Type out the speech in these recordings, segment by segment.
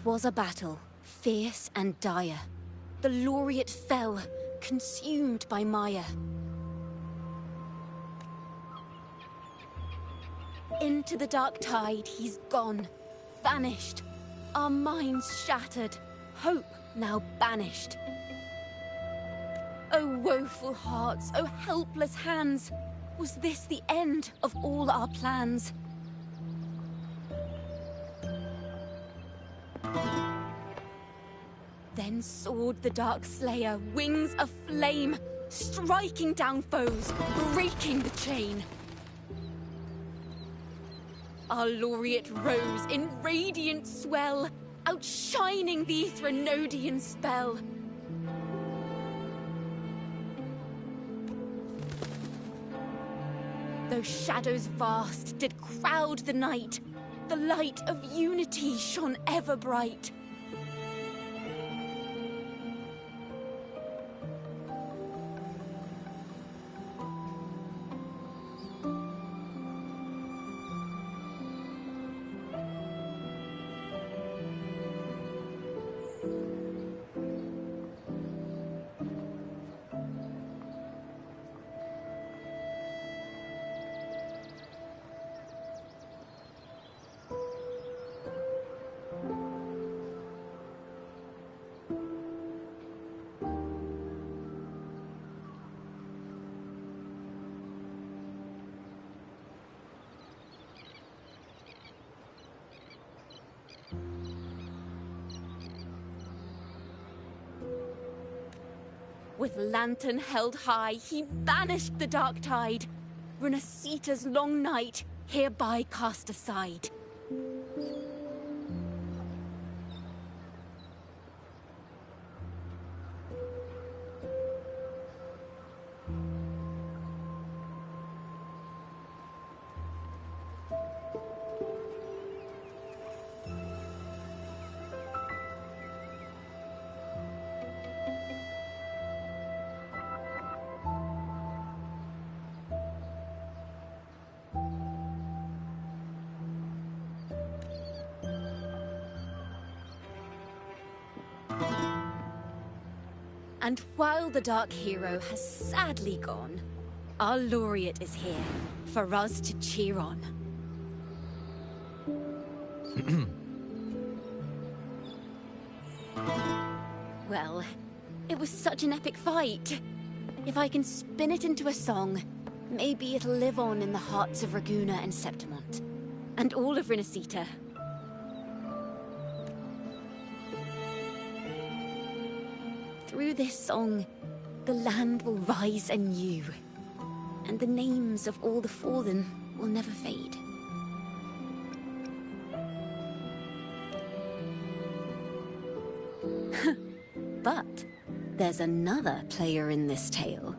'Twas a battle, fierce and dire. The laureate fell, consumed by mire. Into the dark tide he's gone, vanished. Our minds shattered, hope now banished. O woeful hearts, O helpless hands, was this the end of all our plans? Then soared the Dark Slayer, wings aflame, striking down foes, breaking the chain. Our laureate rose in radiant swell, outshining the Threnodian spell. Though shadows vast did crowd the night, the light of unity shone ever bright. With lantern held high, he banished the dark tide. Renasita's long night, hereby cast aside. And while the Dark Hero has sadly gone, our laureate is here for us to cheer on. Well, it was such an epic fight. If I can spin it into a song, maybe it'll live on in the hearts of Raguna and Septimont, and all of Renasita. Through this song, the land will rise anew, and the names of all the fallen will never fade. But there's another player in this tale.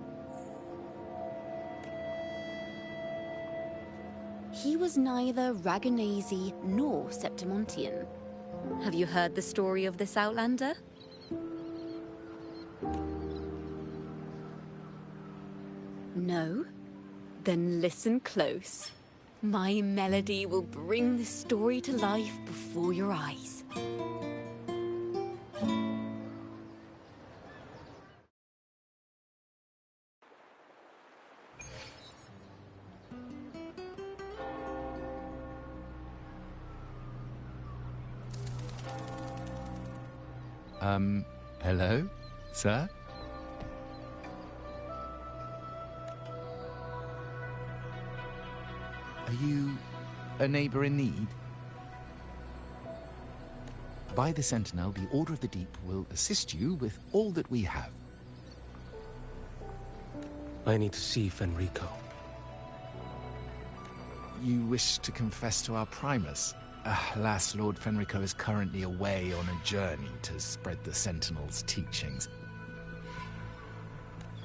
He was neither Raganese nor Septimontian. Have you heard the story of this outlander? No? Then listen close. My melody will bring the story to life before your eyes. Hello, sir? Are you a neighbor in need? By the Sentinel, the Order of the Deep will assist you with all that we have. I need to see Fenrico. You wish to confess to our Primus? Alas, Lord Fenrico is currently away on a journey to spread the Sentinel's teachings.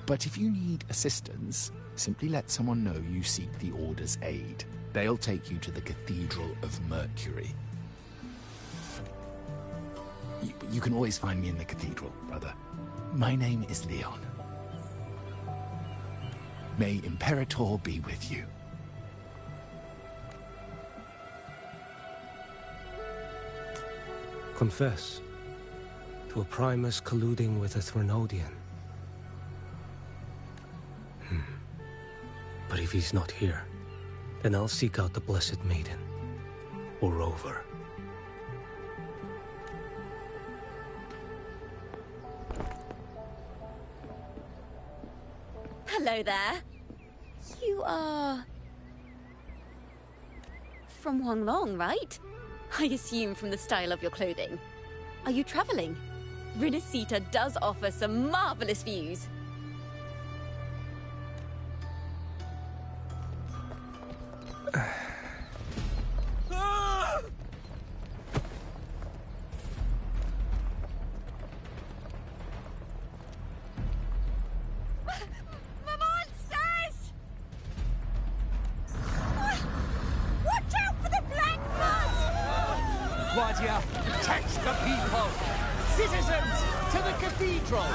But if you need assistance, simply let someone know you seek the Order's aid. They'll take you to the Cathedral of Mercury. You can always find me in the Cathedral, brother. My name is Leon. May Imperator be with you. Confess to a Primus colluding with a Threnodian. But if he's not here, then I'll seek out the Blessed Maiden. Or Rover. Hello there. You are... from Huanglong, right? I assume from the style of your clothing. Are you traveling? Rinasita does offer some marvelous views. Protect the people! Citizens, to the cathedral!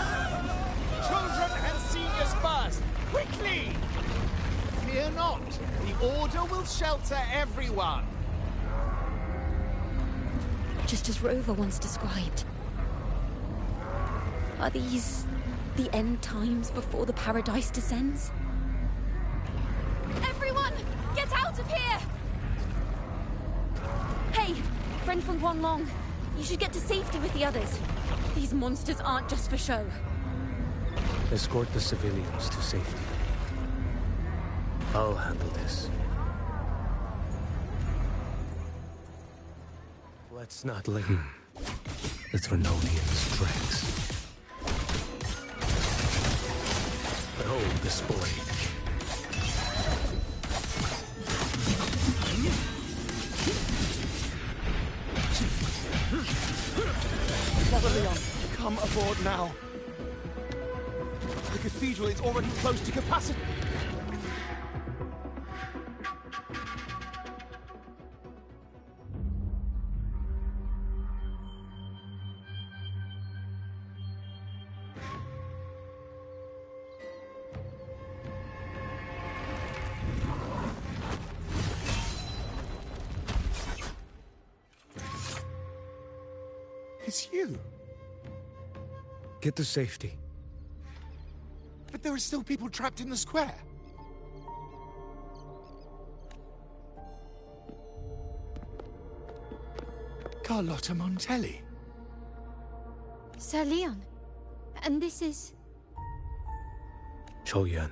Children and seniors first! Quickly! Fear not. The Order will shelter everyone. Just as Rover once described. Are these the end times before the paradise descends? Everyone, get out of here! Hey, friend from Huanglong. You should get to safety with the others. These monsters aren't just for show. Escort the civilians to safety. I'll handle this. Let's not let the Threnodians' tracks. Behold this blade. Brother Leon, come aboard now. The cathedral is already close to capacity. It's you. Get to safety. But there are still people trapped in the square. Carlotta Montelli. Sir Leon. And this is... Choyan.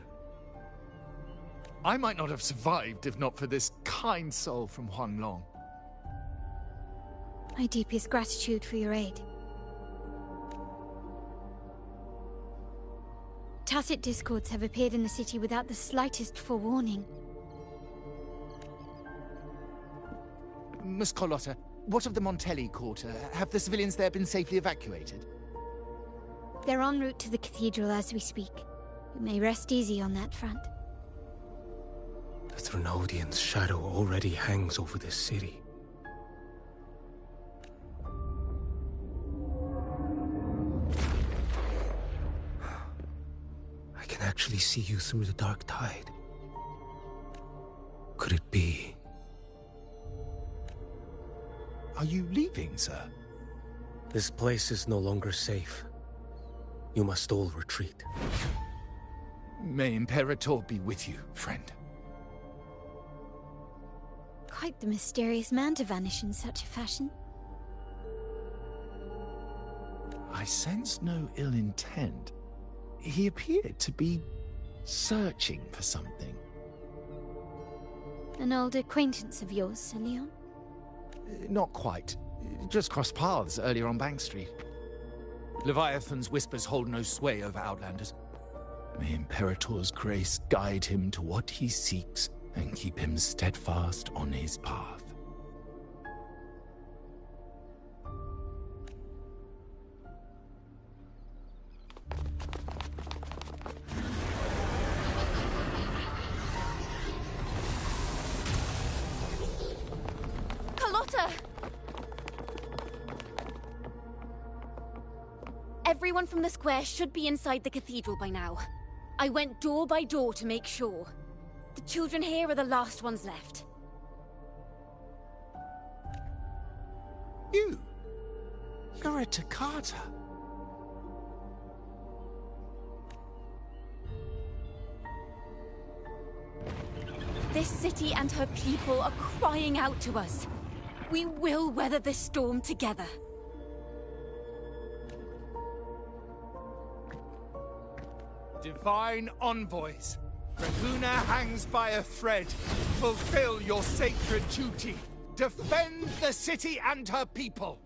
I might not have survived if not for this kind soul from Huanglong. My deepest gratitude for your aid. Tacit discords have appeared in the city without the slightest forewarning. Miss Carlotta, what of the Montelli quarter? Have the civilians there been safely evacuated? They're en route to the cathedral as we speak. You may rest easy on that front. The Threnodian's shadow already hangs over this city. I can actually see you through the dark tide. Could it be? Are you leaving, sir? This place is no longer safe. You must all retreat. May Imperator be with you, friend. Quite the mysterious man to vanish in such a fashion. I sense no ill intent. He appeared to be searching for something. An old acquaintance of yours, Sir Leon? Not quite. Just crossed paths earlier on Bank Street. Leviathan's whispers hold no sway over Outlanders. May Imperator's grace guide him to what he seeks and keep him steadfast on his path. Carlotta! Everyone from the square should be inside the cathedral by now. I went door by door to make sure. The children here are the last ones left. You? You're a Toccata. This city and her people are crying out to us. We will weather this storm together. Divine envoys, Raguena hangs by a thread. Fulfill your sacred duty. Defend the city and her people.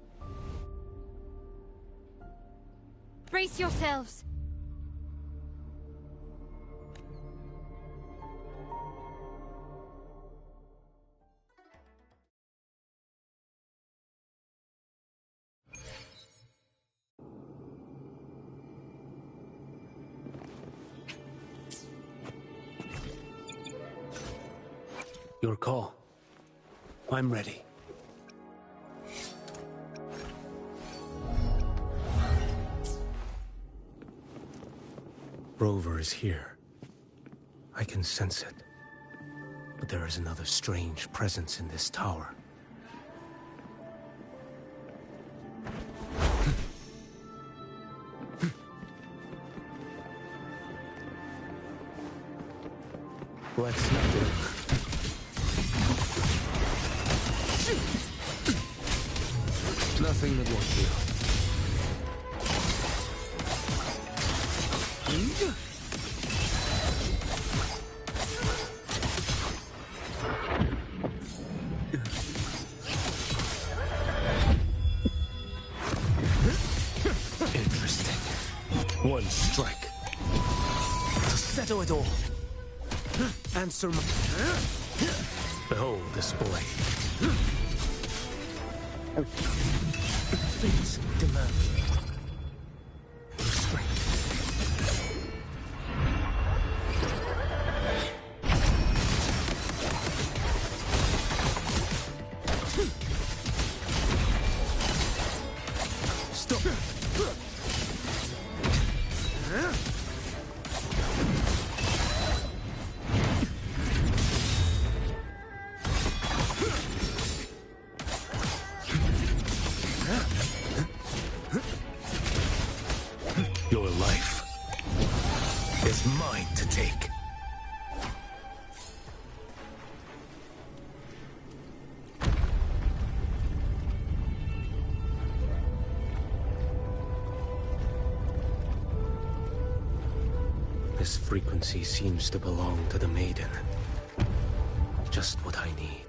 Brace yourselves. Your call. I'm ready. Rover is here. I can sense it. But there is another strange presence in this tower. Let's not do it. Nothing that won't heal. Interesting. One strike. To settle it all. Answer my... Behold this blade. Fates demand your strength. Stop. Your life is mine to take. This frequency seems to belong to the maiden. Just what I need.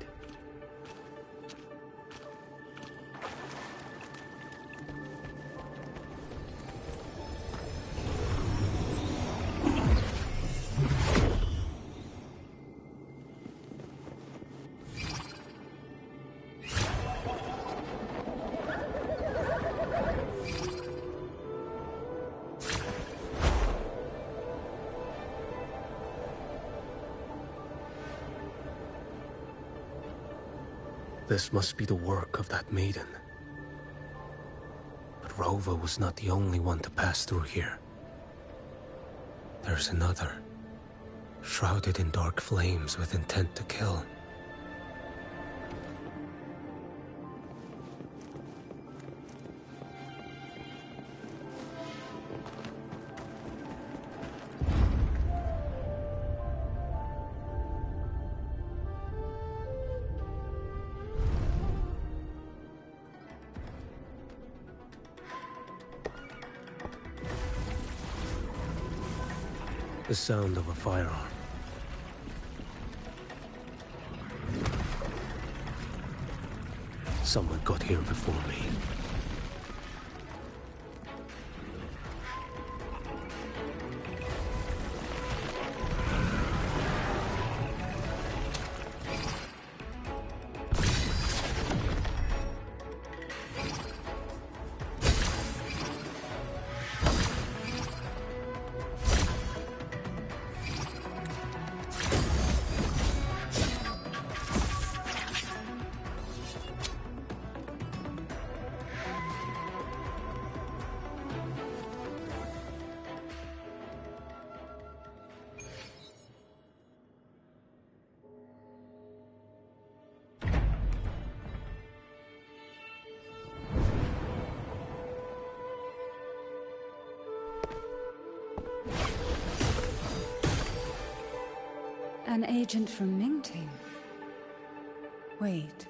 This must be the work of that maiden. But Rover was not the only one to pass through here. There's another, shrouded in dark flames with intent to kill. The sound of a firearm. Someone got here before me. An agent from Mingting? Wait,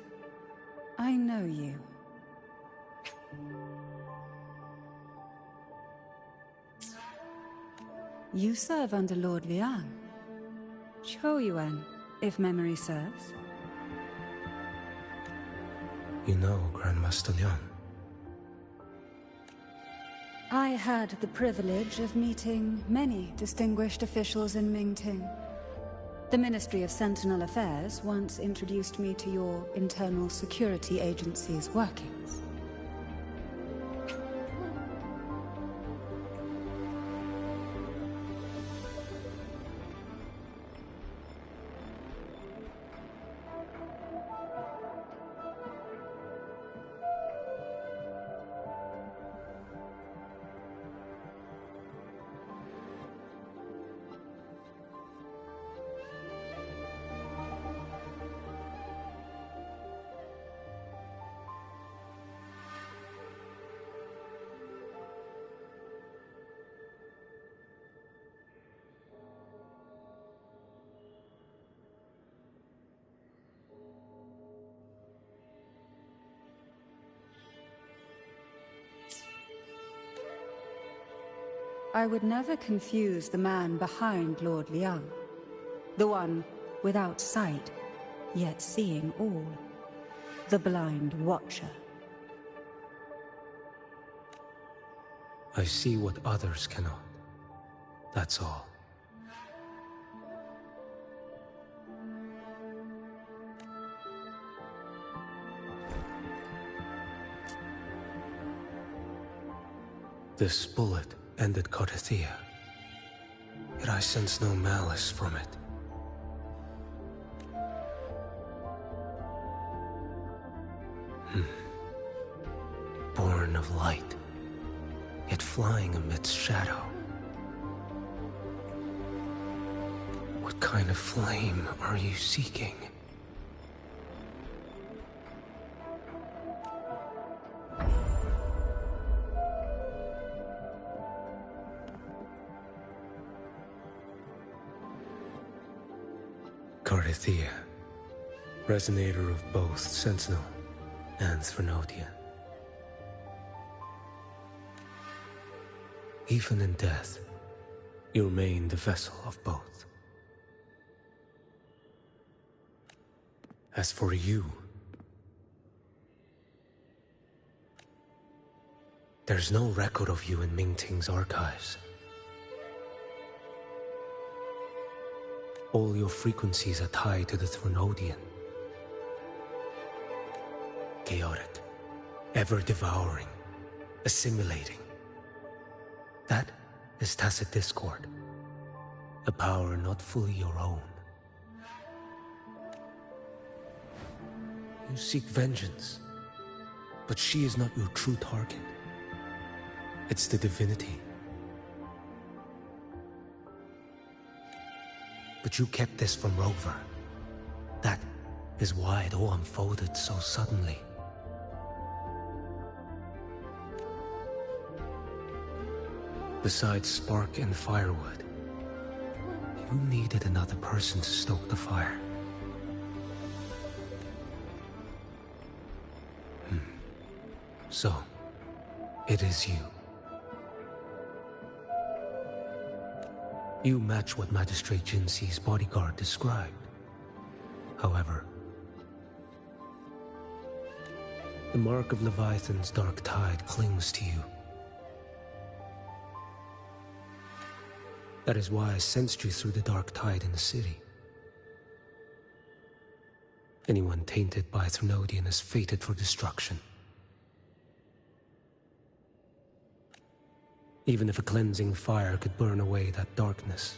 I know you. You serve under Lord Liang. Choyuan, if memory serves. You know Grandmaster Liang. I had the privilege of meeting many distinguished officials in Mingting. The Ministry of Sentinel Affairs once introduced me to your internal security agency's workings. I would never confuse the man behind Lord Liang. The one without sight, yet seeing all. The blind watcher. I see what others cannot. That's all. This bullet ended Carthia, yet I sense no malice from it. Born of light, yet flying amidst shadow. What kind of flame are you seeking? Carthia, resonator of both Sentinel and Threnodian. Even in death, you remain the vessel of both. As for you, there's no record of you in Mingting's archives. All your frequencies are tied to the Threnodian. Chaotic, ever-devouring, assimilating. That is tacit discord, a power not fully your own. You seek vengeance, but she is not your true target. It's the divinity. But you kept this from Rover. That is why it all unfolded so suddenly. Besides spark and firewood, you needed another person to stoke the fire. So, it is you. You match what Magistrate Jinxi's bodyguard described. However, the mark of Leviathan's dark tide clings to you. That is why I sensed you through the dark tide in the city. Anyone tainted by Threnodian is fated for destruction. Even if a cleansing fire could burn away that darkness,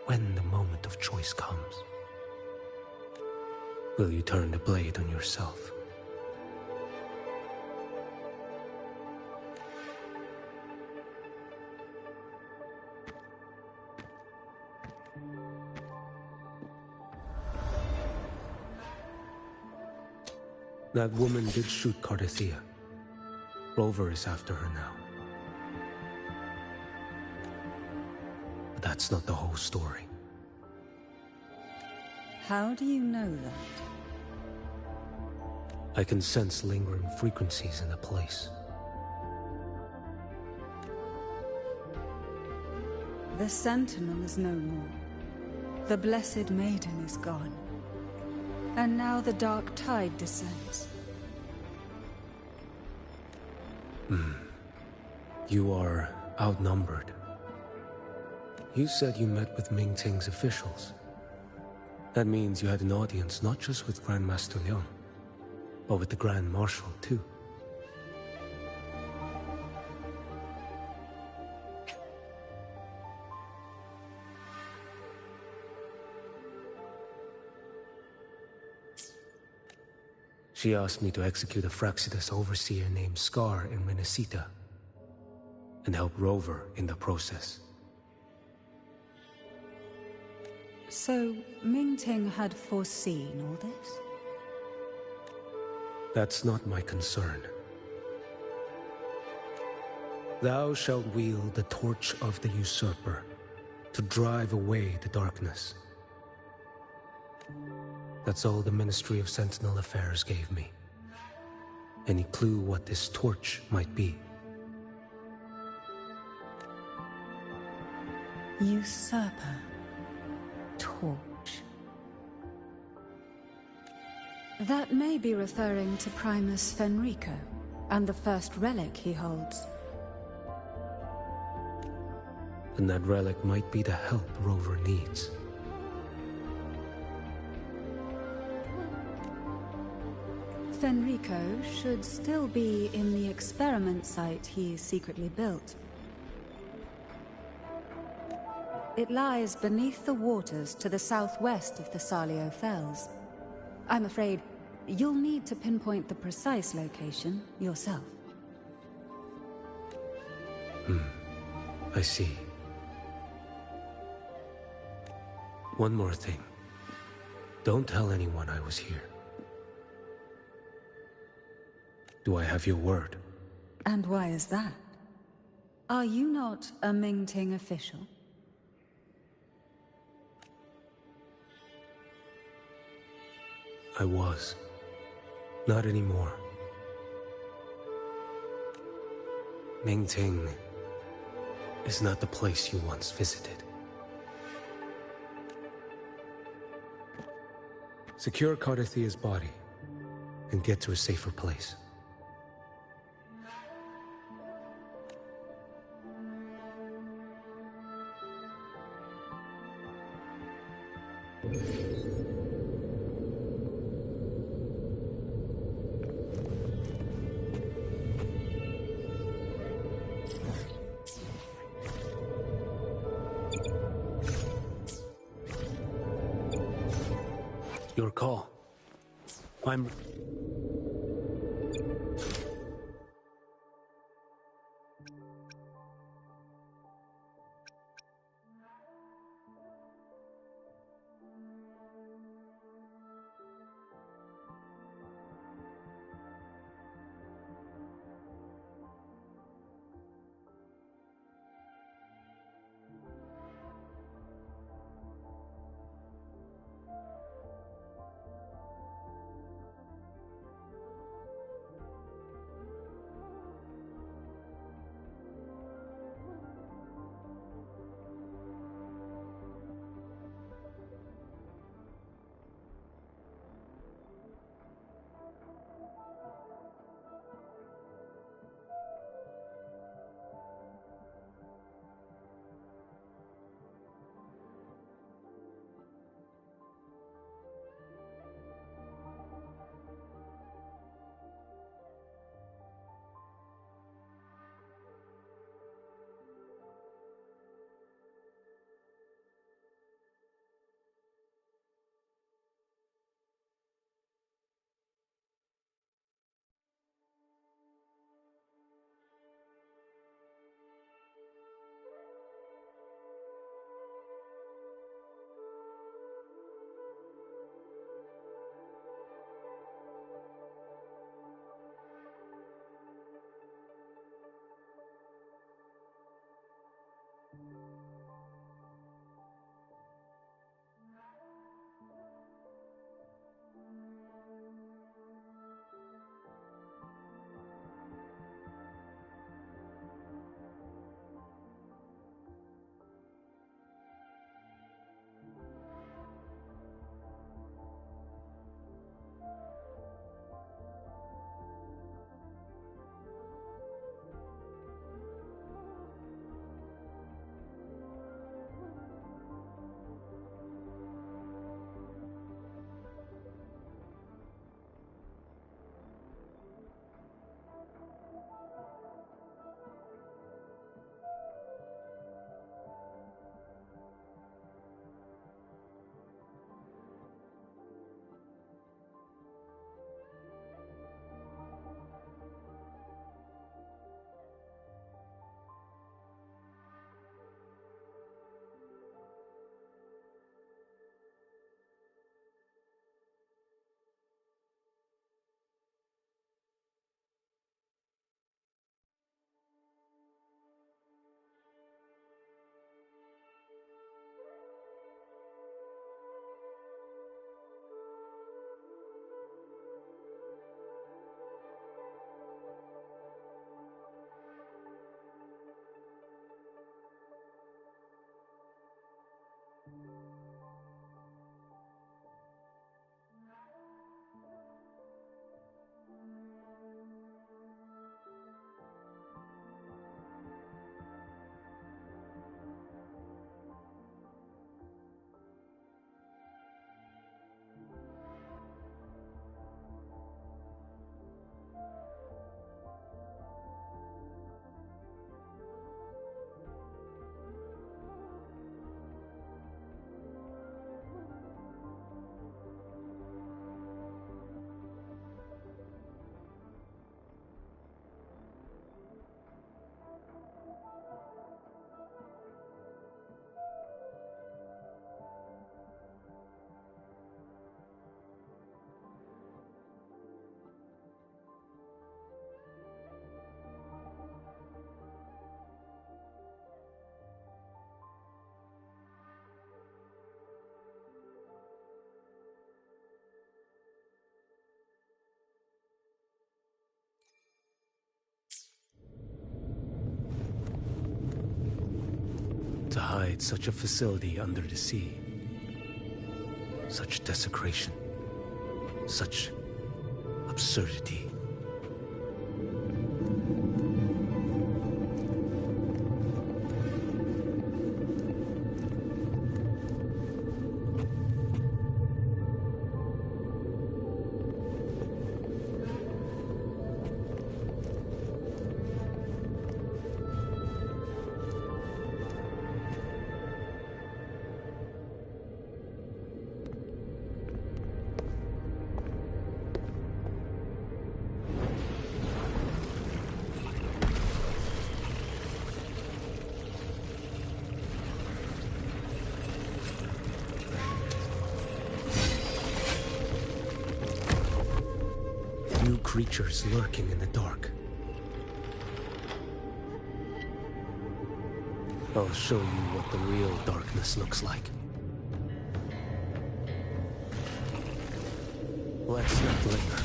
when the moment of choice comes, will you turn the blade on yourself? That woman did shoot Carthia. Rover is after her now. But that's not the whole story. How do you know that? I can sense lingering frequencies in the place. The Sentinel is no more. The Blessed Maiden is gone. And now the dark tide descends. You are outnumbered. You said you met with Mingting's officials. That means you had an audience not just with Grandmaster Liang, but with the Grand Marshal too. She asked me to execute a Fraxidus overseer named Scar in Renacita, and help Rover in the process. So, Mingting had foreseen all this? That's not my concern. Thou shalt wield the torch of the usurper to drive away the darkness. That's all the Ministry of Sentinel Affairs gave me. Any clue what this torch might be? Usurper. Torch. That may be referring to Primus Fenrico, and the first relic he holds. And that relic might be the help Rover needs. Fenrico should still be in the experiment site he secretly built. It lies beneath the waters to the southwest of the Salio Fells. I'm afraid you'll need to pinpoint the precise location yourself. I see. One more thing. Don't tell anyone I was here. Do I have your word? And why is that? Are you not a Mingting official? I was. Not anymore. Mingting is not the place you once visited. Secure Cardathia's body and get to a safer place. Your call. I'm... To hide such a facility under the sea. Such desecration. Such absurdity. Creatures lurking in the dark. I'll show you what the real darkness looks like. Let's not linger.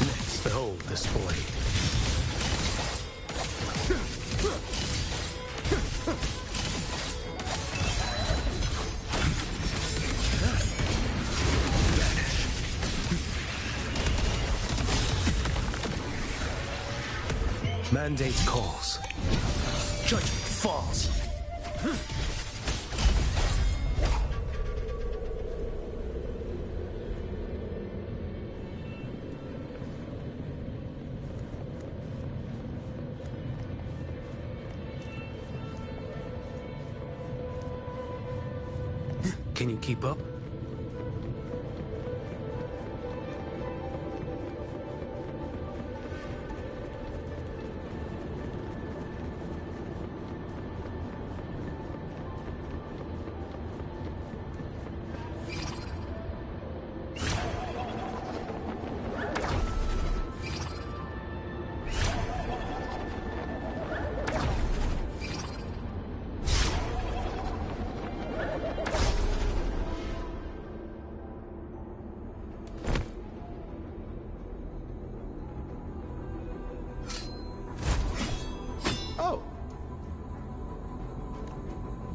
Next, behold this boy. Mandate calls. Judgment falls. Can you keep up?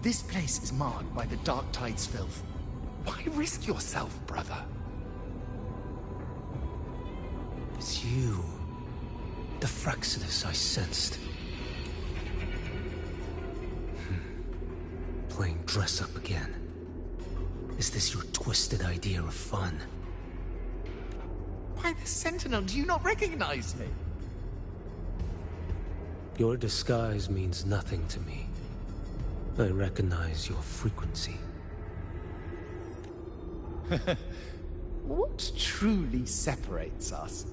This place is marred by the Dark Tide's filth. Why risk yourself, brother? It's you. The Fraxidus I sensed. Playing dress-up again. Is this your twisted idea of fun? Why, the Sentinel, do you not recognize me? Your disguise means nothing to me. I recognize your frequency. What truly separates us,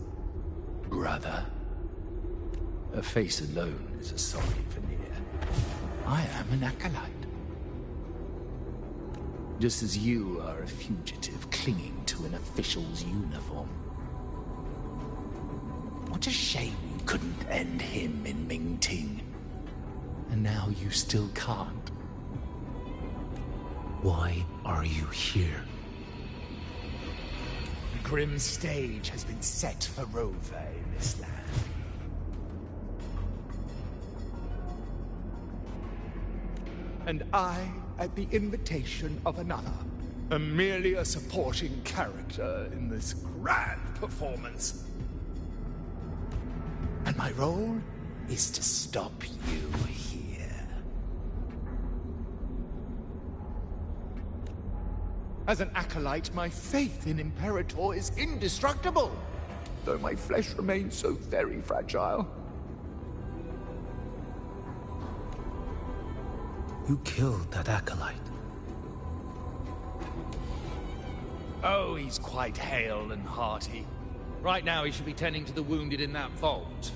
brother? A face alone is a sorry veneer. I am an acolyte. Just as you are a fugitive clinging to an official's uniform. What a shame you couldn't end him in Mingting. And now you still can't. Why are you here? The grim stage has been set for Rover in this land. And I, at the invitation of another, am merely a supporting character in this grand performance. And my role is to stop you here. As an acolyte, my faith in Imperator is indestructible, though my flesh remains so very fragile. You killed that acolyte. Oh, he's quite hale and hearty. Right now he should be tending to the wounded in that vault.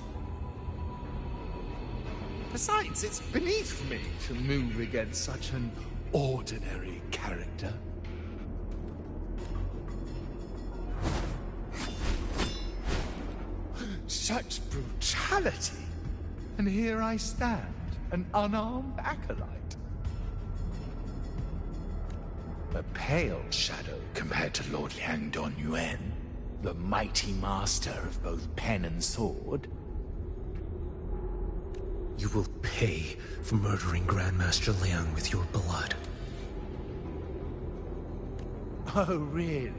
Besides, it's beneath me to move against such an ordinary character. Such brutality! And here I stand, an unarmed acolyte. A pale shadow compared to Lord Liang Don Yuan, the mighty master of both pen and sword. You will pay for murdering Grandmaster Liang with your blood. Oh, really?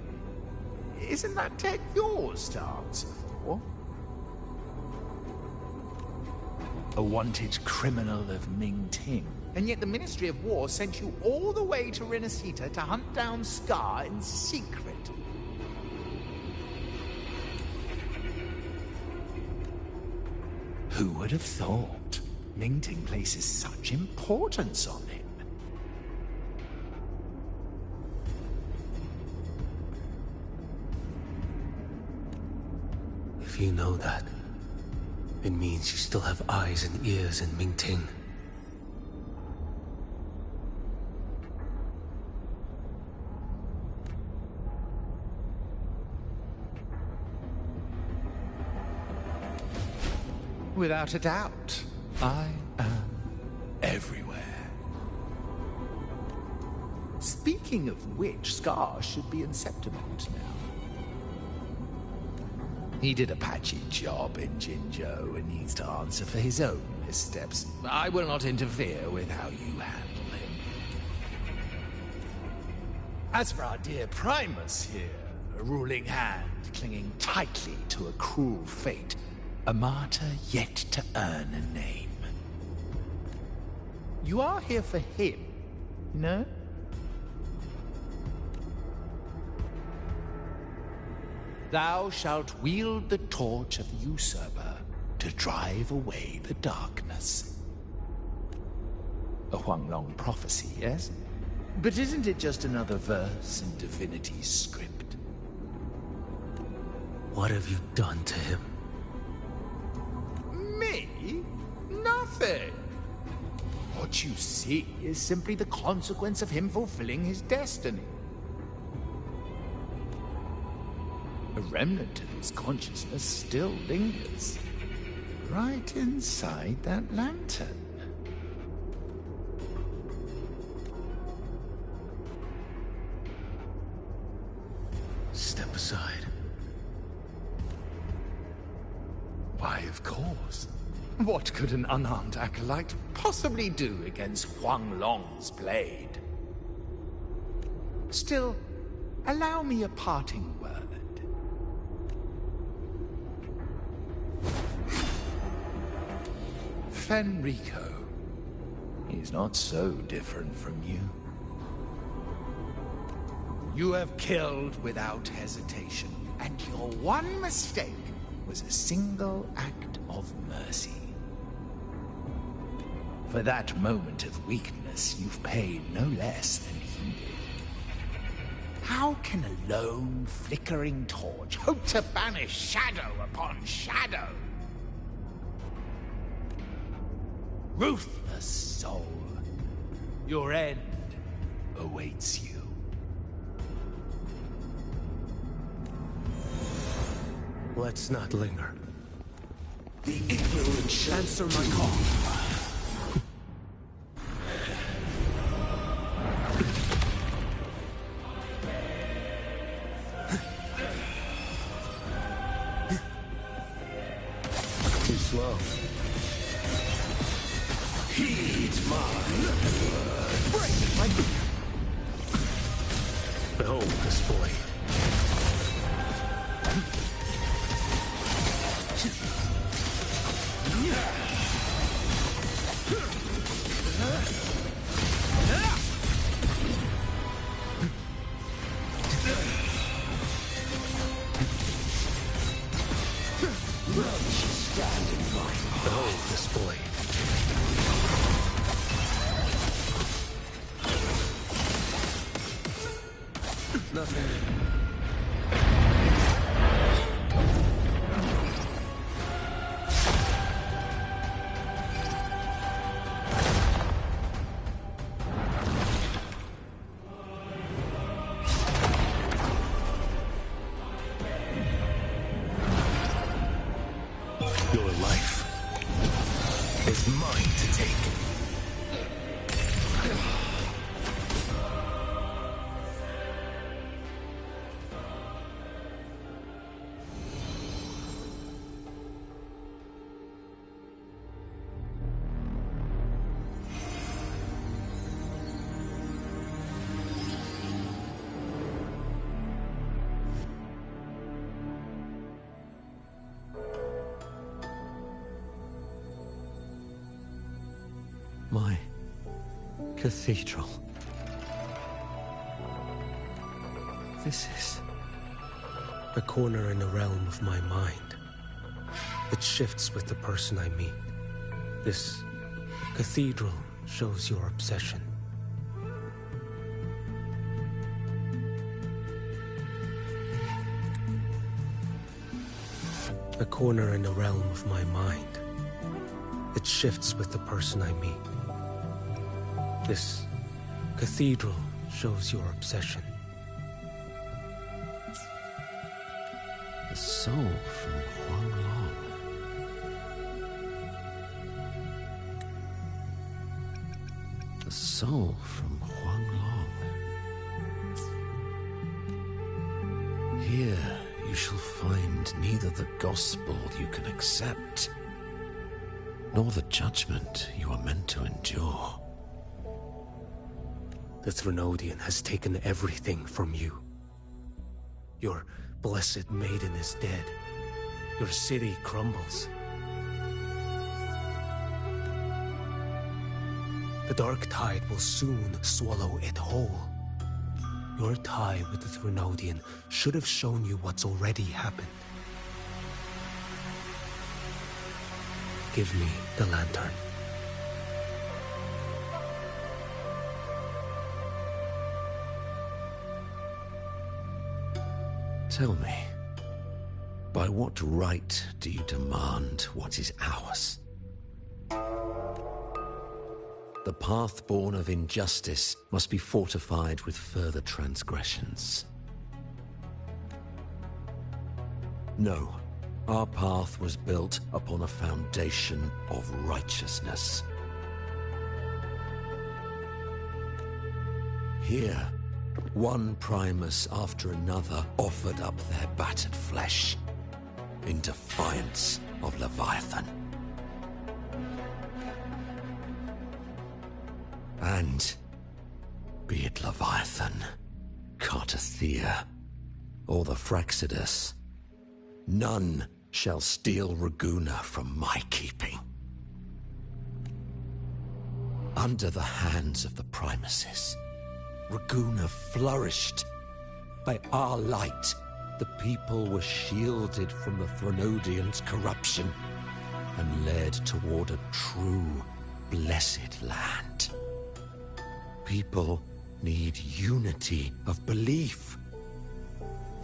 Isn't that tech yours to answer for? A wanted criminal of Ming-Ting. And yet the Ministry of War sent you all the way to Renacita to hunt down Scar in secret. Who would have thought? Ming-Ting places such importance on him. If you know that, it means you still have eyes and ears in Ming-Ting. Without a doubt, I am everywhere. Speaking of which, Scar should be in Septimont now. He did a patchy job in Jinzhou and needs to answer for his own missteps. I will not interfere with how you handle him. As for our dear Primus here, a ruling hand clinging tightly to a cruel fate, a martyr yet to earn a name. You are here for him, no? Thou shalt wield the torch of the usurper to drive away the darkness. A Huanglong prophecy, yes? But isn't it just another verse in Divinity's script? What have you done to him? Me? Nothing. What you see is simply the consequence of him fulfilling his destiny. A remnant of his consciousness still lingers, right inside that lantern. Step aside. Why, of course. What could an unarmed acolyte possibly do against Huanglong's blade? Still, allow me a parting word. Fenrico. He's not so different from you. You have killed without hesitation, and your one mistake was a single act of mercy. For that moment of weakness, you've paid no less than he did. How can a lone, flickering torch hope to banish shadow upon shadow? Ruthless soul, your end awaits you. Let's not linger. The ignorant shall Answer my call. Too slow. heed mine. Break my... Behold this boy. Behold this boy. Nothing. Your life is mine to take. My cathedral. This is a corner in the realm of my mind. It shifts with the person I meet. This cathedral shows your obsession. A corner in the realm of my mind. It shifts with the person I meet. This cathedral shows your obsession. the soul from Huanglong. The soul from Huanglong. Here you shall find neither the gospel you can accept, nor the judgment you are meant to endure. The Threnodian has taken everything from you. Your blessed maiden is dead. Your city crumbles. The dark tide will soon swallow it whole. Your tie with the Threnodian should have shown you what's already happened. Give me the lantern. Tell me, by what right do you demand what is ours? The path born of injustice must be fortified with further transgressions. No, our path was built upon a foundation of righteousness. Here, one Primus after another offered up their battered flesh in defiance of Leviathan. And be it Leviathan, Cartathea, or the Fraxidus, none shall steal Raguna from my keeping. Under the hands of the Primuses, Raguna flourished. By our light, the people were shielded from the Threnodians' corruption and led toward a true, blessed land. People need unity of belief.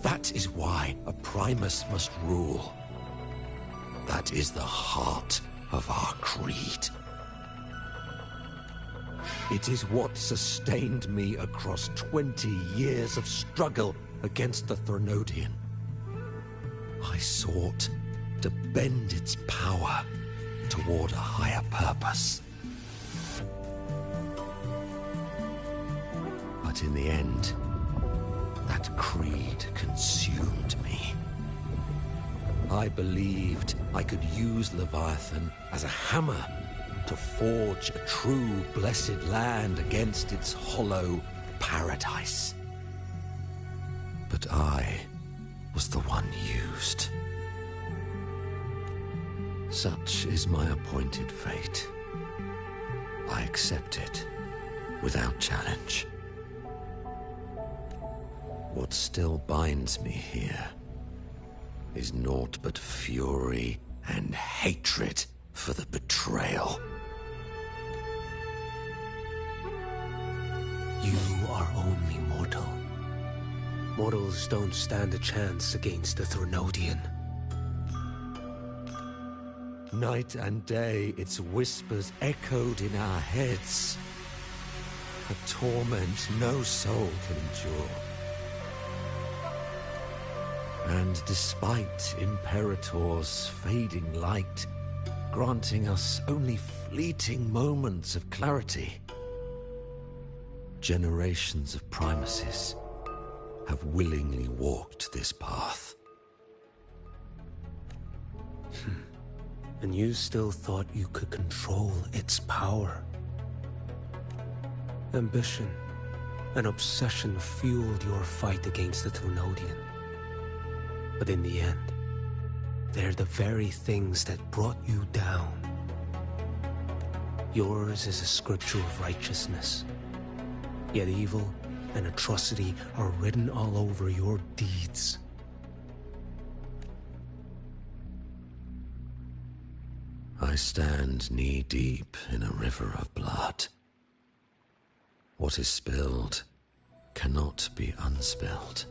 That is why a Primus must rule. That is the heart of our creed. It is what sustained me across 20 years of struggle against the Threnodian. I sought to bend its power toward a higher purpose. But in the end, that creed consumed me. I believed I could use Leviathan as a hammer to forge a true blessed land against its hollow paradise. But I was the one used. Such is my appointed fate. I accept it without challenge. What still binds me here is naught but fury and hatred for the betrayal. You are only mortal. Mortals don't stand a chance against the Threnodian. Night and day, its whispers echoed in our heads. A torment no soul can endure. And despite Imperator's fading light, granting us only fleeting moments of clarity, generations of Primuses have willingly walked this path. And you still thought you could control its power. Ambition and obsession fueled your fight against the Threnodian. But in the end, they're the very things that brought you down. Yours is a scripture of righteousness. Yet evil and atrocity are written all over your deeds. I stand knee-deep in a river of blood. What is spilled cannot be unspilled.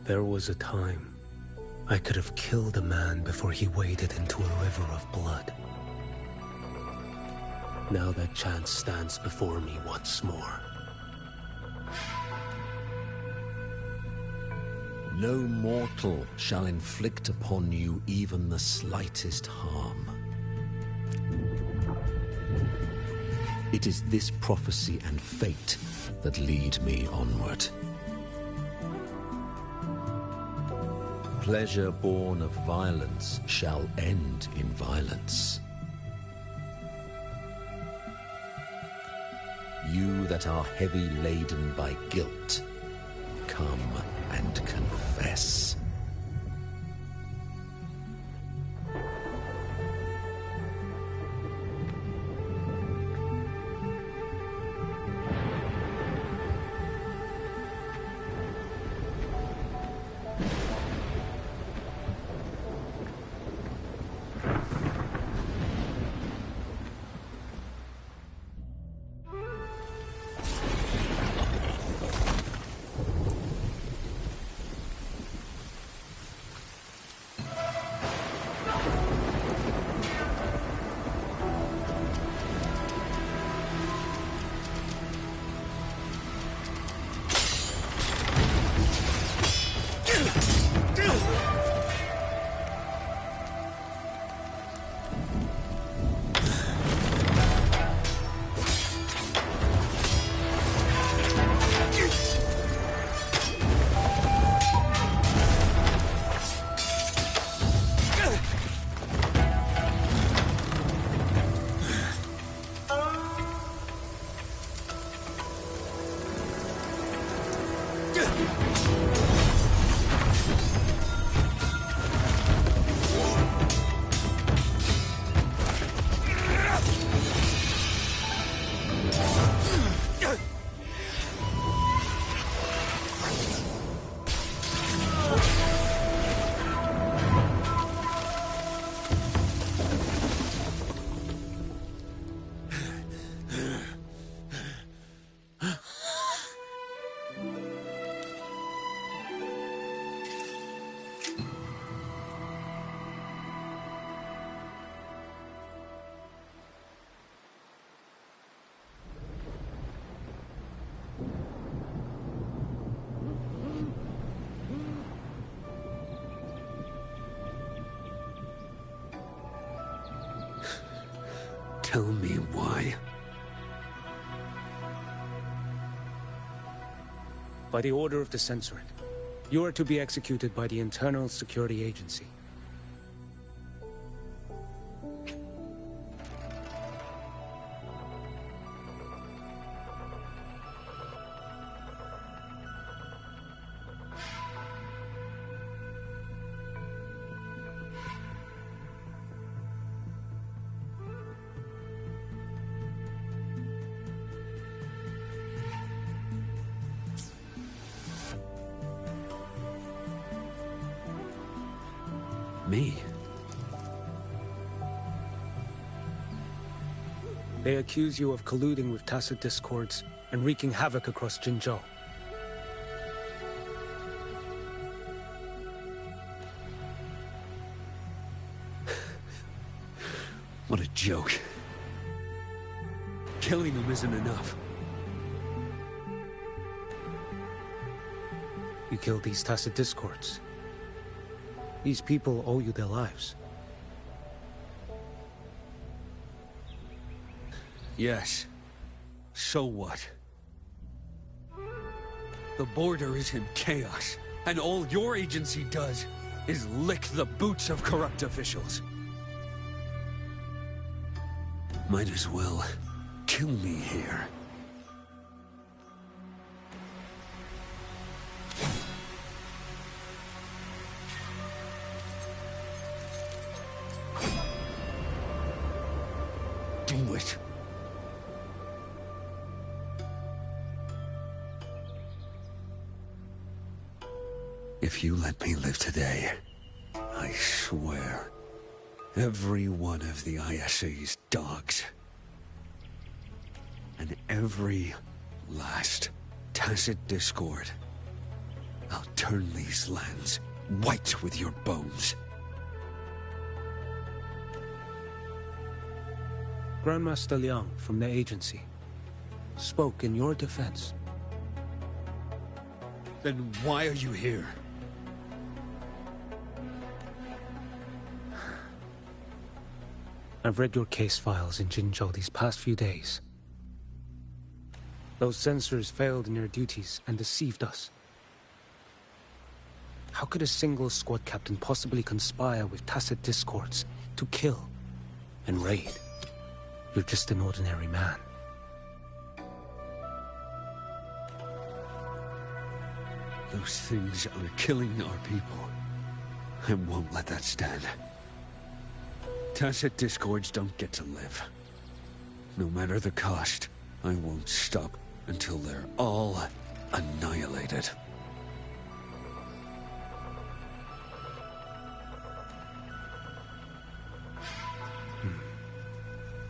There was a time I could have killed a man before he waded into a river of blood. Now that chance stands before me once more. No mortal shall inflict upon you even the slightest harm. It is this prophecy and fate that lead me onward. Pleasure born of violence shall end in violence. You that are heavy laden by guilt, come and confess. Tell me why. By the order of the Censorate, you are to be executed by the Internal Security Agency. Me? They accuse you of colluding with tacit discords and wreaking havoc across Jinzhou. What a joke. Killing them isn't enough. You killed these tacit discords. These people owe you their lives. Yes. So what? The border is in chaos, and all your agency does is lick the boots of corrupt officials. Might as well kill me here. do it. If you let me live today, I swear, every one of the ISA's dogs, and every last tacit discord, I'll turn these lands white with your bones. Grandmaster Liang from the agency spoke in your defense. Then why are you here? I've read your case files in Jinzhou these past few days. Those censors failed in their duties and deceived us. How could a single squad captain possibly conspire with tacit discords to kill and raid? You're just an ordinary man. Those things are killing our people. I won't let that stand. Tacit discords don't get to live. No matter the cost, I won't stop until they're all annihilated.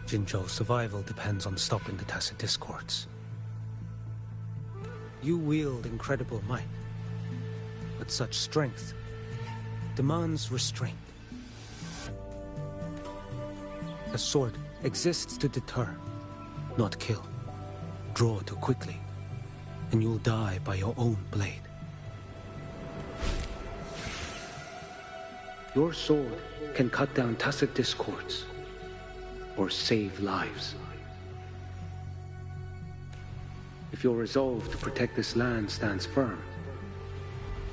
Jinzhou's survival depends on stopping the tacit discords. You wield incredible might, but such strength demands restraint. A sword exists to deter, not kill. Draw too quickly, and you'll die by your own blade. Your sword can cut down tacit discords, or save lives. If your resolve to protect this land stands firm,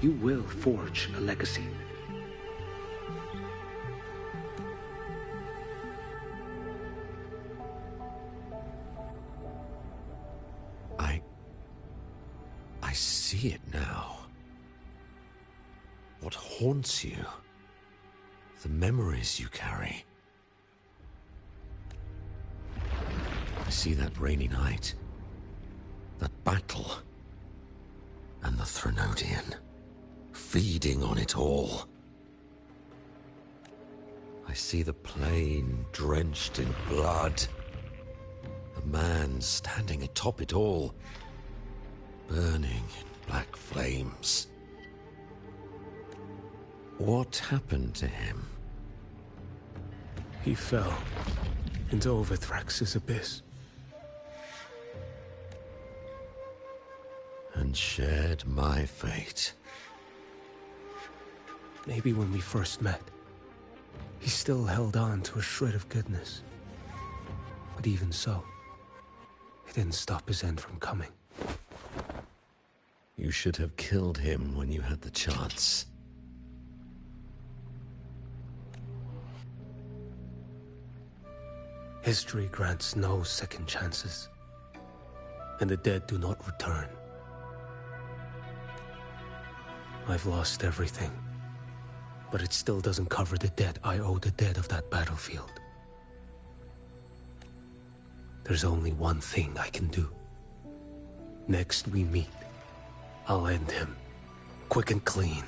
you will forge a legacy. I see it now. What haunts you? The memories you carry. I see that rainy night, that battle, and the Threnodian, feeding on it all. I see the plain drenched in blood, the man standing atop it all, burning in black flames. What happened to him? He fell into Overthrax's abyss. And shared my fate. Maybe when we first met, he still held on to a shred of goodness. But even so, it didn't stop his end from coming. You should have killed him when you had the chance. History grants no second chances, and the dead do not return. I've lost everything, but it still doesn't cover the debt I owe the dead of that battlefield. There's only one thing I can do. Next we meet, I'll end him, quick and clean.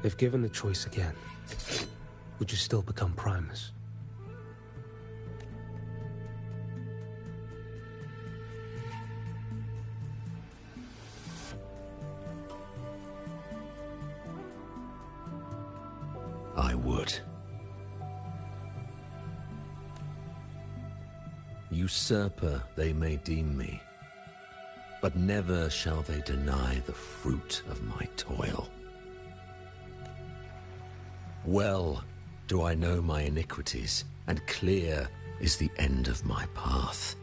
If given the choice again, would you still become Primus? I would. Usurper they may deem me, but never shall they deny the fruit of my toil. Well do I know my iniquities, and clear is the end of my path.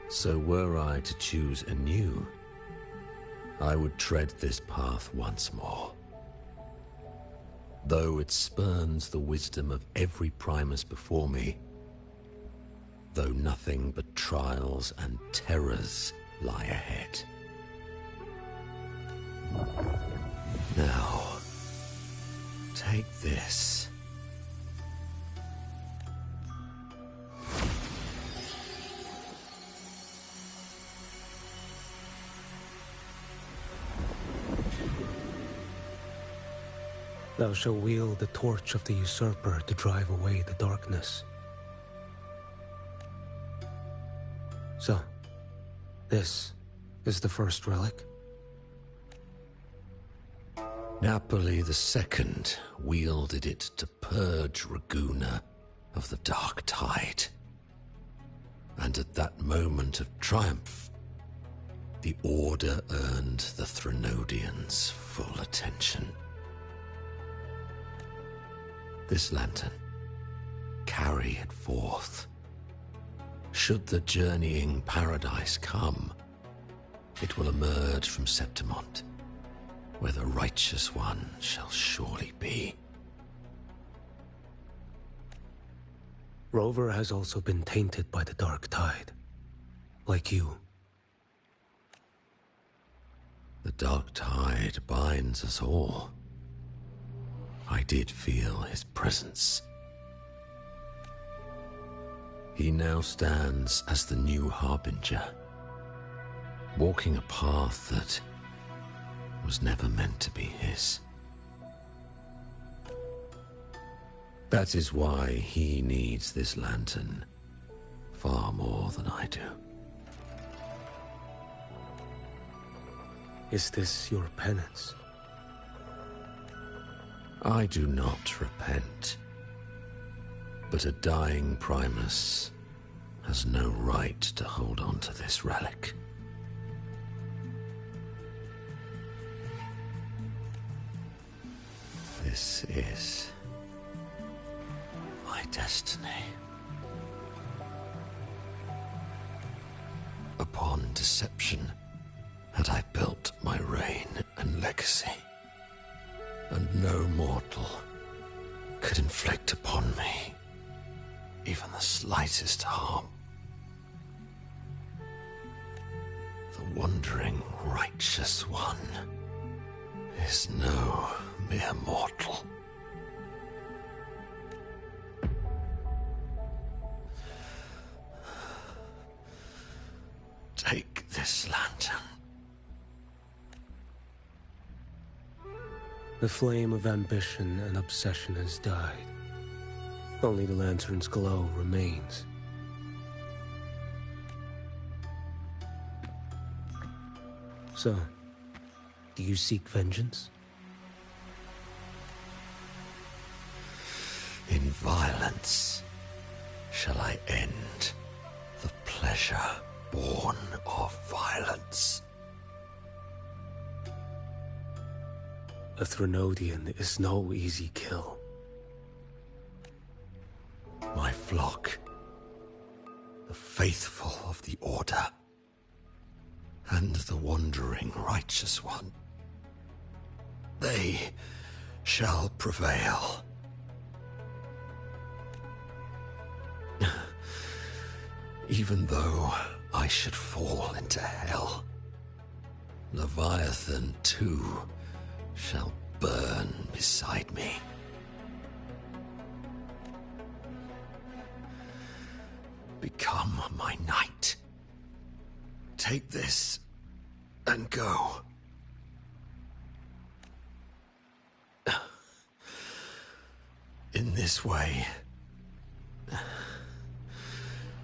So were I to choose anew, I would tread this path once more. Though it spurns the wisdom of every Primus before me, though nothing but trials and terrors lie ahead. Now, take this. Thou shalt wield the torch of the usurper to drive away the darkness. So, this is the first relic? Napoli II wielded it to purge Ragusa of the Dark Tide. And at that moment of triumph, the Order earned the Threnodians' full attention. This lantern, carry it forth. Should the journeying paradise come, it will emerge from Septimont, where the Righteous One shall surely be. Rover has also been tainted by the Dark Tide, like you. The Dark Tide binds us all. I did feel his presence. He now stands as the new Harbinger, walking a path that was never meant to be his. That is why he needs this lantern far more than I do. Is this your penance? I do not repent, but a dying Primus has no right to hold on to this relic. This is my destiny. Upon deception had I built my reign and legacy, and no mortal could inflict upon me even the slightest harm. The wandering Righteous One is no mere mortal. Take this lantern. The flame of ambition and obsession has died. Only the lantern's glow remains. So, do you seek vengeance? In violence shall I end the pleasure born of violence. A Threnodian is no easy kill. My flock, the faithful of the Order, and the wandering Righteous One, they shall prevail. Even though I should fall into hell, Leviathan too shall burn beside me. Become my knight. Take this and go. In this way,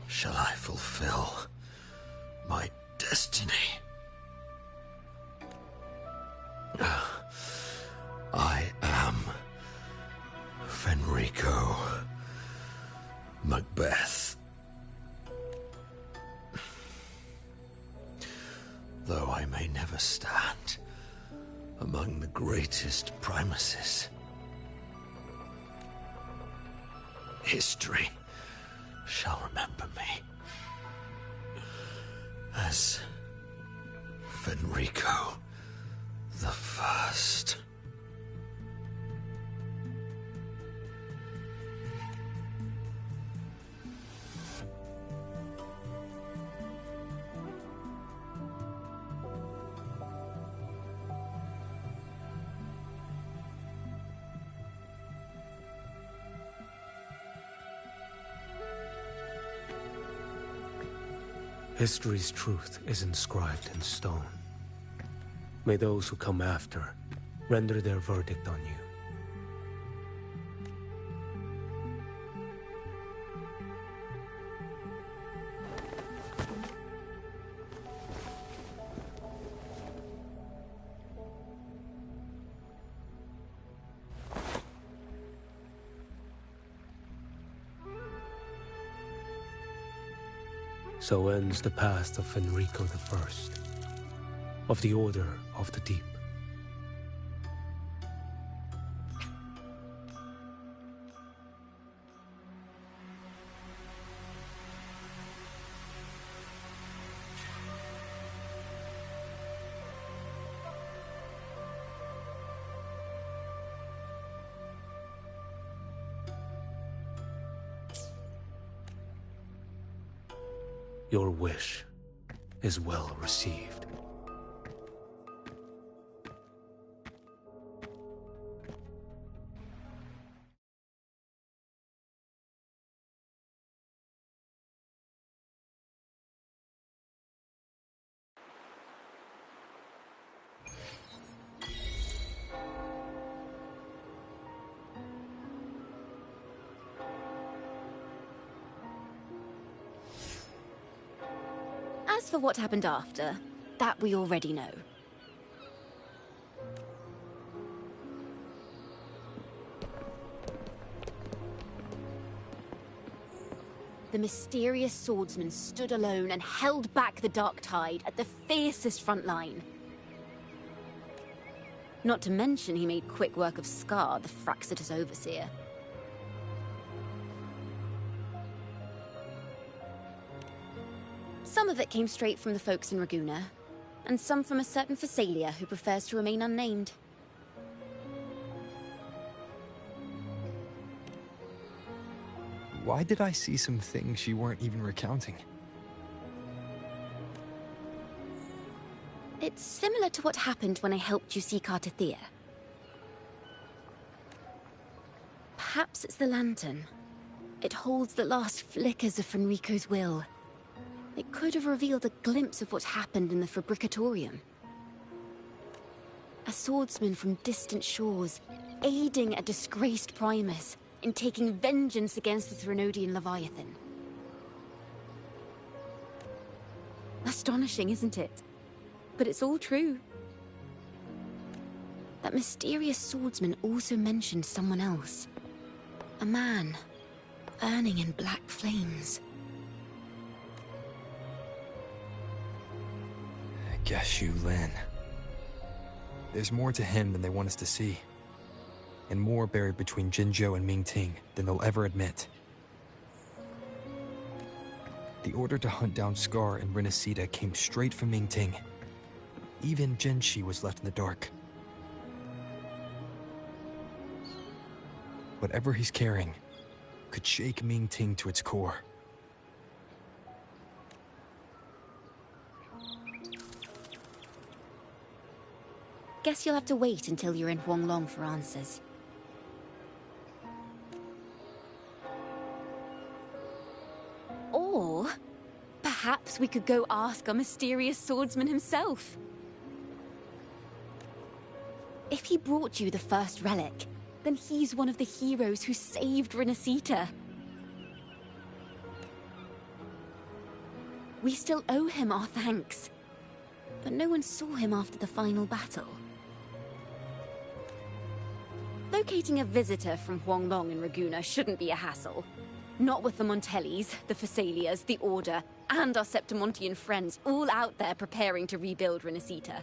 shall I fulfill my destiny. I am Fenrico Macbeth. Though I may never stand among the greatest Primuses, history shall remember me as Fenrico the First. History's truth is inscribed in stone. May those who come after render their verdict on you. So ends the path of Enrico I, of the Order of the Deep. Your wish is well received. As for what happened after, that we already know. The mysterious swordsman stood alone and held back the Dark Tide at the fiercest front line. Not to mention he made quick work of Scar, the Fraxitus overseer. Some of it came straight from the folks in Raguna, and some from a certain Phasalia who prefers to remain unnamed. Why did I see some things you weren't even recounting? It's similar to what happened when I helped you seek Artathea. Perhaps it's the lantern. It holds the last flickers of Fenrico's will. It could have revealed a glimpse of what happened in the Fabricatorium. A swordsman from distant shores, aiding a disgraced Primus in taking vengeance against the Threnodian Leviathan. Astonishing, isn't it? But it's all true. That mysterious swordsman also mentioned someone else. A man, burning in black flames. Guess you, Lin. There's more to him than they want us to see. And more buried between Jinzhou and Mingting than they'll ever admit. The order to hunt down Scar and Renacita came straight from Mingting. Even Jinshi was left in the dark. Whatever he's carrying could shake Mingting to its core. Guess you'll have to wait until you're in Huanglong for answers. Or perhaps we could go ask our mysterious swordsman himself. If he brought you the first relic, then he's one of the heroes who saved Renacita. We still owe him our thanks, but no one saw him after the final battle. Locating a visitor from Huanglong in Raguna shouldn't be a hassle. Not with the Montellis, the Phasalias, the Order, and our Septimontian friends all out there preparing to rebuild Renacita.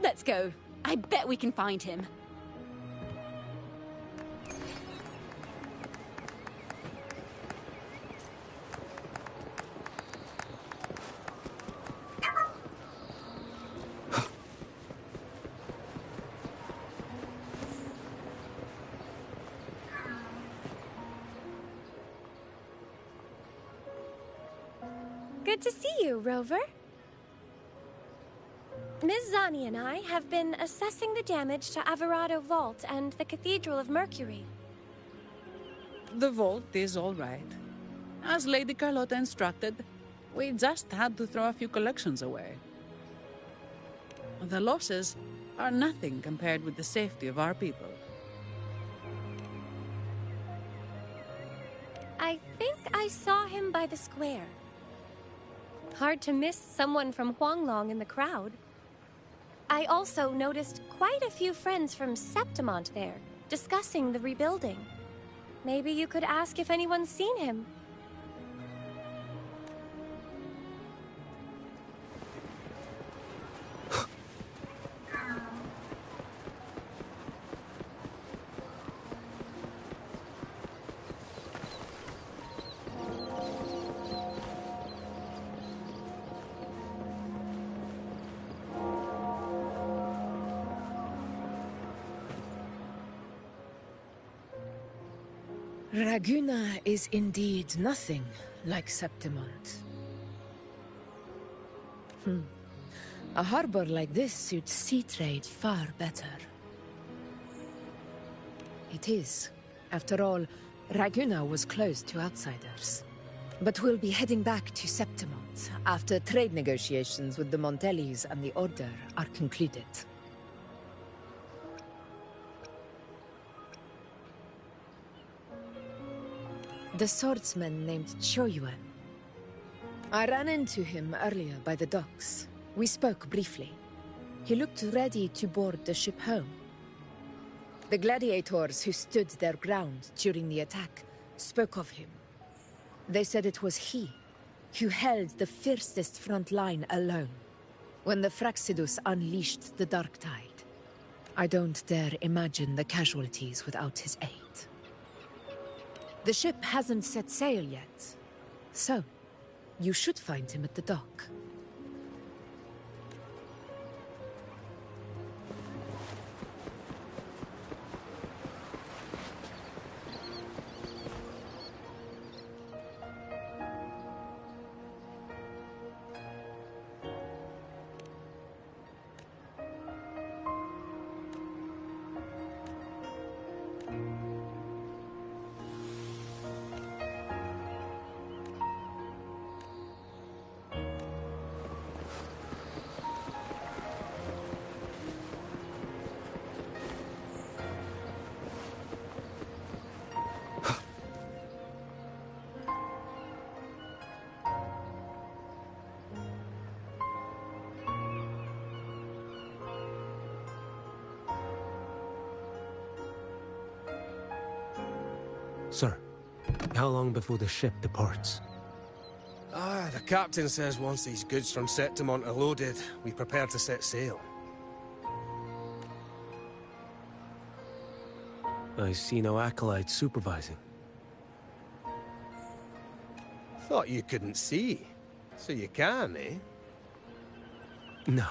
Let's go. I bet we can find him. Good to see you, Rover. Ms. Zani and I have been assessing the damage to Averado Vault and the Cathedral of Mercury. The vault is all right. As Lady Carlotta instructed, we just had to throw a few collections away. The losses are nothing compared with the safety of our people. I think I saw him by the square. Hard to miss someone from Huanglong in the crowd. I also noticed quite a few friends from Septimont there, discussing the rebuilding. Maybe you could ask if anyone's seen him. Raguna is indeed nothing like Septimont. A harbor like this suits sea trade far better. It is. After all, Raguna was closed to outsiders. But we'll be heading back to Septimont after trade negotiations with the Montellis and the Order are concluded. The swordsman named Choyuan. I ran into him earlier by the docks. We spoke briefly. He looked ready to board the ship home. The gladiators who stood their ground during the attack spoke of him. They said it was he who held the fiercest front line alone when the Fraxidus unleashed the Dark Tide. I don't dare imagine the casualties without his aid. The ship hasn't set sail yet, so you should find him at the dock. Sir, how long before the ship departs? The captain says once these goods from Septimont are loaded, we prepare to set sail. I see no acolytes supervising. Thought you couldn't see. So you can, eh? No.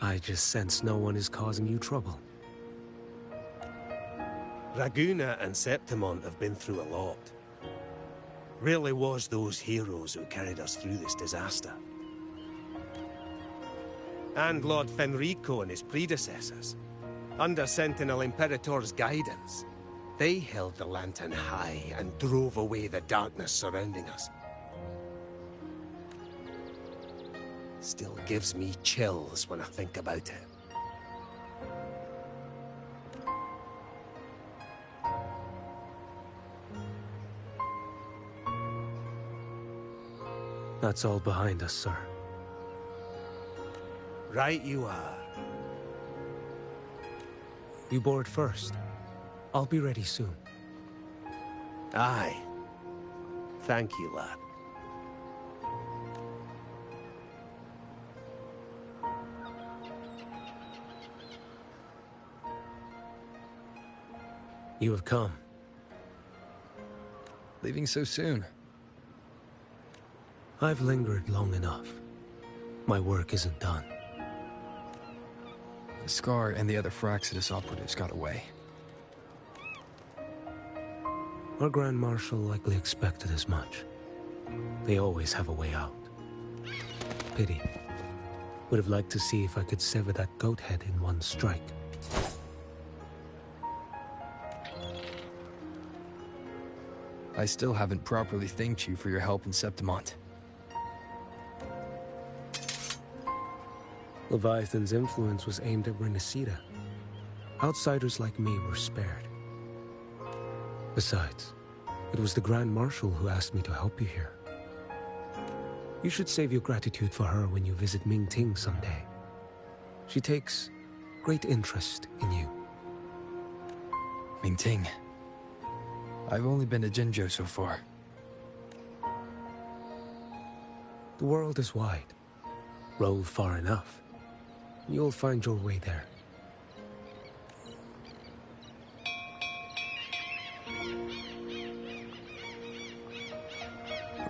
I just sense no one is causing you trouble. Raguna and Septimont have been through a lot. Really was those heroes who carried us through this disaster. And Lord Fenrico and his predecessors. Under Sentinel Imperator's guidance, they held the lantern high and drove away the darkness surrounding us. Still gives me chills when I think about it. That's all behind us, sir. Right you are. You board first. I'll be ready soon. Aye. Thank you, lad. You have come. Leaving so soon? I've lingered long enough. My work isn't done. Scar and the other Fraxidus operatives got away. Our Grand Marshal likely expected as much. They always have a way out. Pity. Would have liked to see if I could sever that goat head in one strike. I still haven't properly thanked you for your help in Septimont. Leviathan's influence was aimed at Renacida. Outsiders like me were spared. Besides, it was the Grand Marshal who asked me to help you here. You should save your gratitude for her when you visit Mingting someday. She takes great interest in you. Mingting. I've only been to Jinzhou so far. The world is wide. Row far enough, and you'll find your way there.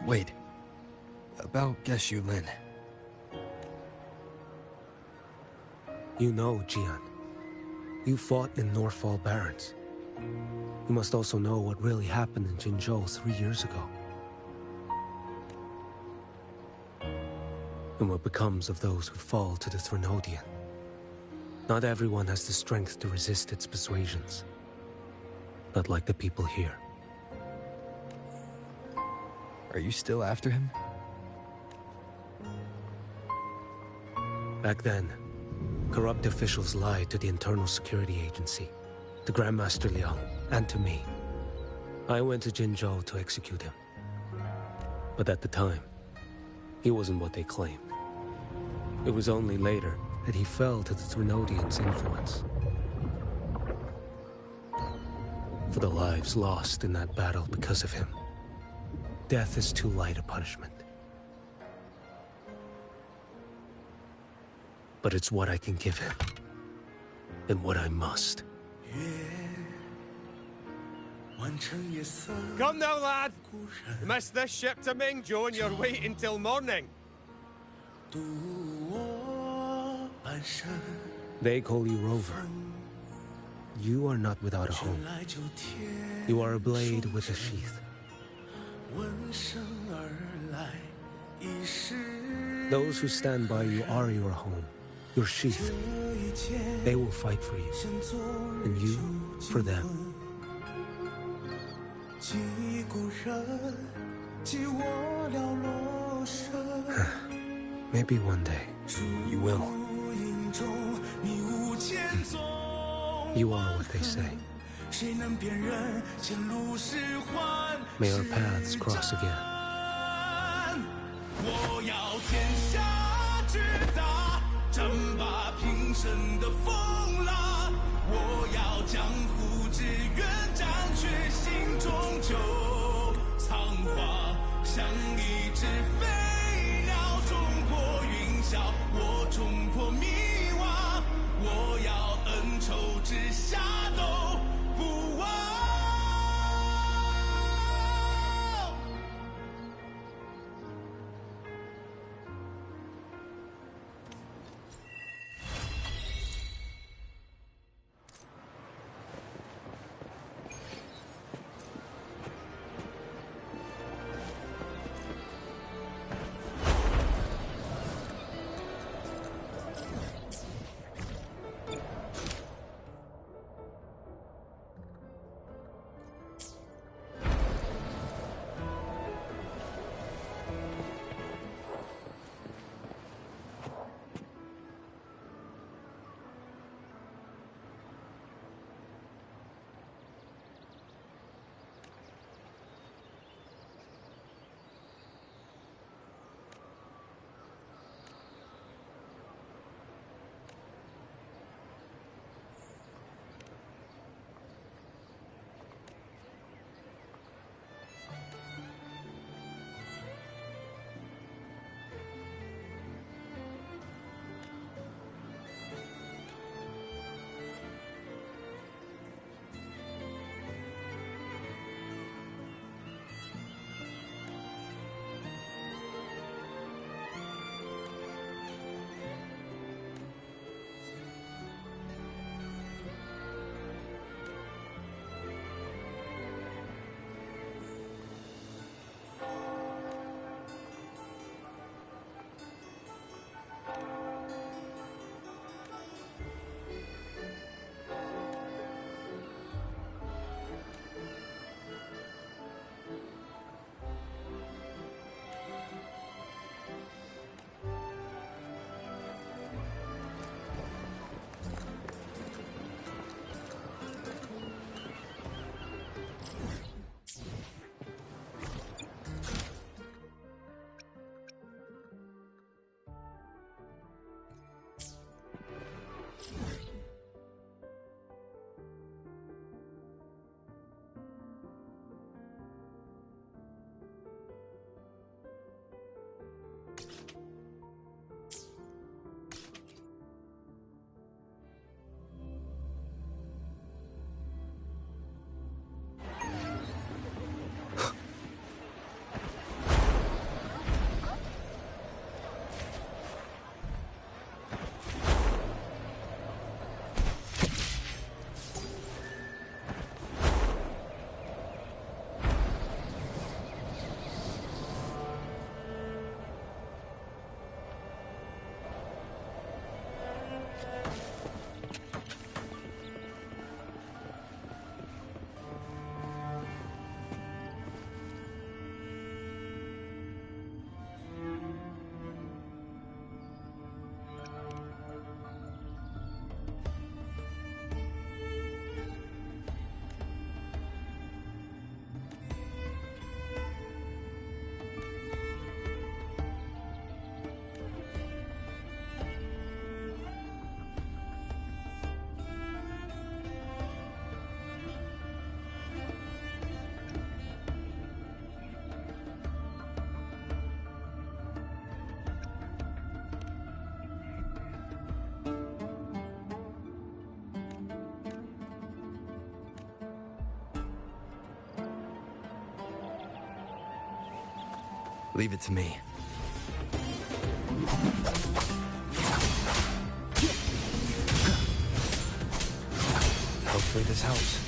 Wait. About Geshu Lin. You know, Jian. You fought in Norfall Barrens. You must also know what really happened in Jinzhou 3 years ago. And what becomes of those who fall to the Threnodian. Not everyone has the strength to resist its persuasions. Not like the people here. Are you still after him? Back then, corrupt officials lied to the Internal Security Agency, to Grandmaster Liang, and to me. I went to Jinzhou to execute him. But at the time, he wasn't what they claimed. It was only later that he fell to the Threnodians' influence. For the lives lost in that battle because of him, death is too light a punishment. But it's what I can give him, and what I must. Come now, lad! You missed this ship to Mingzhou and you're waiting till morning. They call you Rover. You are not without a home. You are a blade with a sheath. Those who stand by you are your home, your sheath. They will fight for you, and you for them. Maybe one day. You will. You are what they say. May our paths cross again. 我要天下之大，争霸平生的风浪。我要江湖之远，斩却心中旧苍华。像一只飞鸟冲破云霄，我冲破迷惘。我要恩仇之下都不忘。Leave it to me. Hopefully this helps.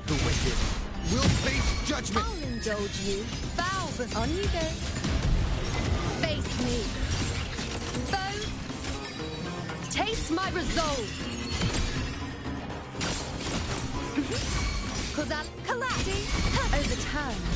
The wicked will face judgment! I'll indulge you. Valve, on you go. Face me. Foes, taste my resolve. Cause I'm collapsing. Overturn.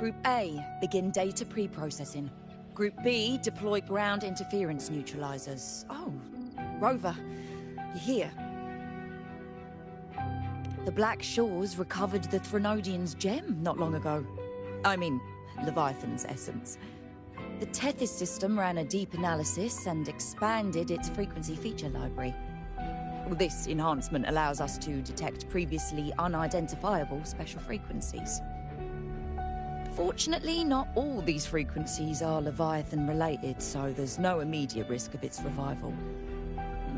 Group A, begin data pre-processing. Group B, deploy ground interference neutralizers. Oh, Rover, you're here. The Black Shores recovered the Threnodian's gem not long ago. I mean, Leviathan's essence. The Tethys system ran a deep analysis and expanded its frequency feature library. This enhancement allows us to detect previously unidentifiable special frequencies. Fortunately, not all these frequencies are Leviathan-related, so there's no immediate risk of its revival.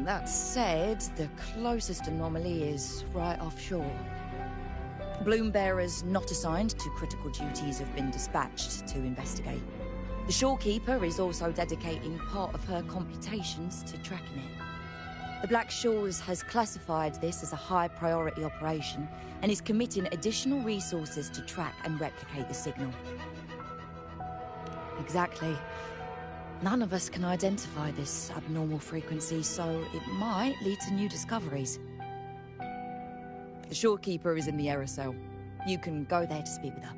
That said, the closest anomaly is right offshore. Bloom bearers not assigned to critical duties have been dispatched to investigate. The shorekeeper is also dedicating part of her computations to tracking it. The Black Shores has classified this as a high-priority operation and is committing additional resources to track and replicate the signal. Exactly. None of us can identify this abnormal frequency, so it might lead to new discoveries. The shorekeeper is in the aerosol. You can go there to speak with her.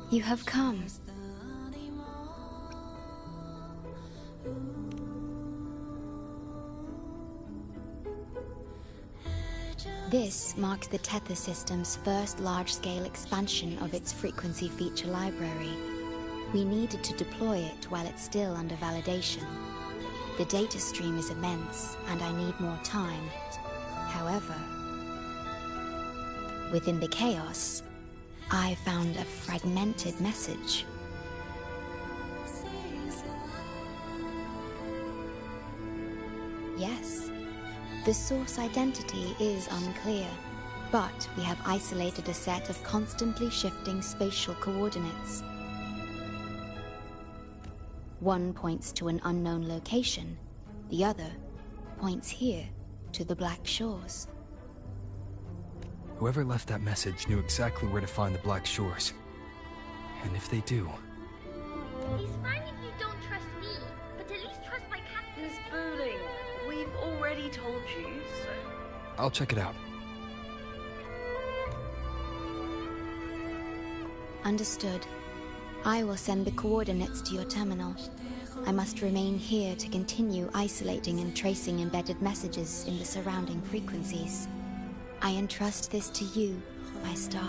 You have come. This marks the Tethys system's first large-scale expansion of its frequency feature library. We needed to deploy it while it's still under validation. The data stream is immense, and I need more time. However, within the chaos, I found a fragmented message. Yes, the source identity is unclear, but we have isolated a set of constantly shifting spatial coordinates. One points to an unknown location, the other points here to the Black Shores. Whoever left that message knew exactly where to find the Black Shores. And if they do... It's fine if you don't trust me, but at least trust my captain. Miss Booling, we've already told you, so... I'll check it out. Understood. I will send the coordinates to your terminal. I must remain here to continue isolating and tracing embedded messages in the surrounding frequencies. I entrust this to you, my star.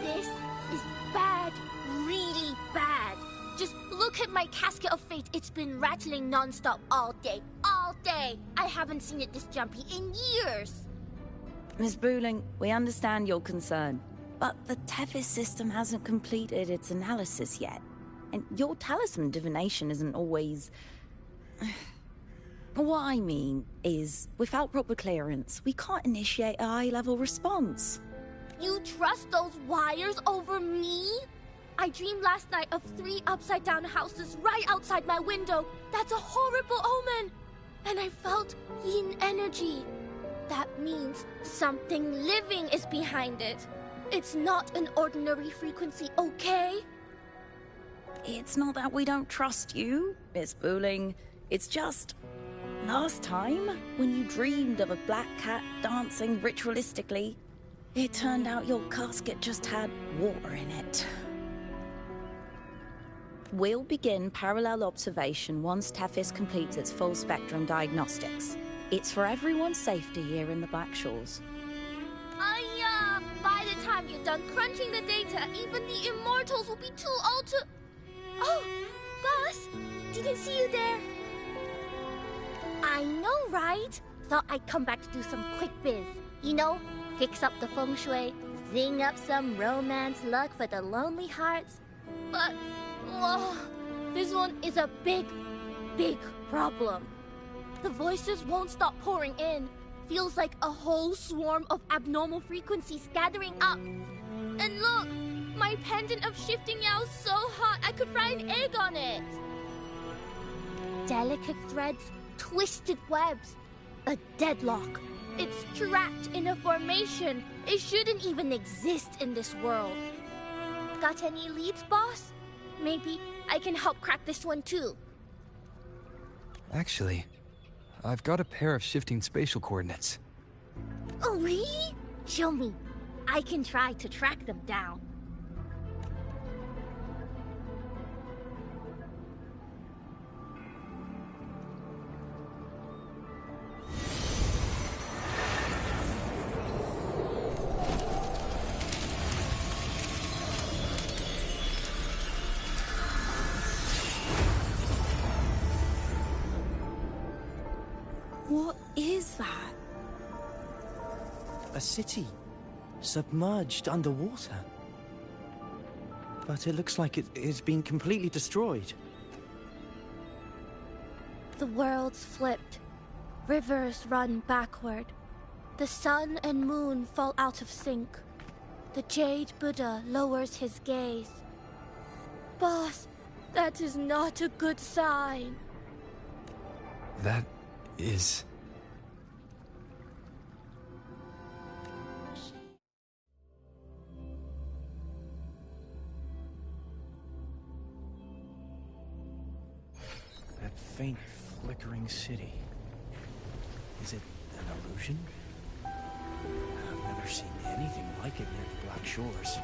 This is bad, really bad. Just look at my casket of fate. It's been rattling non-stop all day. All day! I haven't seen it this jumpy in years. Miss Booling, we understand your concern, but the Tethys system hasn't completed its analysis yet. And your talisman divination isn't always... What I mean is, without proper clearance, we can't initiate a high-level response. You trust those wires over me? I dreamed last night of 3 upside-down houses right outside my window. That's a horrible omen! And I felt yin energy. That means something living is behind it. It's not an ordinary frequency, okay? It's not that we don't trust you, Miss Booling. It's just... last time, when you dreamed of a black cat dancing ritualistically, it turned out your casket just had water in it. We'll begin parallel observation once Tethys completes its full-spectrum diagnostics. It's for everyone's safety here in the Black Shores. By the time you're done crunching the data, even the immortals will be too old to... Oh, boss! Didn't see you there. I know, right? Thought I'd come back to do some quick biz. You know, fix up the feng shui, zing up some romance luck for the lonely hearts. But, this one is a big, big problem. The voices won't stop pouring in. Feels like a whole swarm of abnormal frequencies gathering up. And look, my pendant of shifting yow's so hot I could fry an egg on it. Delicate threads, twisted webs, a deadlock. It's trapped in a formation. It shouldn't even exist in this world. Got any leads, boss? Maybe I can help crack this one too. Actually, I've got a pair of shifting spatial coordinates. Oh, really? Show me. I can try to track them down. What is that? A city, submerged underwater. But it looks like it's been completely destroyed. The world's flipped. Rivers run backward. The sun and moon fall out of sync. The Jade Buddha lowers his gaze. Boss, that is not a good sign. That is... That faint, flickering city. Is it an illusion? I've never seen anything like it near the Black Shores.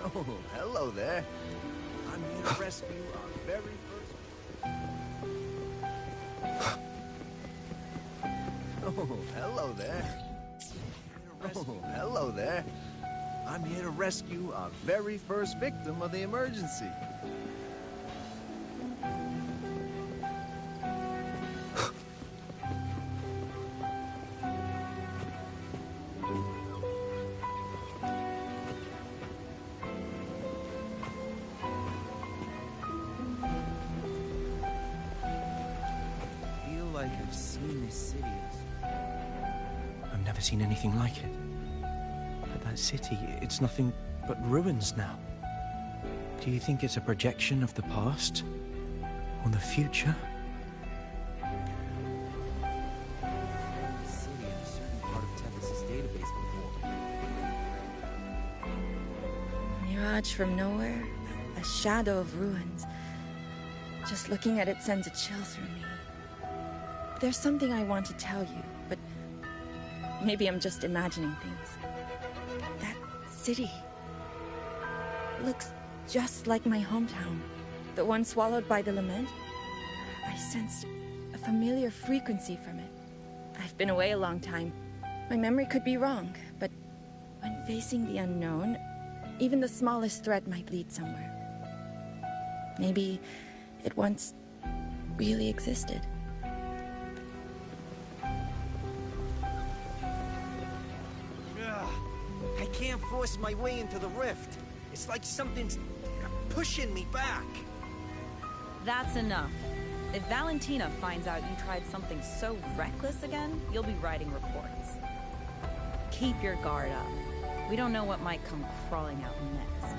Oh, hello there. I'm here to rescue our very first... Oh, hello there. Oh, hello there. I'm here to rescue our very first victim of the emergency. I've seen this city. I've never seen anything like it. But that city, it's nothing but ruins now. Do you think it's a projection of the past? Or the future? This city in a certain part of Tethys' database before. Mirage from nowhere, a shadow of ruins. Just looking at it sends a chill through me. There's something I want to tell you, but maybe I'm just imagining things. That city looks just like my hometown, the one swallowed by the lament. I sensed a familiar frequency from it. I've been away a long time. My memory could be wrong, but when facing the unknown, even the smallest thread might lead somewhere. Maybe it once really existed. I can't force my way into the rift. It's like something's pushing me back. That's enough. If Valentina finds out you tried something so reckless again, you'll be writing reports. Keep your guard up. We don't know what might come crawling out next.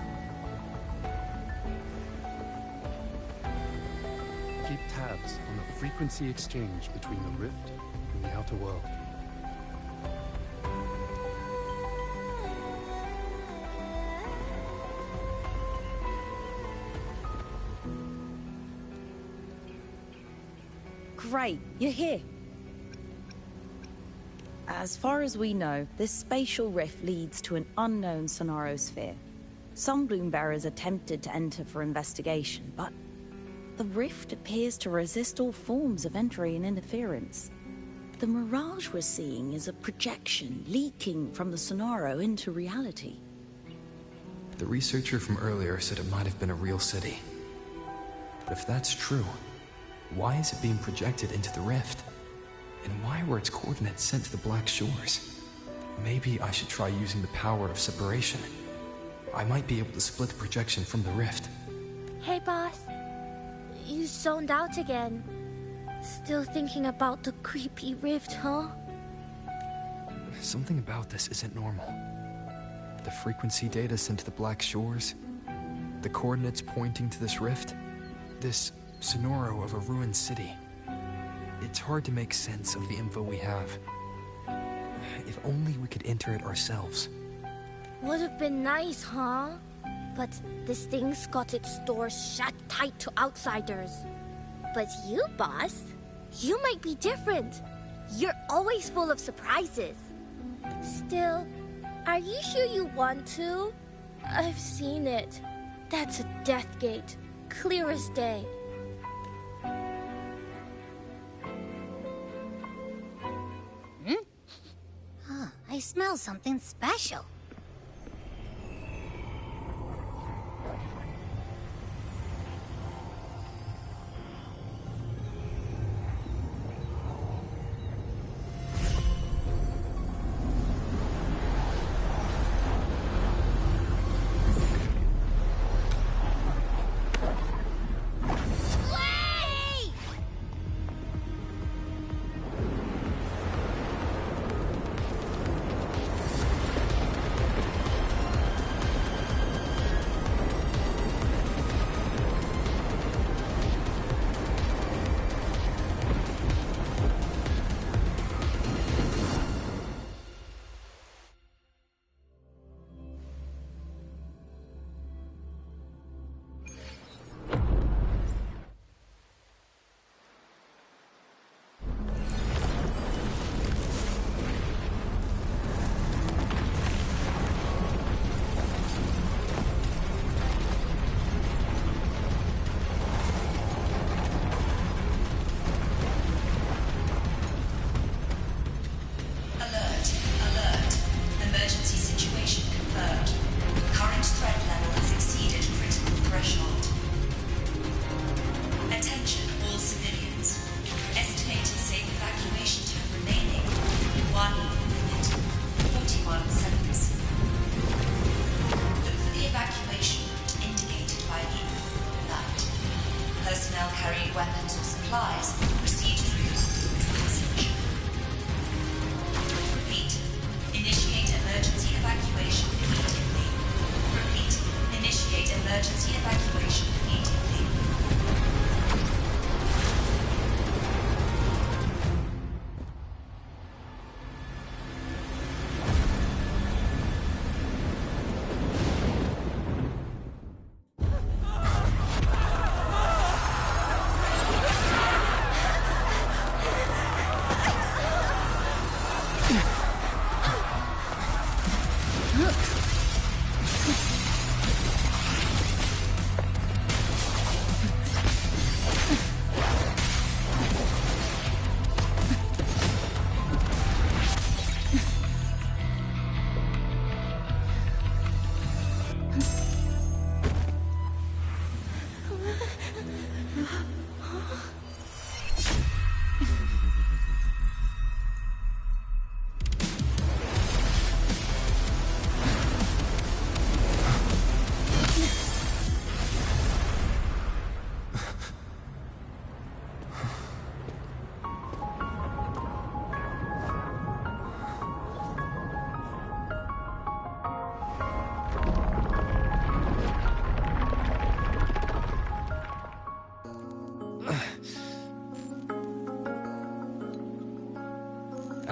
Keep tabs on the frequency exchange between the rift and the outer world. great. You're here. As far as we know, this spatial rift leads to an unknown sonarosphere. Some Bloombearers attempted to enter for investigation, but the rift appears to resist all forms of entry and interference. The mirage we're seeing is a projection leaking from the Sonaro into reality. The researcher from earlier said it might have been a real city. But if that's true, why is it being projected into the rift? And why were its coordinates sent to the Black Shores? Maybe I should try using the power of separation. I might be able to split the projection from the rift. Hey, boss. You zoned out again. Still thinking about the creepy rift, huh? Something about this isn't normal. The frequency data sent to the Black Shores, the coordinates pointing to this rift, this sonoro of a ruined city. It's hard to make sense of the info we have. If only we could enter it ourselves. Would have been nice, huh? But this thing's got its doors shut tight to outsiders. But you, boss, you might be different. You're always full of surprises. Still, are you sure you want to? I've seen it. That's a death gate, clear as day. I smell something special.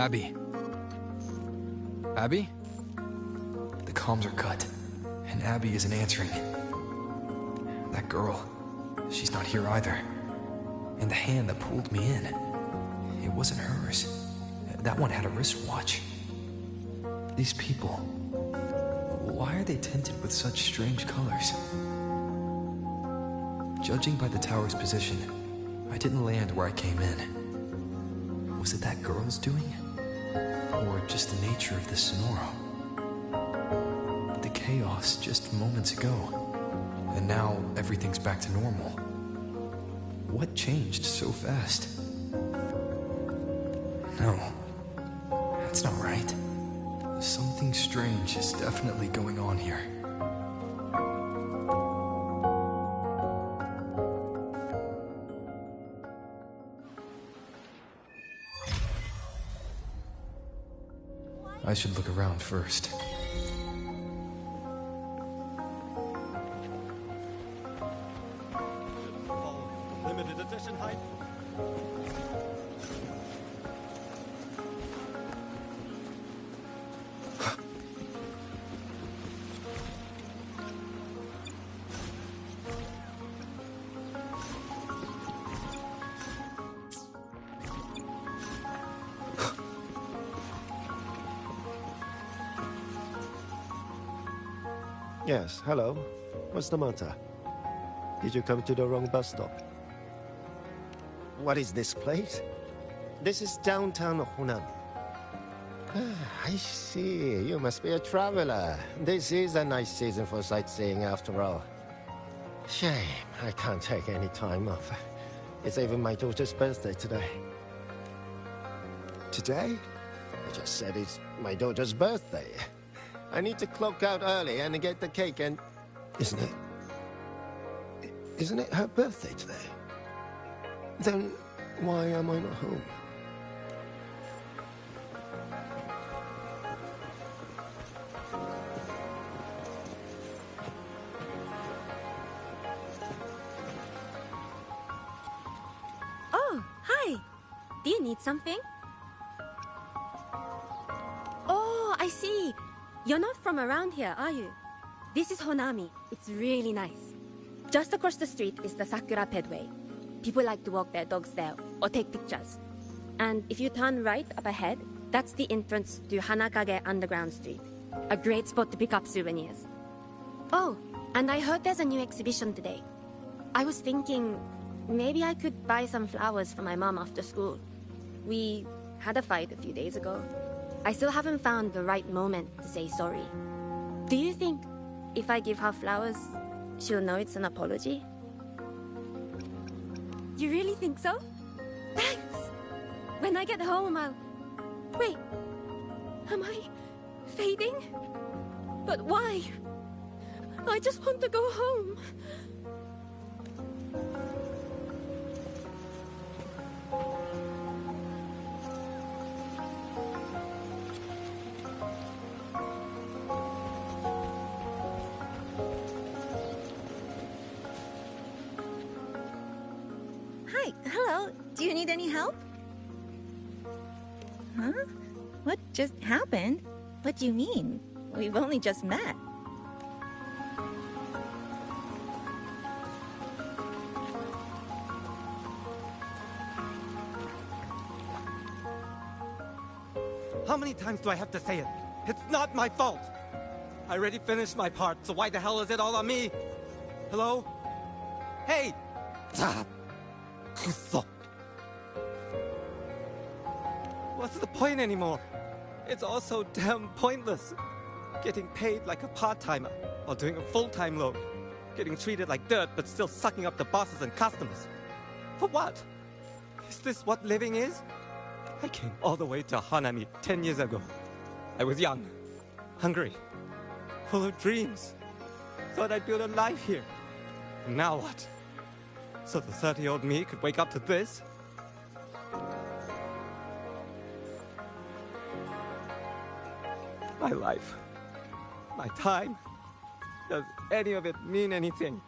Abby? Abby? The comms are cut, and Abby isn't answering. That girl, she's not here either. And the hand that pulled me in. It wasn't hers. That one had a wristwatch. These people, why are they tinted with such strange colors? Judging by the tower's position, I didn't land where I came in. Was it that girl's doing? Or just the nature of the Sonoro? The chaos just moments ago, and now everything's back to normal. What changed so fast? No, that's not right. Something strange is definitely going on here. I should look around first. Limited edition hype. Yes, hello. What's the matter? Did you come to the wrong bus stop? What is this place? This is downtown Honami. I see. You must be a traveler. This is a nice season for sightseeing after all. Shame, I can't take any time off. It's even my daughter's birthday today. Today? I just said it's my daughter's birthday. I need to clock out early and get the cake and... Isn't it her birthday today? Then why am I not home? Oh, hi. Do you need something? Oh, I see. You're not from around here, are you? This is Honami. It's really nice. Just across the street is the Sakura Pedway. People like to walk their dogs there or take pictures. And if you turn right up ahead, that's the entrance to Hanakage Underground Street. A great spot to pick up souvenirs. Oh, and I heard there's a new exhibition today. I was thinking maybe I could buy some flowers for my mom after school. We had a fight a few days ago. I still haven't found the right moment to say sorry. Do you think if I give her flowers, she'll know it's an apology? You really think so? Thanks! When I get home, I'll... Wait, am I fading? But why? I just want to go home. Hi, hello. Do you need any help? Huh? What just happened? What do you mean? We've only just met. How many times do I have to say it? It's not my fault! I already finished my part, so why the hell is it all on me? Hello? Hey! What's the point anymore? It's all so damn pointless. Getting paid like a part-timer, while doing a full-time load. Getting treated like dirt, but still sucking up the bosses and customers. For what? Is this what living is? I came all the way to Hanami 10 years ago. I was young, hungry, full of dreams. Thought I'd build a life here. And now what? So the 30-year-old me could wake up to this? My life, my time, does any of it mean anything?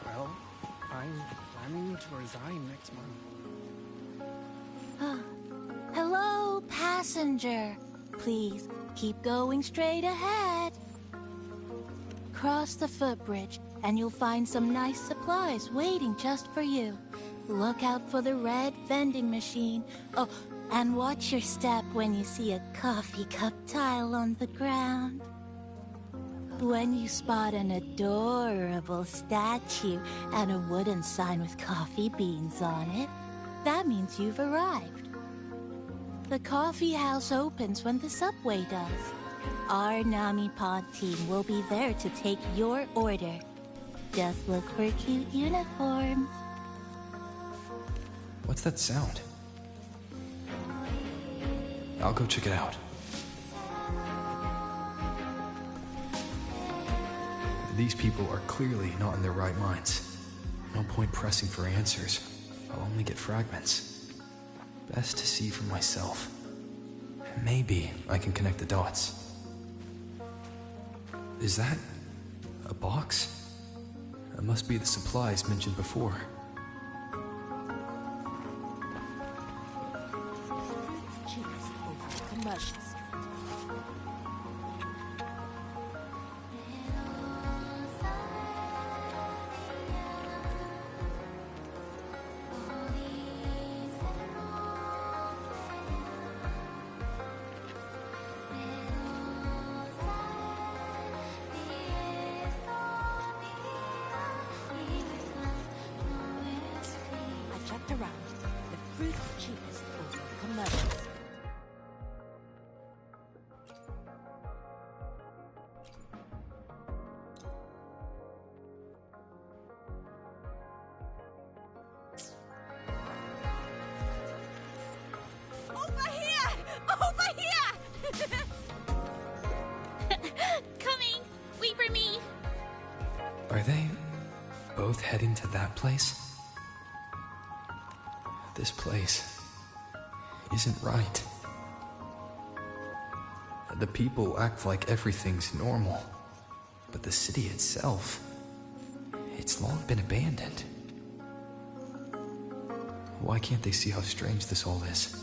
Well, I'm planning to resign next month. Hello, passenger. Please keep going straight ahead. Cross the footbridge, and you'll find some nice supplies waiting just for you. Look out for the red vending machine. Oh, and watch your step when you see a coffee cup tile on the ground. When you spot an adorable statue and a wooden sign with coffee beans on it, that means you've arrived. The coffee house opens when the subway does. Our Nami Pod team will be there to take your order. Just look for cute uniforms. What's that sound? I'll go check it out. These people are clearly not in their right minds. No point pressing for answers. I'll only get fragments. Best to see for myself. Maybe I can connect the dots. Is that a box? That must be the supplies mentioned before. Around. The fruit's cheapest over commercials. Over here! Over here! Coming! Wait for me! Are they both heading to that place? This place isn't right. The people act like everything's normal, but the city itself, it's long been abandoned. Why can't they see how strange this all is?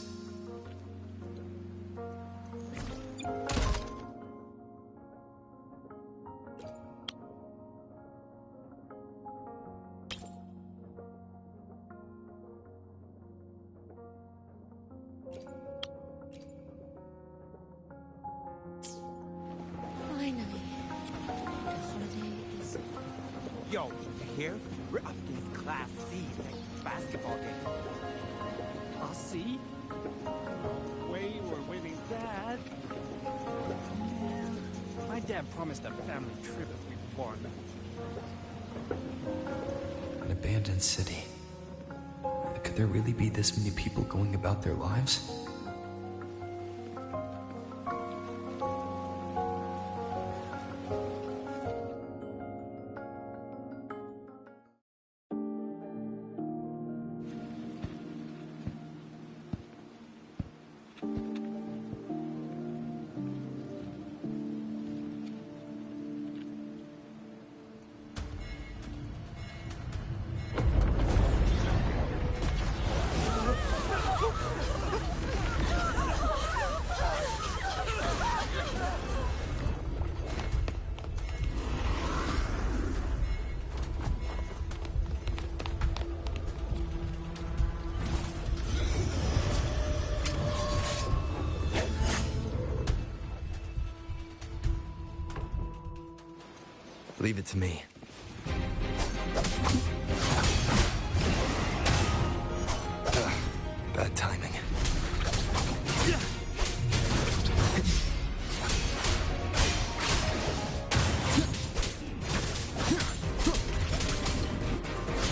Yo, you hear? We're up against Class C next basketball game. Class C? No way we're winning that. Man, my dad promised a family trip if we won. An abandoned city. Could there really be this many people going about their lives? Leave it to me. Bad timing.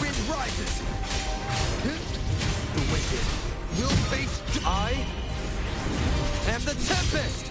Wind rises. The wicked will face. I am the Tempest.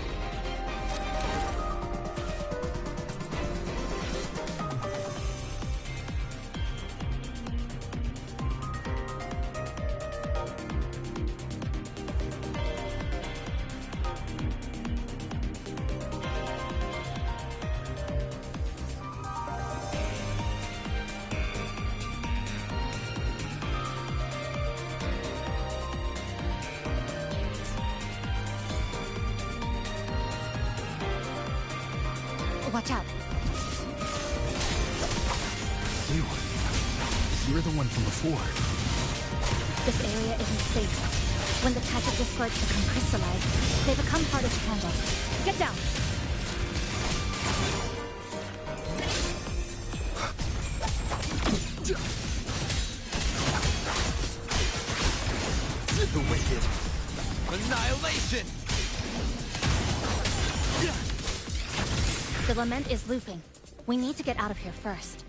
Watch out. too. You're the one from before. This area isn't safe. When the Tacit discords become crystallized, they become harder to handle. Get down! The wicked. Annihilation! The lament is looping. We need to get out of here first.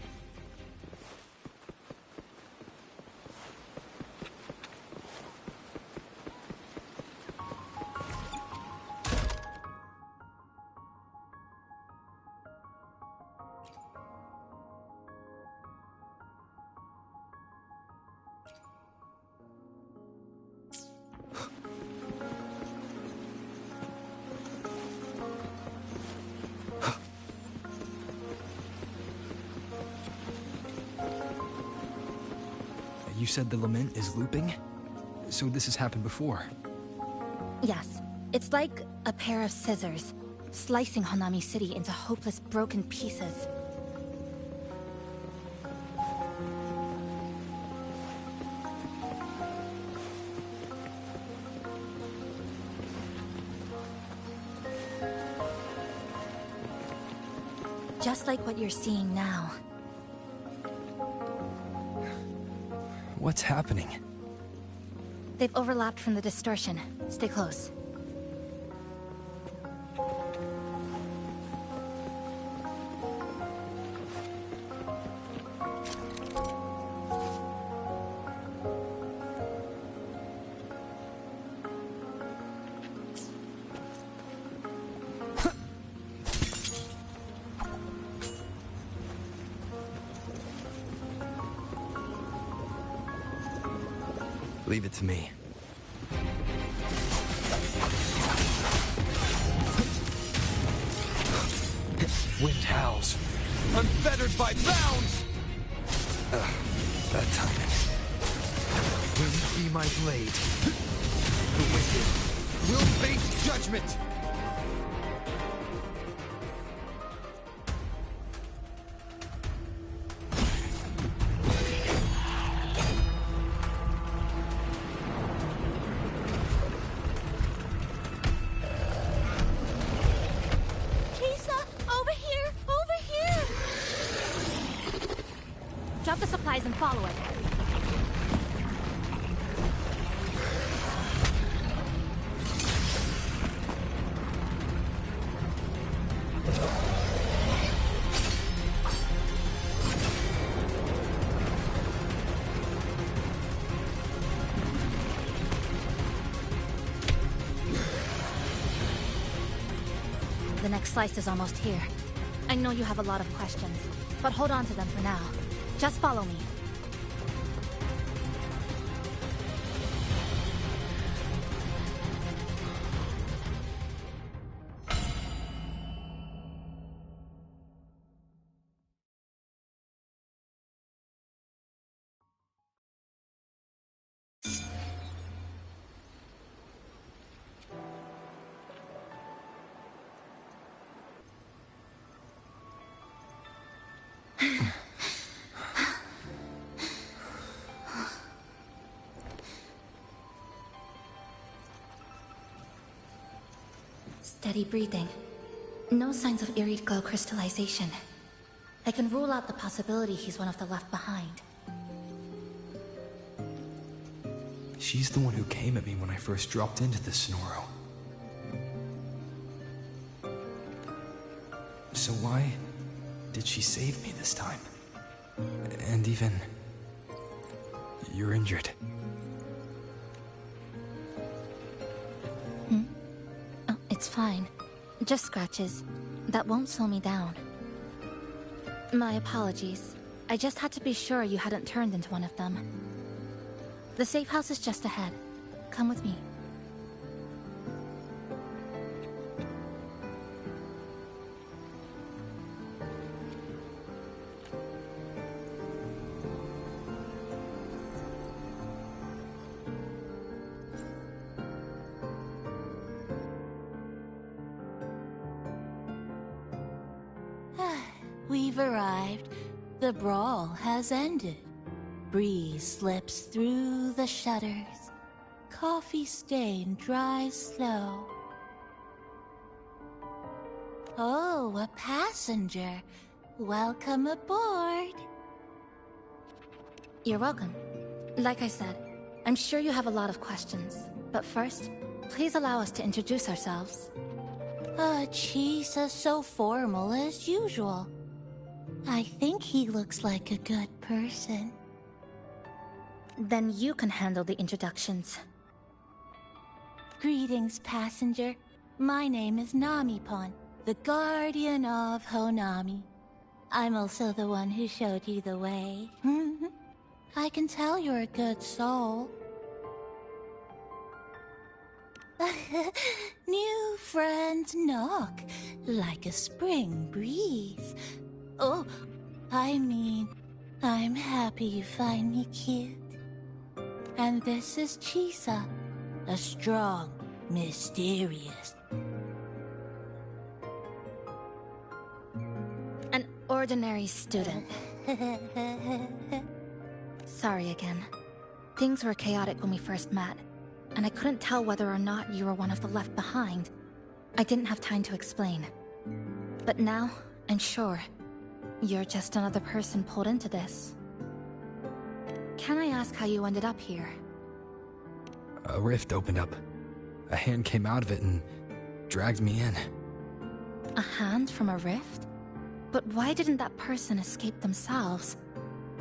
You said the lament is looping? So this has happened before? Yes. It's like a pair of scissors, slicing Hanami City into hopeless broken pieces. Just like what you're seeing now. What's happening? They've overlapped from the distortion. Stay close. Leave it to me. Wind howls. Unfettered by bounds! Bad timing. Wind be my blade. The wicked will face judgment! Drop the supplies and follow it. The next slice is almost here. I know you have a lot of questions, but hold on to them for now. Just follow me. Steady breathing. No signs of Irid glow crystallization. I can rule out the possibility he's one of the left behind. She's the one who came at me when I first dropped into the Sonoro. So why did she save me this time? And even... you're injured. Oh, it's fine. Just scratches. That won't slow me down. My apologies. I just had to be sure you hadn't turned into one of them. The safe house is just ahead. Come with me. We've arrived. The brawl has ended. Breeze slips through the shutters. Coffee stain dries slow. Oh, a passenger. Welcome aboard. You're welcome. Like I said, I'm sure you have a lot of questions. But first, please allow us to introduce ourselves. Chisa so formal as usual. I think he looks like a good person. Then you can handle the introductions. Greetings, passenger. My name is Namipon, the guardian of Honami. I'm also the one who showed you the way. I can tell you're a good soul. New friends knock like a spring breeze. Oh, I mean, I'm happy you find me cute. And this is Chisa, a strong, mysterious. An ordinary student. Sorry again. Things were chaotic when we first met, and I couldn't tell whether or not you were one of the left behind. I didn't have time to explain. But now, I'm sure. You're just another person pulled into this. Can I ask how you ended up here? A rift opened up. A hand came out of it and dragged me in. A hand from a rift? But why didn't that person escape themselves?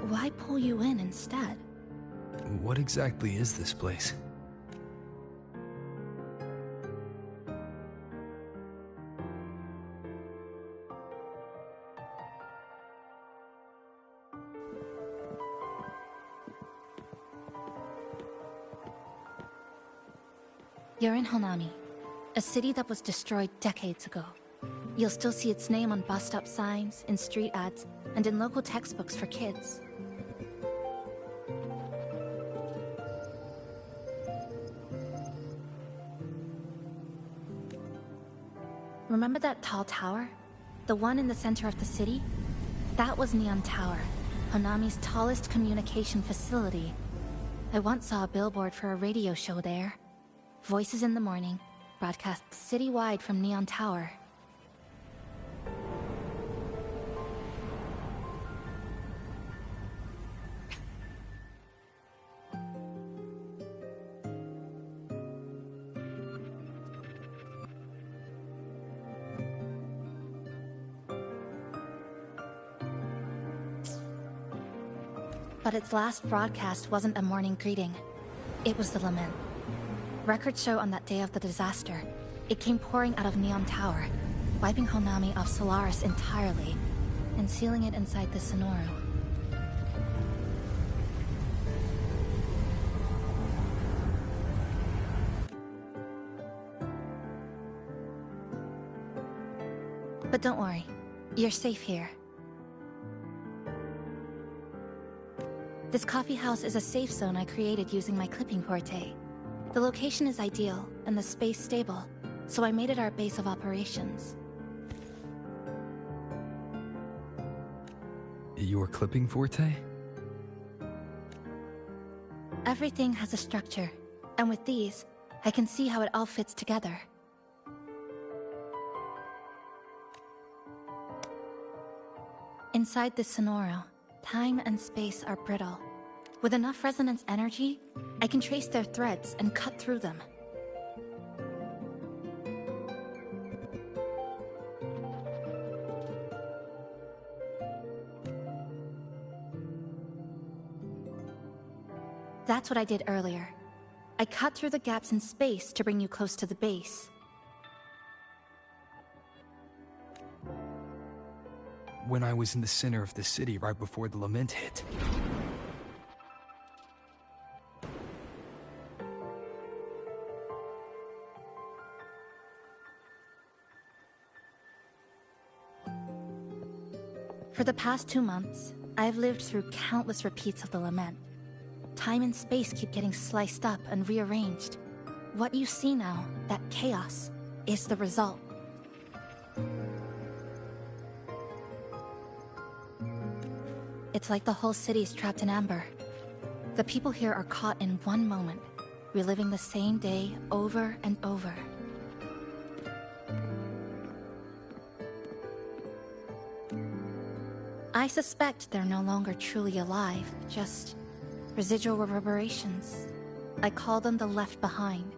Why pull you in instead? What exactly is this place? You're in Honami, a city that was destroyed decades ago. You'll still see its name on bus-stop signs, in street ads, and in local textbooks for kids. Remember that tall tower? The one in the center of the city? That was Neon Tower, Honami's tallest communication facility. I once saw a billboard for a radio show there. Voices in the morning, broadcast citywide from Neon Tower. But its last broadcast wasn't a morning greeting. It was the lament. Records show on that day of the disaster, it came pouring out of Neon Tower, wiping Honami off Solaris entirely, and sealing it inside the Sonoro. But don't worry, you're safe here. This coffee house is a safe zone I created using my clipping forte. The location is ideal, and the space stable, so I made it our base of operations. Your clipping forte? Everything has a structure, and with these, I can see how it all fits together. Inside this Sonoro, time and space are brittle. With enough resonance energy, I can trace their threads and cut through them. That's what I did earlier. I cut through the gaps in space to bring you close to the base. When I was in the center of the city right before the lament hit. For the past 2 months, I've lived through countless repeats of the lament. Time and space keep getting sliced up and rearranged. What you see now, that chaos, is the result. It's like the whole city is trapped in amber. The people here are caught in one moment, reliving the same day over and over. I suspect they're no longer truly alive, just residual reverberations. I call them the left behind.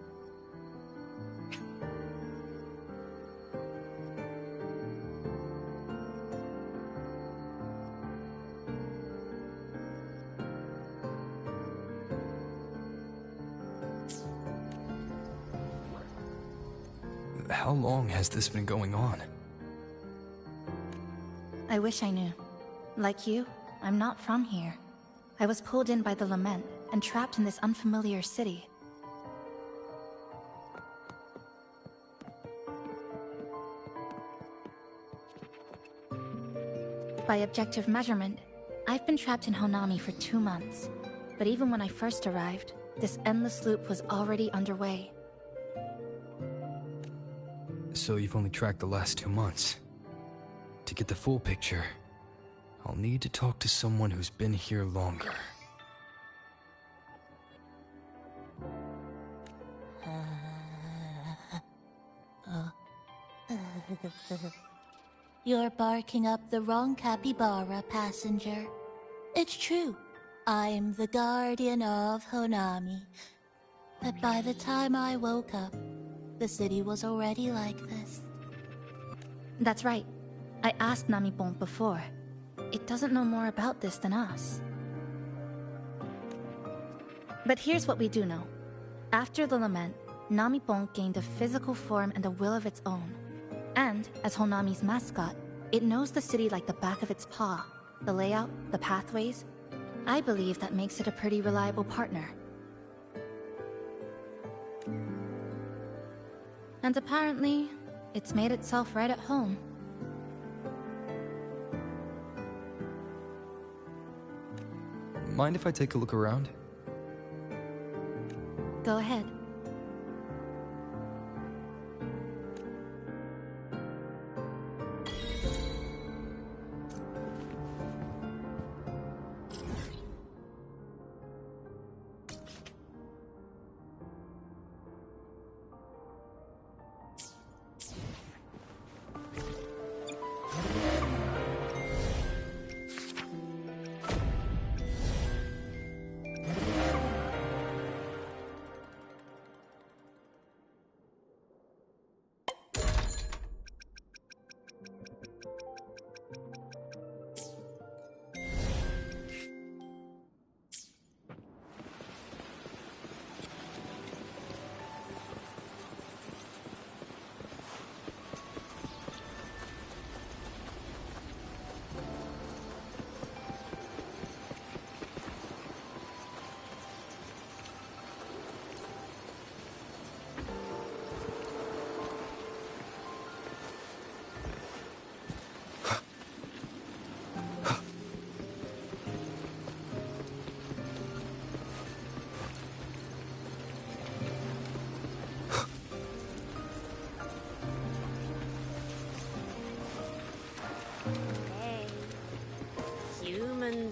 How long has this been going on? I wish I knew. Like you, I'm not from here. I was pulled in by the lament and trapped in this unfamiliar city. By objective measurement, I've been trapped in Honami for 2 months. But even when I first arrived, this endless loop was already underway. So you've only tracked the last 2 months. To get the full picture, I'll need to talk to someone who's been here longer. You're barking up the wrong capybara, passenger. It's true. I'm the guardian of Honami. But by the time I woke up, the city was already like this. That's right. I asked Namipon before. It doesn't know more about this than us. But here's what we do know. After the lament, Namipon gained a physical form and a will of its own. And, as Honami's mascot, it knows the city like the back of its paw. The layout, the pathways. I believe that makes it a pretty reliable partner. And apparently, it's made itself right at home. Mind if I take a look around? Go ahead.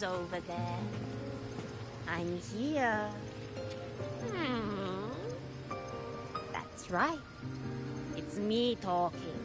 Over there. I'm here. That's right. It's me talking.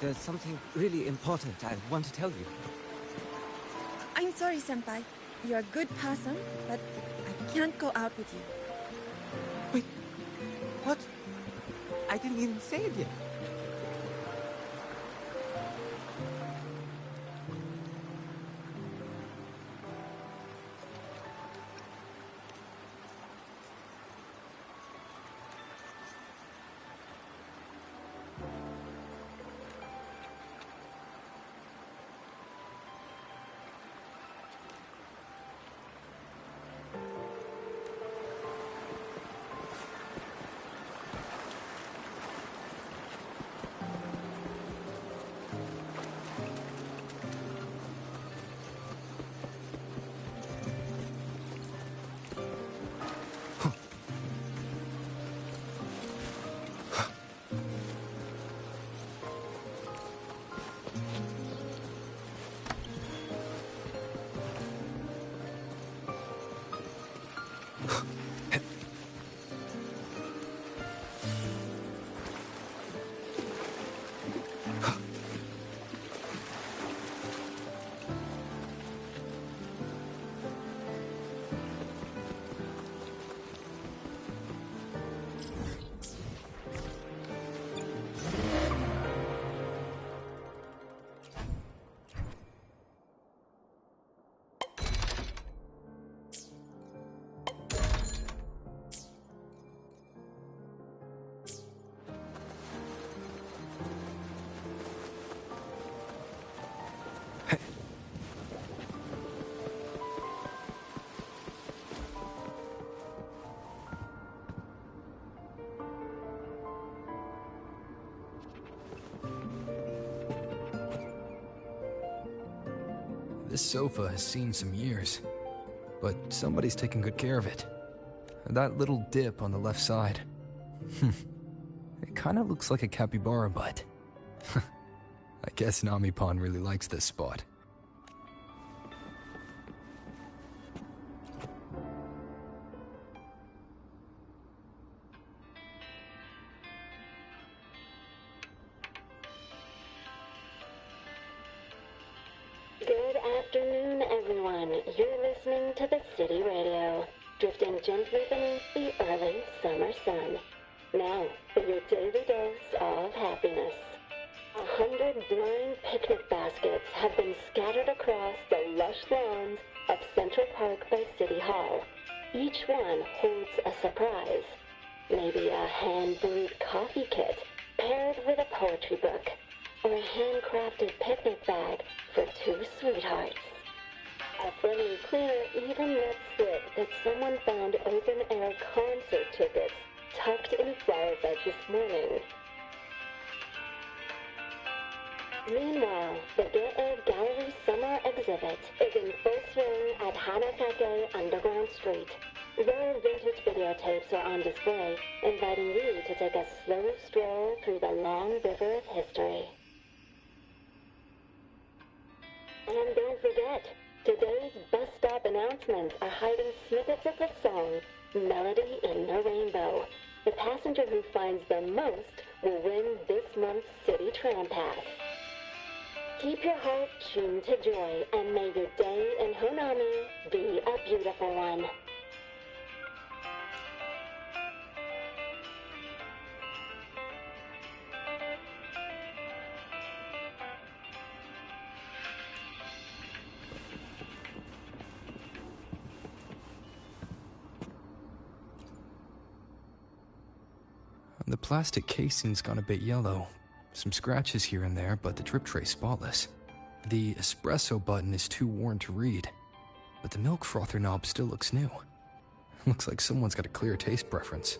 There's something really important I want to tell you. I'm sorry, Senpai. You're a good person, but I can't go out with you. Wait, what? I didn't even say it yet. This sofa has seen some years, but somebody's taken good care of it. That little dip on the left side. It kind of looks like a capybara butt. I guess Nami-Pan really likes this spot. Good afternoon, everyone. You're listening to the City Radio, drifting gently beneath the early summer sun. Now, for your daily dose of happiness. 100 blind picnic baskets have been scattered across the lush lawns of Central Park by City Hall. Each one holds a surprise. Maybe a hand-brewed coffee kit paired with a poetry book, or a handcrafted picnic bag for two sweethearts. A friendly cleaner even let slip that someone found open-air concert tickets tucked in a flower bed this morning. Meanwhile, the Get A Gallery Summer Exhibit is in full swing at Hanakake Underground Street. Rare vintage videotapes are on display, inviting you to take a slow stroll through the long river of history. And don't forget, today's bus stop announcements are hiding snippets of the song, Melody in the Rainbow. The passenger who finds them most will win this month's City Tram Pass. Keep your heart tuned to joy, and may your day in Honami be a beautiful one. The plastic casing's gone a bit yellow. Some scratches here and there, but the drip tray's spotless. The espresso button is too worn to read, but the milk frother knob still looks new. Looks like someone's got a clear taste preference.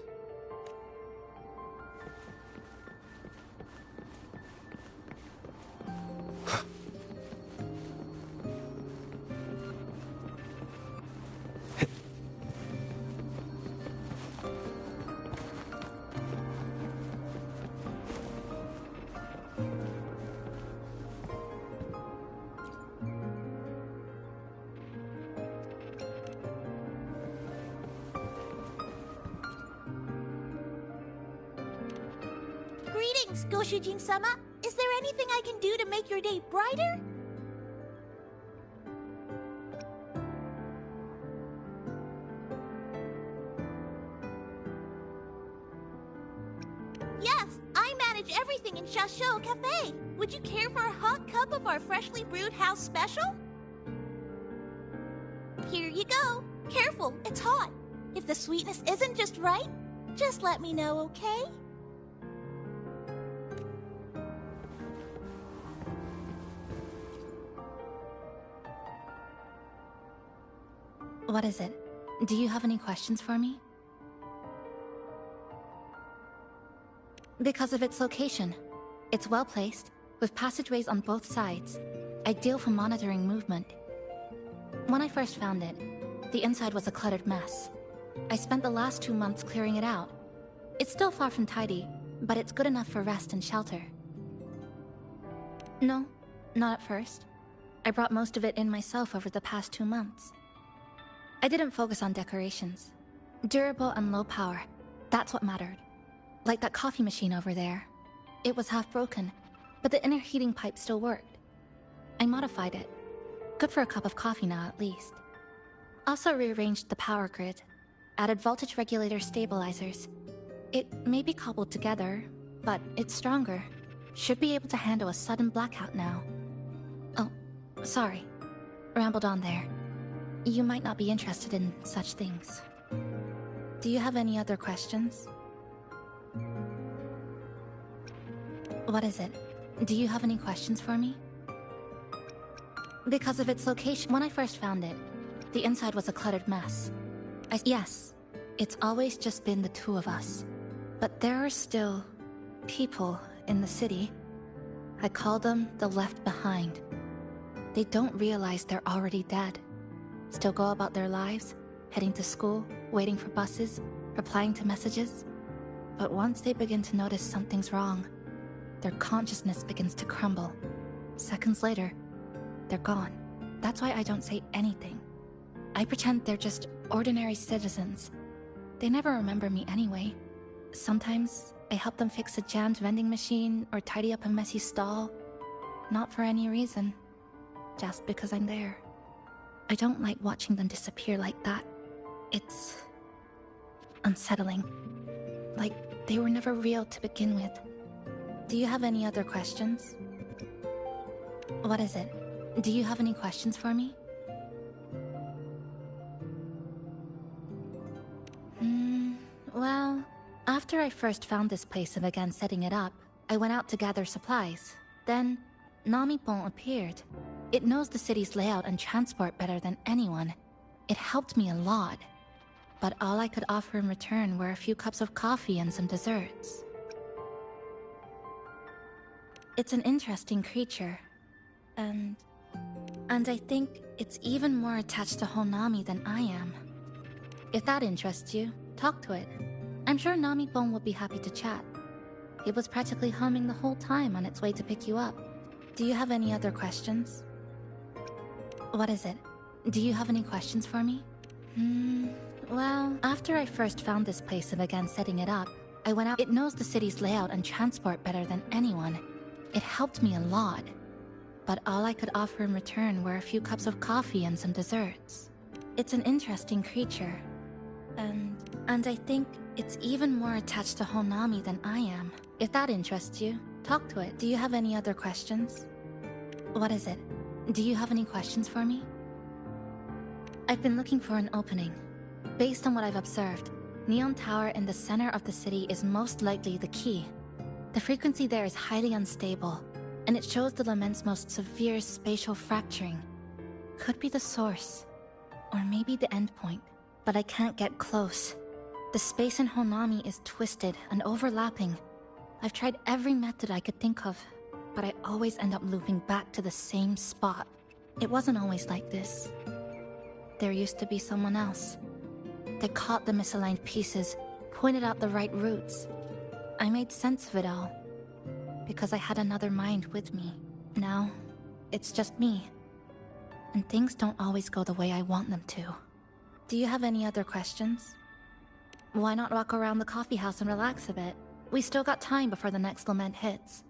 Greetings, Goshujin-sama. Is there anything I can do to make your day brighter? Yes, I manage everything in Chachot Cafe. Would you care for a hot cup of our freshly brewed house special? Here you go. Careful, it's hot. If the sweetness isn't just right, just let me know, okay? What is it? Do you have any questions for me? Because of its location. It's well placed, with passageways on both sides, ideal for monitoring movement. When I first found it, the inside was a cluttered mess. I spent the last 2 months clearing it out. It's still far from tidy, but it's good enough for rest and shelter. No, not at first. I brought most of it in myself over the past 2 months. I didn't focus on decorations. Durable and low power, that's what mattered. Like that coffee machine over there. It was half broken, but the inner heating pipe still worked. I modified it. Good for a cup of coffee now, at least. Also rearranged the power grid. Added voltage regulator stabilizers. It may be cobbled together, but it's stronger. Should be able to handle a sudden blackout now. Oh, sorry. Rambled on there. You might not be interested in such things. Do you have any other questions? What is it? Do you have any questions for me? Because of its location. When I first found it, the inside was a cluttered mess. Yes, it's always just been the two of us. But there are still people in the city. I call them the left behind. They don't realize they're already dead. Still go about their lives, heading to school, waiting for buses, replying to messages. But once they begin to notice something's wrong, their consciousness begins to crumble. Seconds later, they're gone. That's why I don't say anything. I pretend they're just ordinary citizens. They never remember me anyway. Sometimes I help them fix a jammed vending machine or tidy up a messy stall. Not for any reason, just because I'm there. I don't like watching them disappear like that. It's unsettling. Like they were never real to begin with. Do you have any other questions? What is it? Do you have any questions for me? Well, after I first found this place and began setting it up, I went out to gather supplies. Then, Namipon appeared. It knows the city's layout and transport better than anyone. It helped me a lot. But all I could offer in return were a few cups of coffee and some desserts. It's an interesting creature. And I think it's even more attached to Honami than I am. If that interests you, talk to it. I'm sure Namipon would be happy to chat. It was practically humming the whole time on its way to pick you up. Do you have any other questions? What is it? Do you have any questions for me? Well, after I first found this place and began setting it up, I went out. It knows the city's layout and transport better than anyone. It helped me a lot. But all I could offer in return were a few cups of coffee and some desserts. It's an interesting creature. And I think it's even more attached to Honami than I am. If that interests you, talk to it. Do you have any other questions? What is it? Do you have any questions for me? I've been looking for an opening. Based on what I've observed, Neon Tower in the center of the city is most likely the key. The frequency there is highly unstable, and it shows the lament's most severe spatial fracturing. Could be the source, or maybe the endpoint, but I can't get close. The space in Honami is twisted and overlapping. I've tried every method I could think of, but I always end up looping back to the same spot. It wasn't always like this. There used to be someone else. They caught the misaligned pieces, pointed out the right routes. I made sense of it all, because I had another mind with me. Now, it's just me. And things don't always go the way I want them to. Do you have any other questions? Why not walk around the coffee house and relax a bit? We still got time before the next lament hits.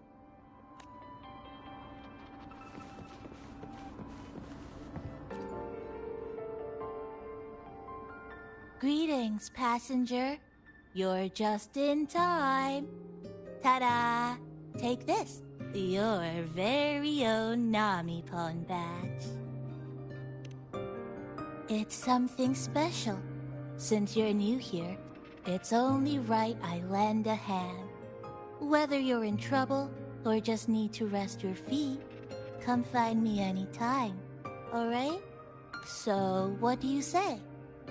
Greetings, passenger. You're just in time. Ta-da! Take this, your very own Nami-pon badge. It's something special. Since you're new here, it's only right I lend a hand. Whether you're in trouble or just need to rest your feet, come find me anytime, alright? So, what do you say?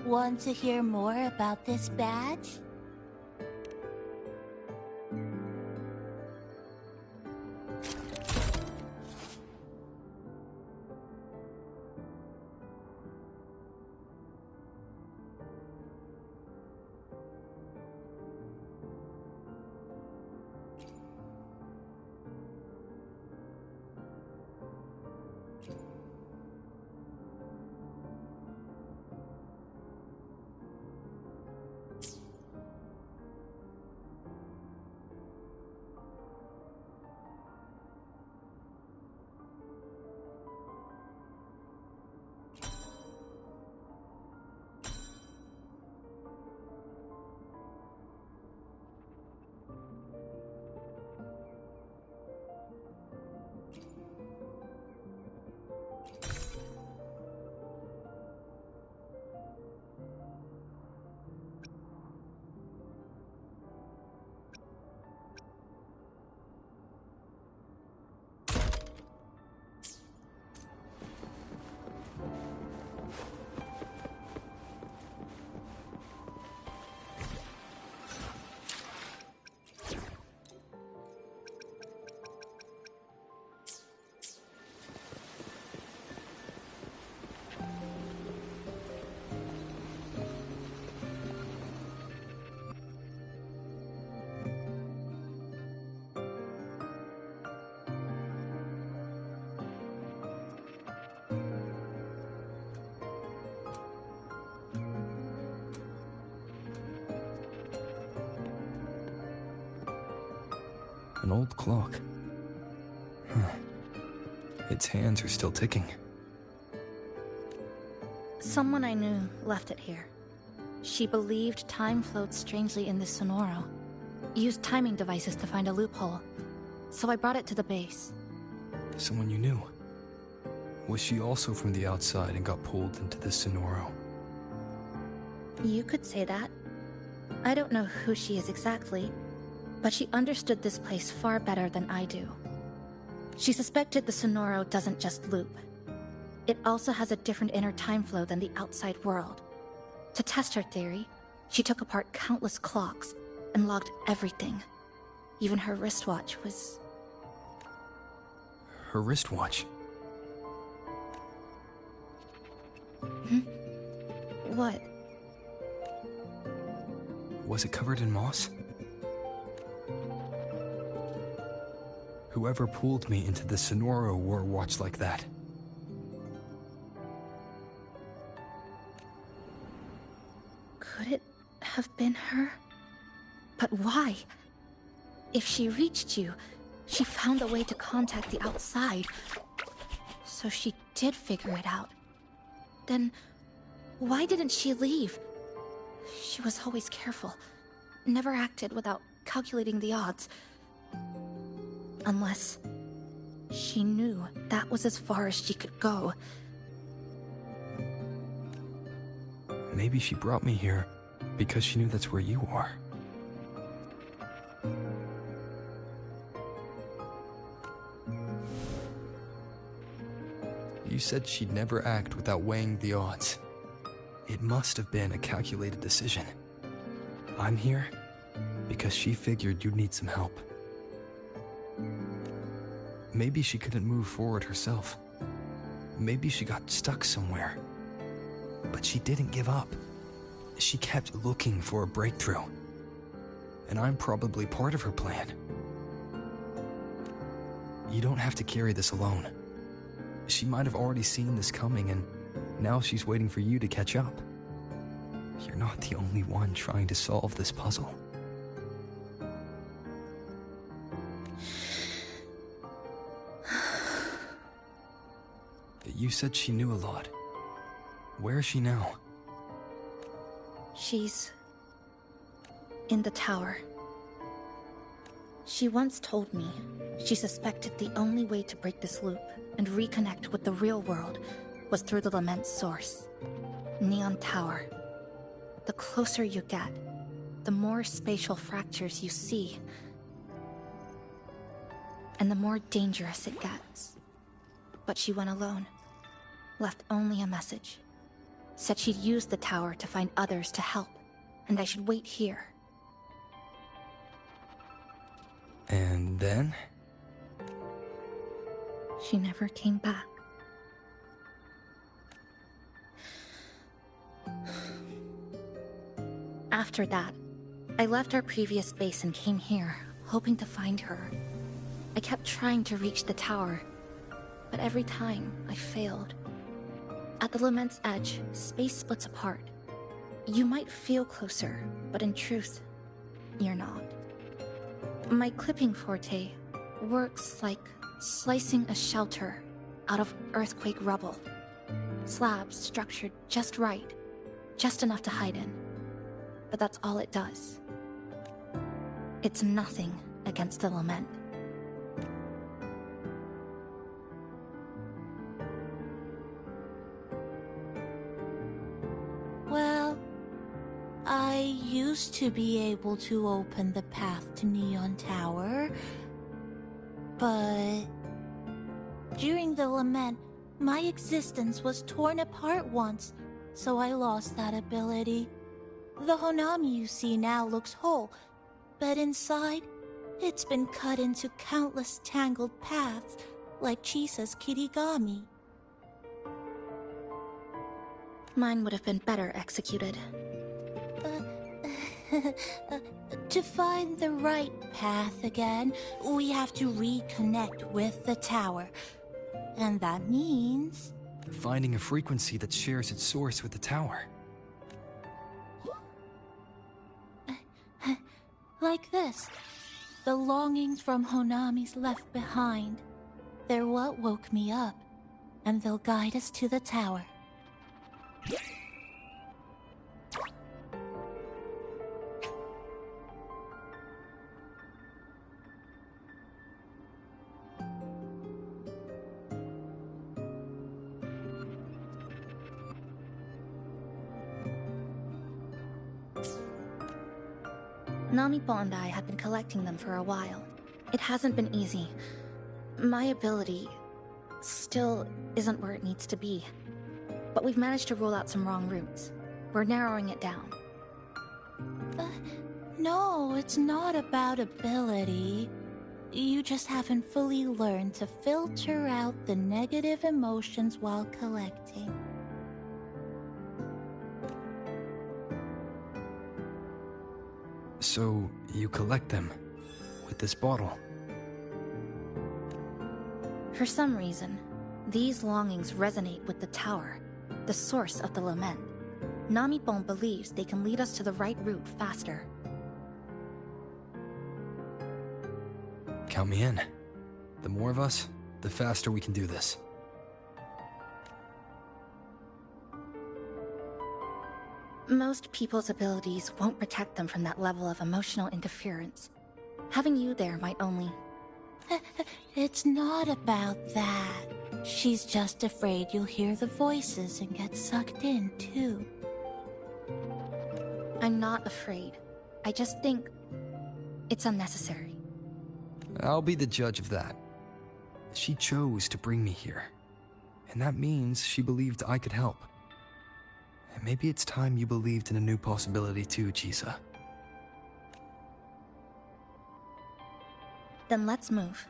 Want to hear more about this badge? An old clock. Huh. Its hands are still ticking. Someone I knew left it here. She believed time flowed strangely in this Sonoro. Used timing devices to find a loophole. So I brought it to the base. Someone you knew. Was she also from the outside and got pulled into this Sonoro? You could say that. I don't know who she is exactly, but she understood this place far better than I do. She suspected the Sonoro doesn't just loop. It also has a different inner time flow than the outside world. To test her theory, she took apart countless clocks and logged everything. Even her wristwatch was... Her wristwatch? Hmm? What? Was it covered in moss? Whoever pulled me into the Sonoro wore a watch like that. Could it have been her? But why? If she reached you, she found a way to contact the outside. So she did figure it out. Then, why didn't she leave? She was always careful. Never acted without calculating the odds. Unless she knew that was as far as she could go. Maybe she brought me here because she knew that's where you are. You said she'd never act without weighing the odds. It must have been a calculated decision. I'm here because she figured you'd need some help. Maybe she couldn't move forward herself. Maybe she got stuck somewhere. But she didn't give up. She kept looking for a breakthrough. And I'm probably part of her plan. You don't have to carry this alone. She might have already seen this coming, and now she's waiting for you to catch up. You're not the only one trying to solve this puzzle. You said she knew a lot. Where is she now? She's in the tower. She once told me she suspected the only way to break this loop and reconnect with the real world was through the Lament's source, Neon Tower. The closer you get, the more spatial fractures you see, and the more dangerous it gets. But she went alone, left only a message. Said she'd use the tower to find others to help, and I should wait here. And then? She never came back. After that, I left our previous base and came here, hoping to find her. I kept trying to reach the tower, but every time I failed. At the Lament's edge, space splits apart. You might feel closer, but in truth, you're not. My clipping forte works like slicing a shelter out of earthquake rubble. Slabs structured just right, just enough to hide in. But that's all it does. It's nothing against the Lament. Well, I used to be able to open the path to Neon Tower, but during the Lament, my existence was torn apart once, so I lost that ability. The Honami you see now looks whole, but inside, it's been cut into countless tangled paths, like Chisa's Kirigami. Mine would have been better executed. To find the right path again, we have to reconnect with the tower. And that means... finding a frequency that shares its source with the tower. Like this. The longings from Honami's left behind. They're what woke me up, and they'll guide us to the tower. Namipo and I have been collecting them for a while. It hasn't been easy. My ability still isn't where it needs to be. But we've managed to rule out some wrong routes. We're narrowing it down. No, it's not about ability. You just haven't fully learned to filter out the negative emotions while collecting. So, you collect them with this bottle. For some reason, these longings resonate with the tower, the source of the Lament. Namipon believes they can lead us to the right route faster. Count me in. The more of us, the faster we can do this. Most people's abilities won't protect them from that level of emotional interference. Having you there might only... It's not about that. She's just afraid you'll hear the voices and get sucked in, too. I'm not afraid. I just think it's unnecessary. I'll be the judge of that. She chose to bring me here. And that means she believed I could help. And maybe it's time you believed in a new possibility too, Chisa. Then let's move.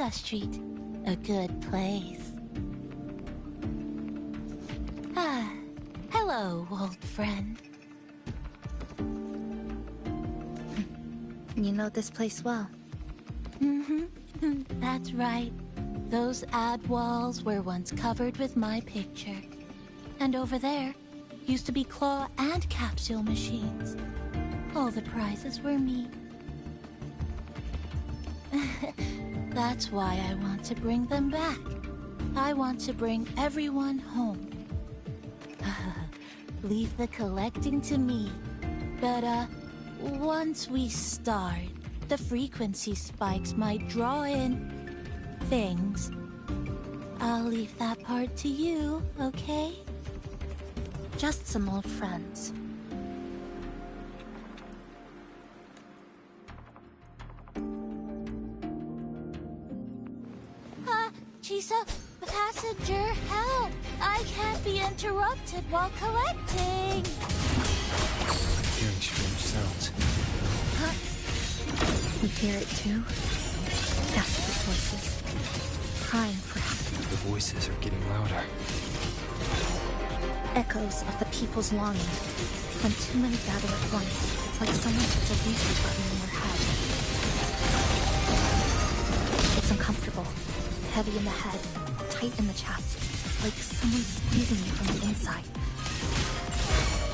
Olranda Street. A good place. Ah, hello, old friend. You know this place well. Mm-hmm. That's right. Those ad walls were once covered with my picture. And over there used to be claw and capsule machines. All the prizes were me. That's why I want to bring them back. I want to bring everyone home. Leave the collecting to me. But, once we start, the frequency spikes might draw in things. I'll leave that part to you, okay? Just some old friends. Chisa, passenger, help! I can't be interrupted while collecting! Hearing strange sounds. Huh? You hear it too? Desperate voices. Crying for help. The voices are getting louder. Echoes of the people's longing. When too many gather at once, it's like someone puts a reset button in your head. It's uncomfortable. Heavy in the head, tight in the chest, like someone squeezing you from the inside.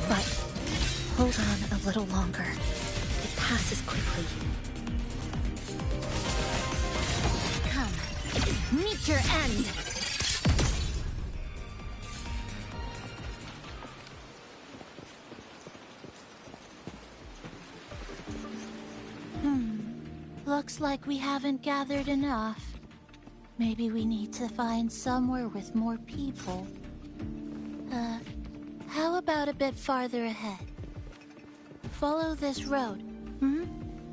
But hold on a little longer. It passes quickly. Come, meet your end! Looks like we haven't gathered enough. Maybe we need to find somewhere with more people. How about a bit farther ahead? Follow this road.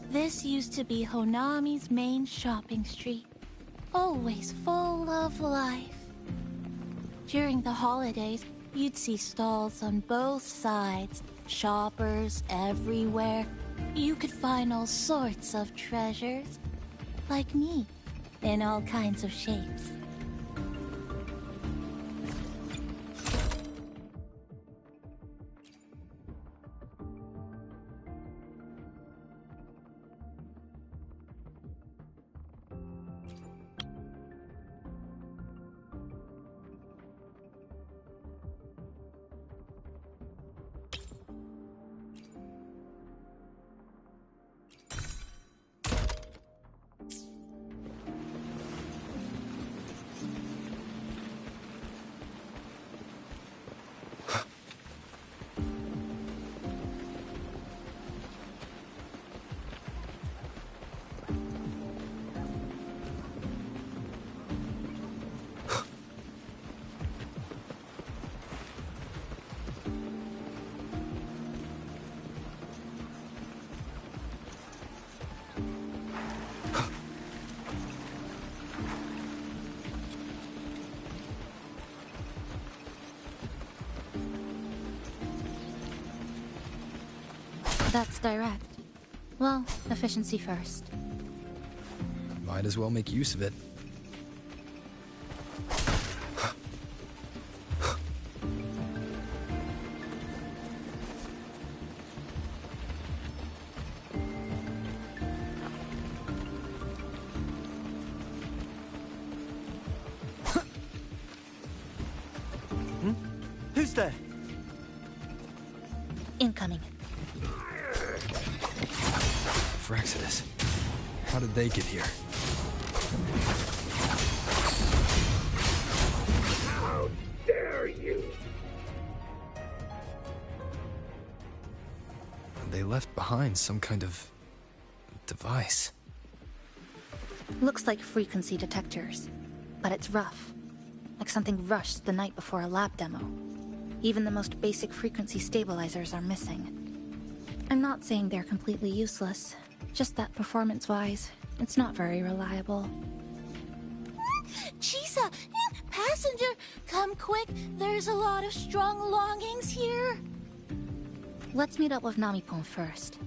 This used to be Honami's main shopping street. Always full of life. During the holidays, you'd see stalls on both sides. Shoppers everywhere. You could find all sorts of treasures. Like me. In all kinds of shapes. That's direct. Well, efficiency first. Might as well make use of it. Who's there? Incoming. Fraxidus. How did they get here? How dare you! They left behind some kind of device. Looks like frequency detectors, but it's rough. Like something rushed the night before a lab demo. Even the most basic frequency stabilizers are missing. I'm not saying they're completely useless, just that performance-wise, it's not very reliable. Chisa! Passenger! Come quick! There's a lot of strong longings here! Let's meet up with Namipon first.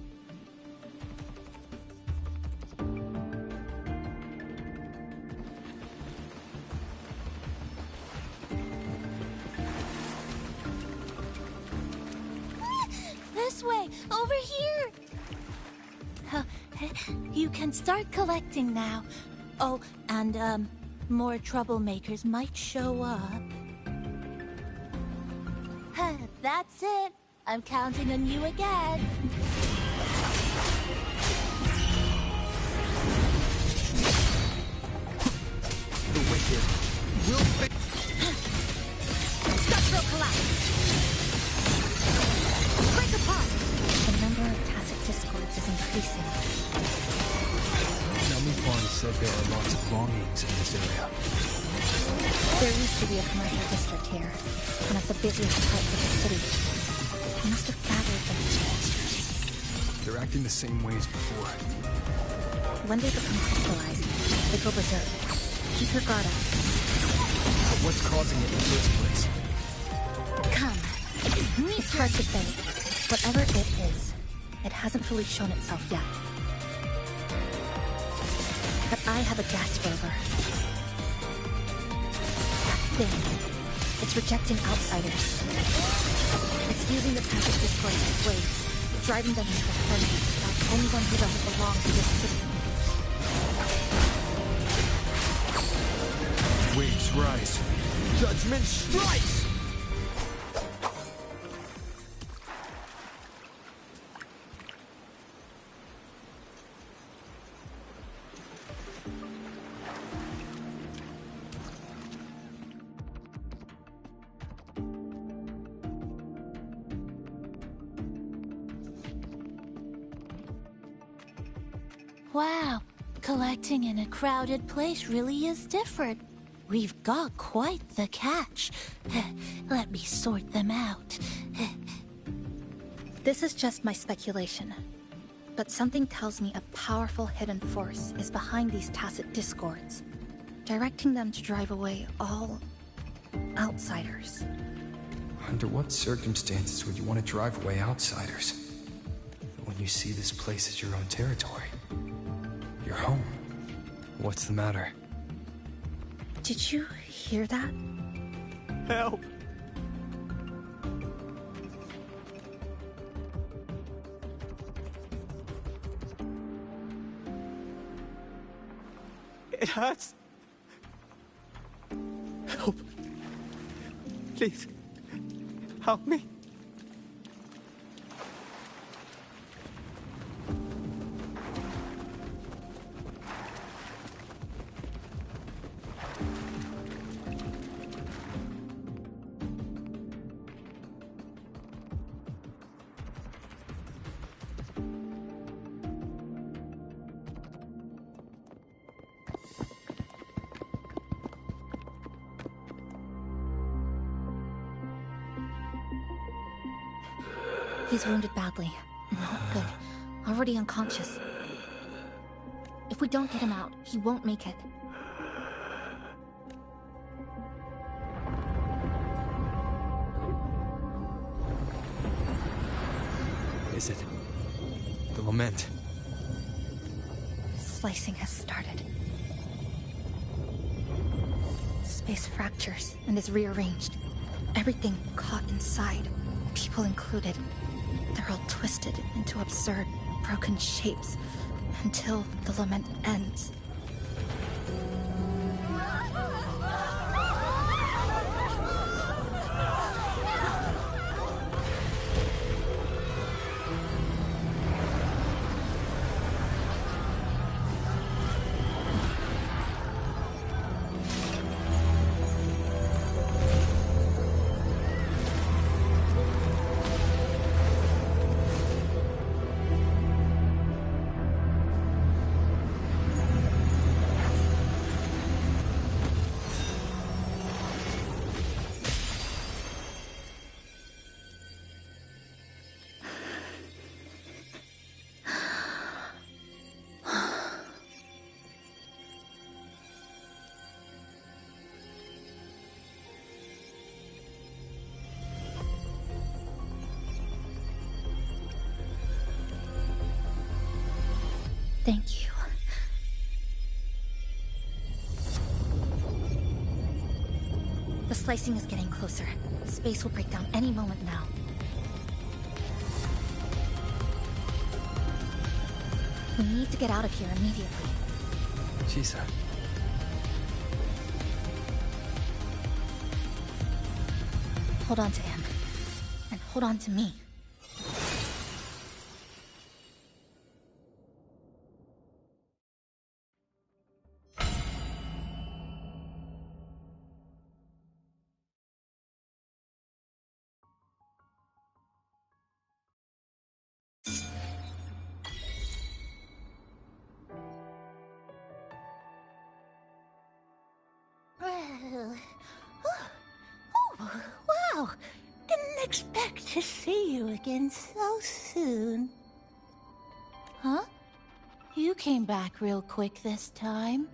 You can start collecting now. Oh, and, more troublemakers might show up. That's it. I'm counting on you again. The wicked will be... Structural collapse! Break apart! The number of tacit discords is increasing. Namifan said there are lots of longings in this area. There used to be a commercial district here, one of the busiest parts of the city. They must have gathered the monsters. They're acting the same way as before. When they become crystallized, they go berserk. Keep your guard up. What's causing it in the first place? Come. It's hard to say. Whatever it is, it hasn't fully shown itself yet. But I have a guess, Rover. That thing. It's rejecting outsiders. It's using the tacit discourse as waves, driving them into the furnace like anyone who doesn't belong to this city. Waves rise. Judgment strikes! Wow, collecting in a crowded place really is different. We've got quite the catch. Let me sort them out. This is just my speculation, but something tells me a powerful hidden force is behind these tacit discords, directing them to drive away all outsiders. Under what circumstances would you want to drive away outsiders? When you see this place as your own territory. Your home. What's the matter? Did you hear that? Help! It hurts. Help. Please. Help me. He's wounded badly. Not good. Already unconscious. If we don't get him out, he won't make it. Is it? The lament. Slicing has started. Space fractures and is rearranged. Everything caught inside, people included. They're all twisted into absurd, broken shapes until the lament ends. Thank you. The slicing is getting closer. Space will break down any moment now. We need to get out of here immediately. Chisa. Hold on to him. And hold on to me. Wow! Didn't expect to see you again so soon. Huh? You came back real quick this time.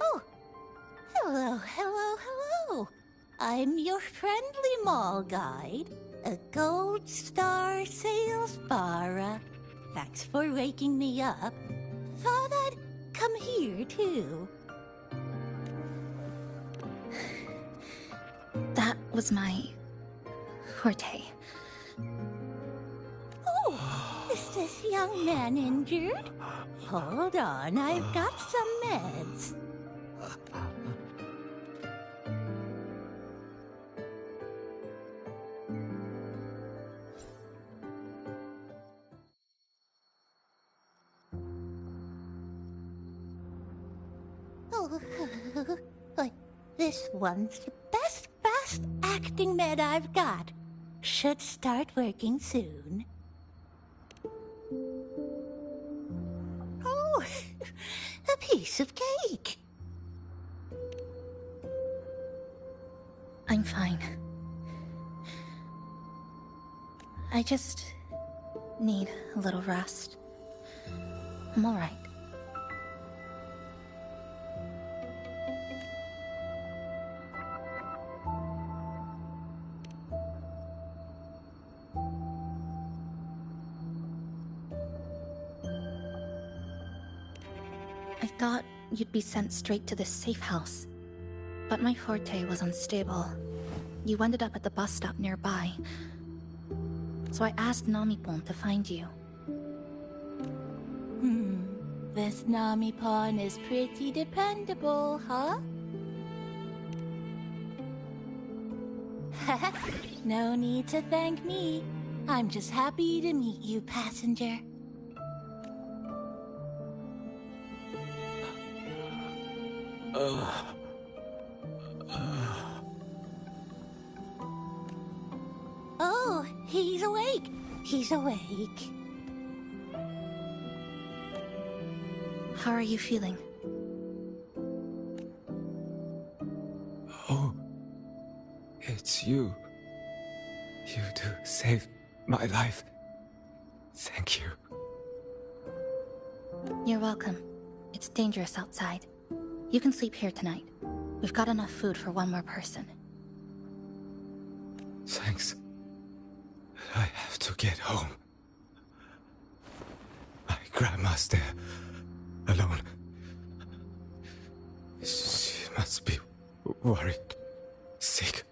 Oh! Hello, hello, hello! I'm your friendly mall guide, a Gold Star Sales Barra. Thanks for waking me up. Thought I'd come here, too. That was my forte. Oh, is this young man injured? Hold on, I've got some meds. Oh, this one's the best fast acting med I've got. Should start working soon. Oh, a piece of cake. I'm fine. I just need a little rest. I'm all right. I thought you'd be sent straight to this safe house. But my forte was unstable. You ended up at the bus stop nearby. So I asked Namipon to find you. This Namipon is pretty dependable, huh? No need to thank me. I'm just happy to meet you, passenger. Oh, he's awake. He's awake. How are you feeling? Oh, it's you. You do save my life. Thank you. You're welcome. It's dangerous outside. You can sleep here tonight. We've got enough food for one more person. Thanks. I have to get home. My grandma's there, alone. She must be worried, sick.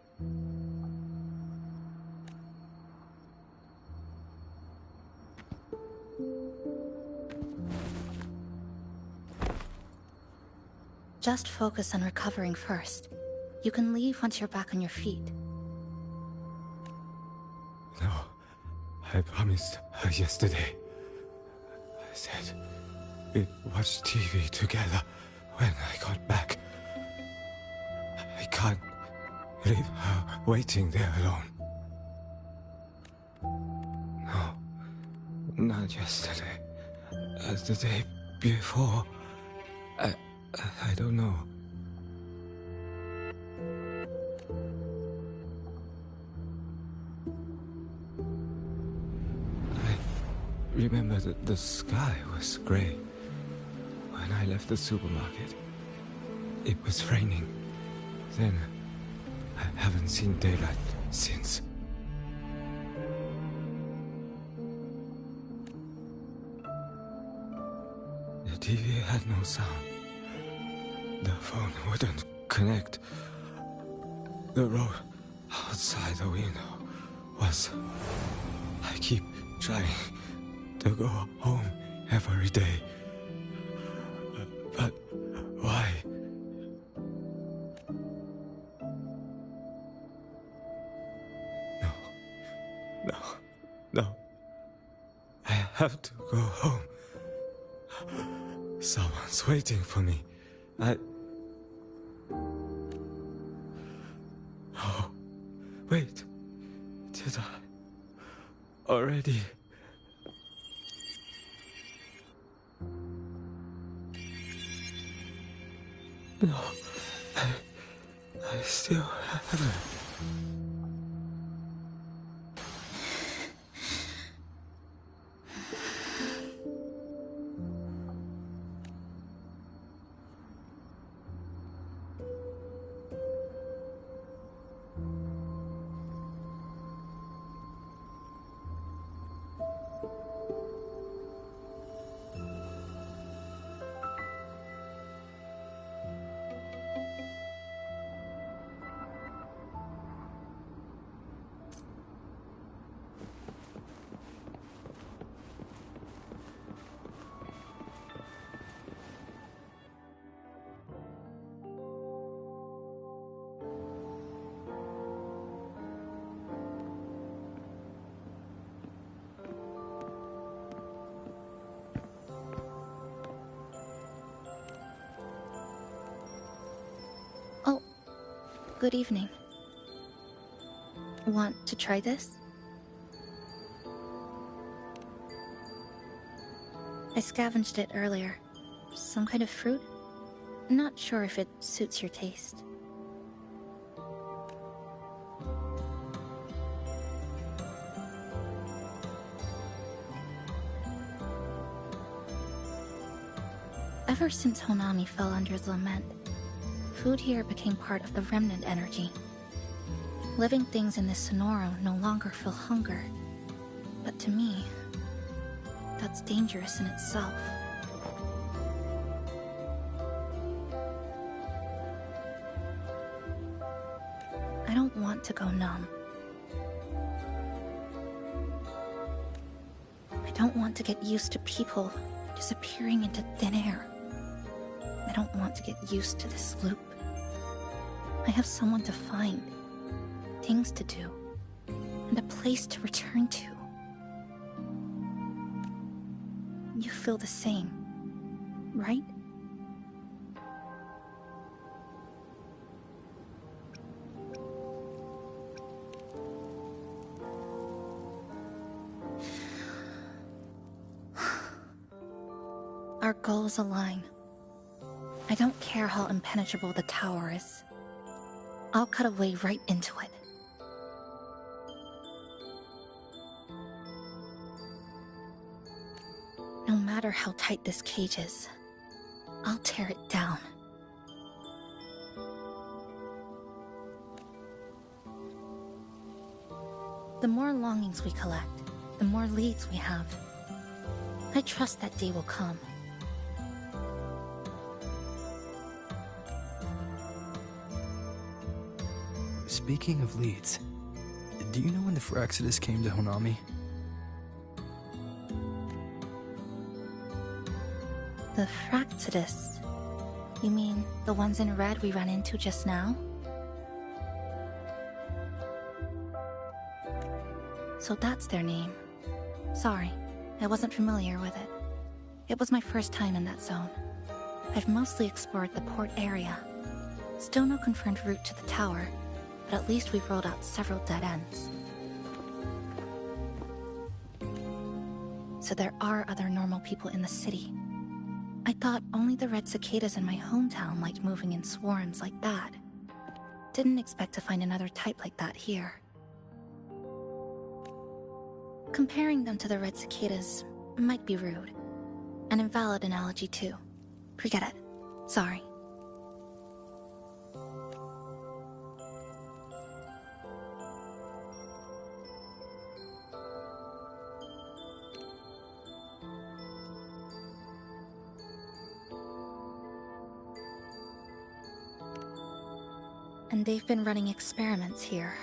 Just focus on recovering first. You can leave once you're back on your feet. No, I promised her yesterday. I said we'd watch TV together when I got back. I can't leave her waiting there alone. No, not yesterday. The day before. I don't know. I remember that the sky was grey. When I left the supermarket, it was raining. Then, I haven't seen daylight since. The TV had no sound. The phone wouldn't connect. The road outside the window was... I keep trying to go home every day. But why? No. I have to go home. Someone's waiting for me. Oh, wait. Did I already? No, I still haven't. Good evening. Want to try this? I scavenged it earlier. Some kind of fruit? Not sure if it suits your taste. Ever since Honami fell under the lament, food here became part of the remnant energy. Living things in this Sonoro no longer feel hunger. But to me, that's dangerous in itself. I don't want to go numb. I don't want to get used to people disappearing into thin air. I don't want to get used to this loop. I have someone to find, things to do, and a place to return to. You feel the same, right? Our goals align. I don't care how impenetrable the tower is. I'll cut a way right into it. No matter how tight this cage is, I'll tear it down. The more longings we collect, the more leads we have. I trust that day will come. Speaking of leads, do you know when the Phyrexidus came to Honami? The Phyrexidus? You mean the ones in red we ran into just now? So that's their name. Sorry, I wasn't familiar with it. It was my first time in that zone. I've mostly explored the port area. Still no confirmed route to the tower, but at least we've rolled out several dead ends. So there are other normal people in the city. I thought only the red cicadas in my hometown liked moving in swarms like that. Didn't expect to find another type like that here. Comparing them to the red cicadas might be rude. An invalid analogy too. Forget it. Sorry. And they've been running experiments here.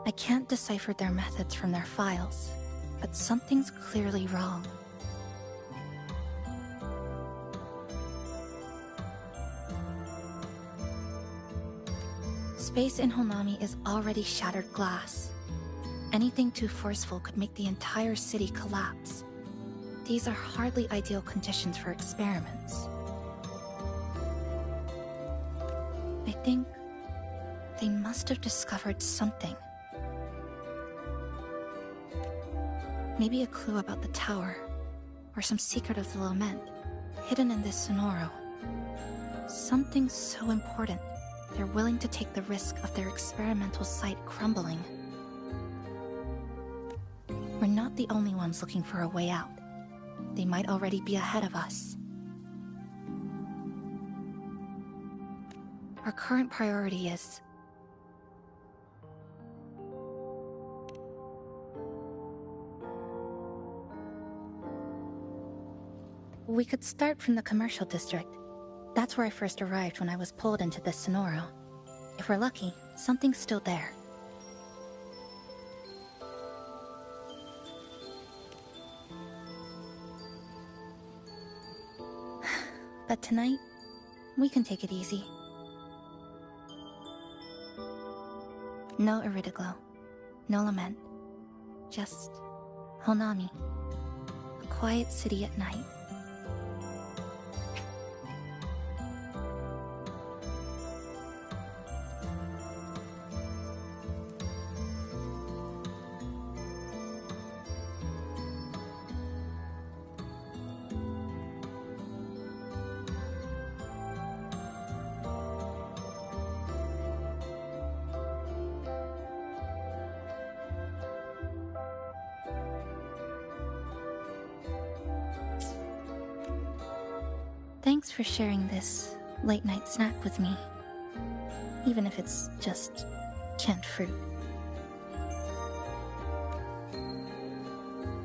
I can't decipher their methods from their files, but something's clearly wrong. Space in Honami is already shattered glass. Anything too forceful could make the entire city collapse. These are hardly ideal conditions for experiments. I think they must have discovered something. Maybe a clue about the tower, or some secret of the lament, hidden in this Sonoro. Something so important, they're willing to take the risk of their experimental site crumbling. We're not the only ones looking for a way out. They might already be ahead of us. Our current priority is... We could start from the commercial district. That's where I first arrived when I was pulled into this Sonoro. If we're lucky, something's still there. But tonight, we can take it easy. No Iridoglow, no lament, just Honami, a quiet city at night. Thanks for sharing this late-night snack with me, even if it's just canned fruit.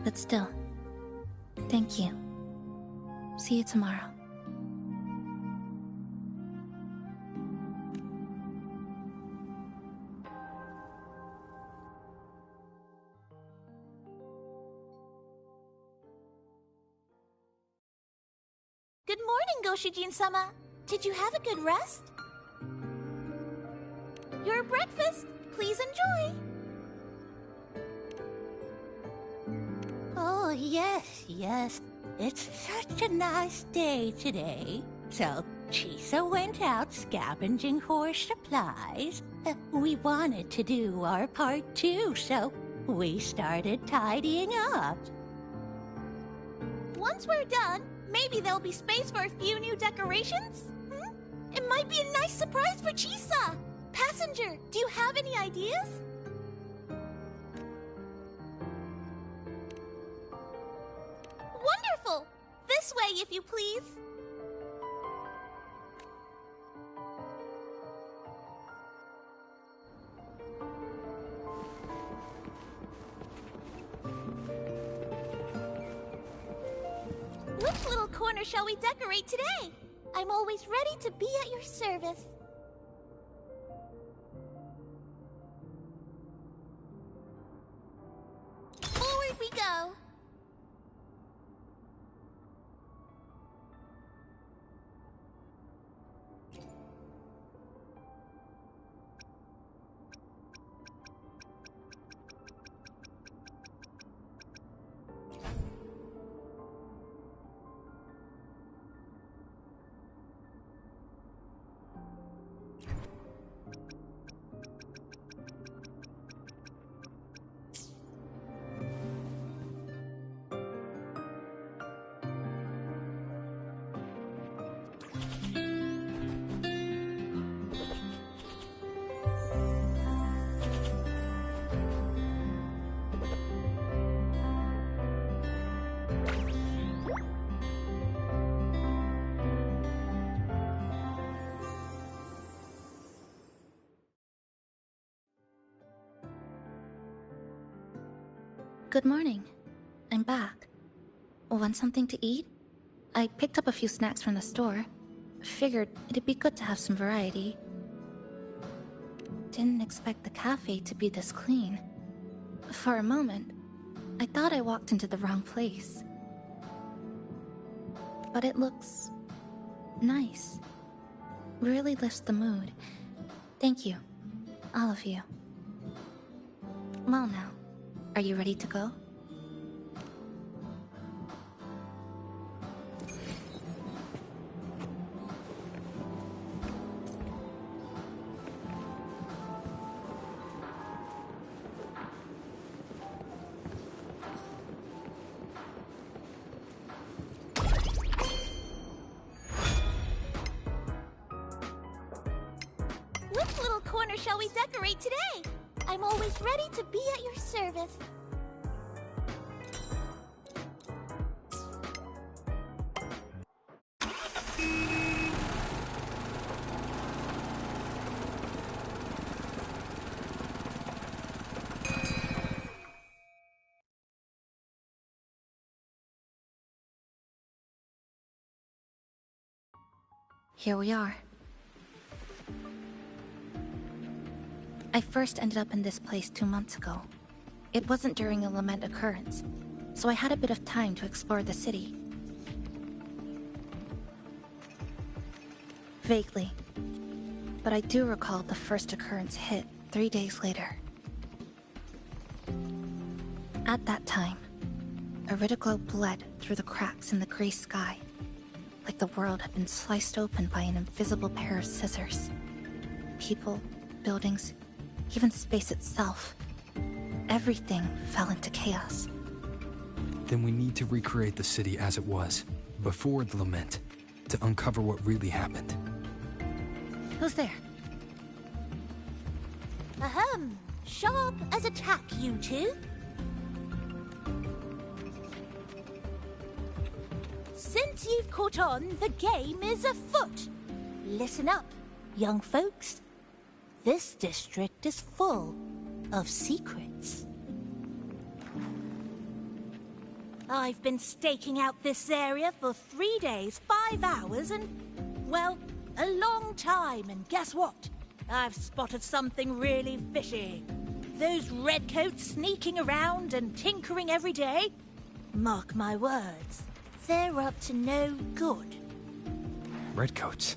But still, thank you. See you tomorrow. Good morning, Goshijin-sama. Did you have a good rest? Your breakfast. Please enjoy. Oh, yes. It's such a nice day today. So, Chisa went out scavenging for supplies. We wanted to do our part too, so we started tidying up. Once we're done, maybe there'll be space for a few new decorations? It might be a nice surprise for Chisa! Passenger, do you have any ideas? Wonderful! This way, if you please. Which little corner shall we decorate today? I'm always ready to be at your service. Forward we go. Good morning. I'm back. Want something to eat? I picked up a few snacks from the store. Figured it'd be good to have some variety. Didn't expect the cafe to be this clean. For a moment, I thought I walked into the wrong place. But it looks nice. Really lifts the mood. Thank you, all of you. Well now, are you ready to go? Which little corner shall we decorate today? I'm always ready to be at your service. Here we are. I first ended up in this place 2 months ago. It wasn't during a lament occurrence, so I had a bit of time to explore the city. Vaguely. But I do recall the first occurrence hit 3 days later. At that time, Iridoglow bled through the cracks in the gray sky, like the world had been sliced open by an invisible pair of scissors. People, buildings, even space itself. Everything fell into chaos. Then we need to recreate the city as it was, before the lament, to uncover what really happened. Who's there? Ahem. Sharp as a tack, you two. Since you've caught on, the game is afoot. Listen up, young folks. This district is full of secrets. I've been staking out this area for 3 days, 5 hours, and, well, a long time. And guess what? I've spotted something really fishy. Those redcoats sneaking around and tinkering every day? Mark my words, they're up to no good. Redcoats?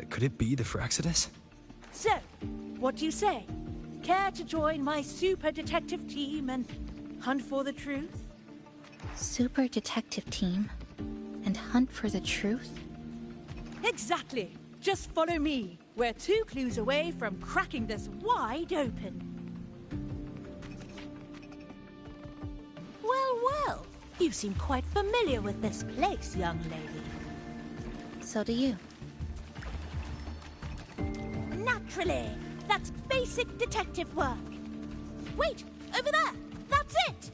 Could it be the Fraxidus? So, what do you say? Care to join my super detective team and hunt for the truth? Super detective team? And hunt for the truth? Exactly. Just follow me. We're 2 clues away from cracking this wide open. Well, well. You seem quite familiar with this place, young lady. So do you. Naturally. That's basic detective work. Wait, over there. That's it.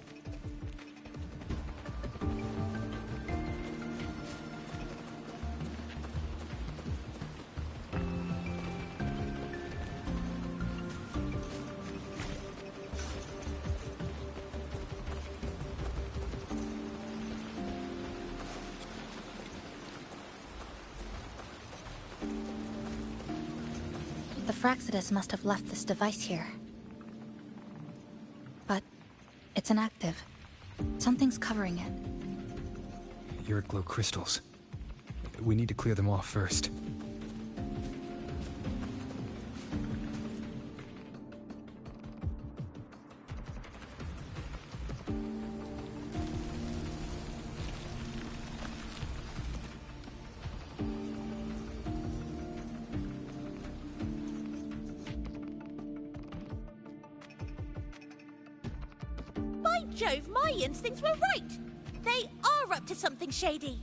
The Fraxidus must have left this device here. But it's inactive. Something's covering it. Iridoglow crystals. We need to clear them off first. By Jove, my instincts were right. They are up to something shady.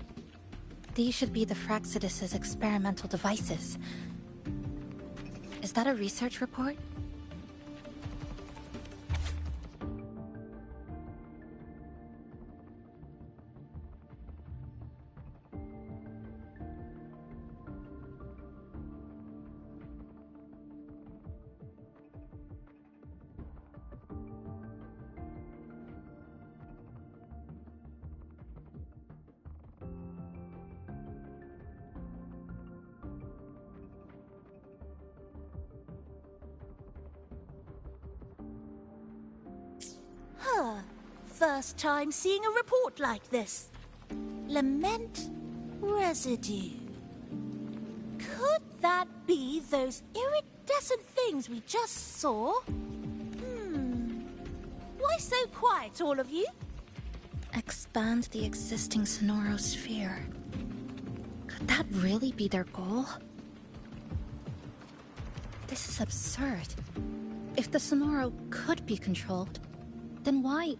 These should be the Fraxidus's experimental devices. Is that a research report? first time seeing a report like this. Lament residue. Could that be those iridescent things we just saw? Why so quiet, all of you? Expand the existing Sonoro sphere. Could that really be their goal? This is absurd. If the Sonoro could be controlled, then why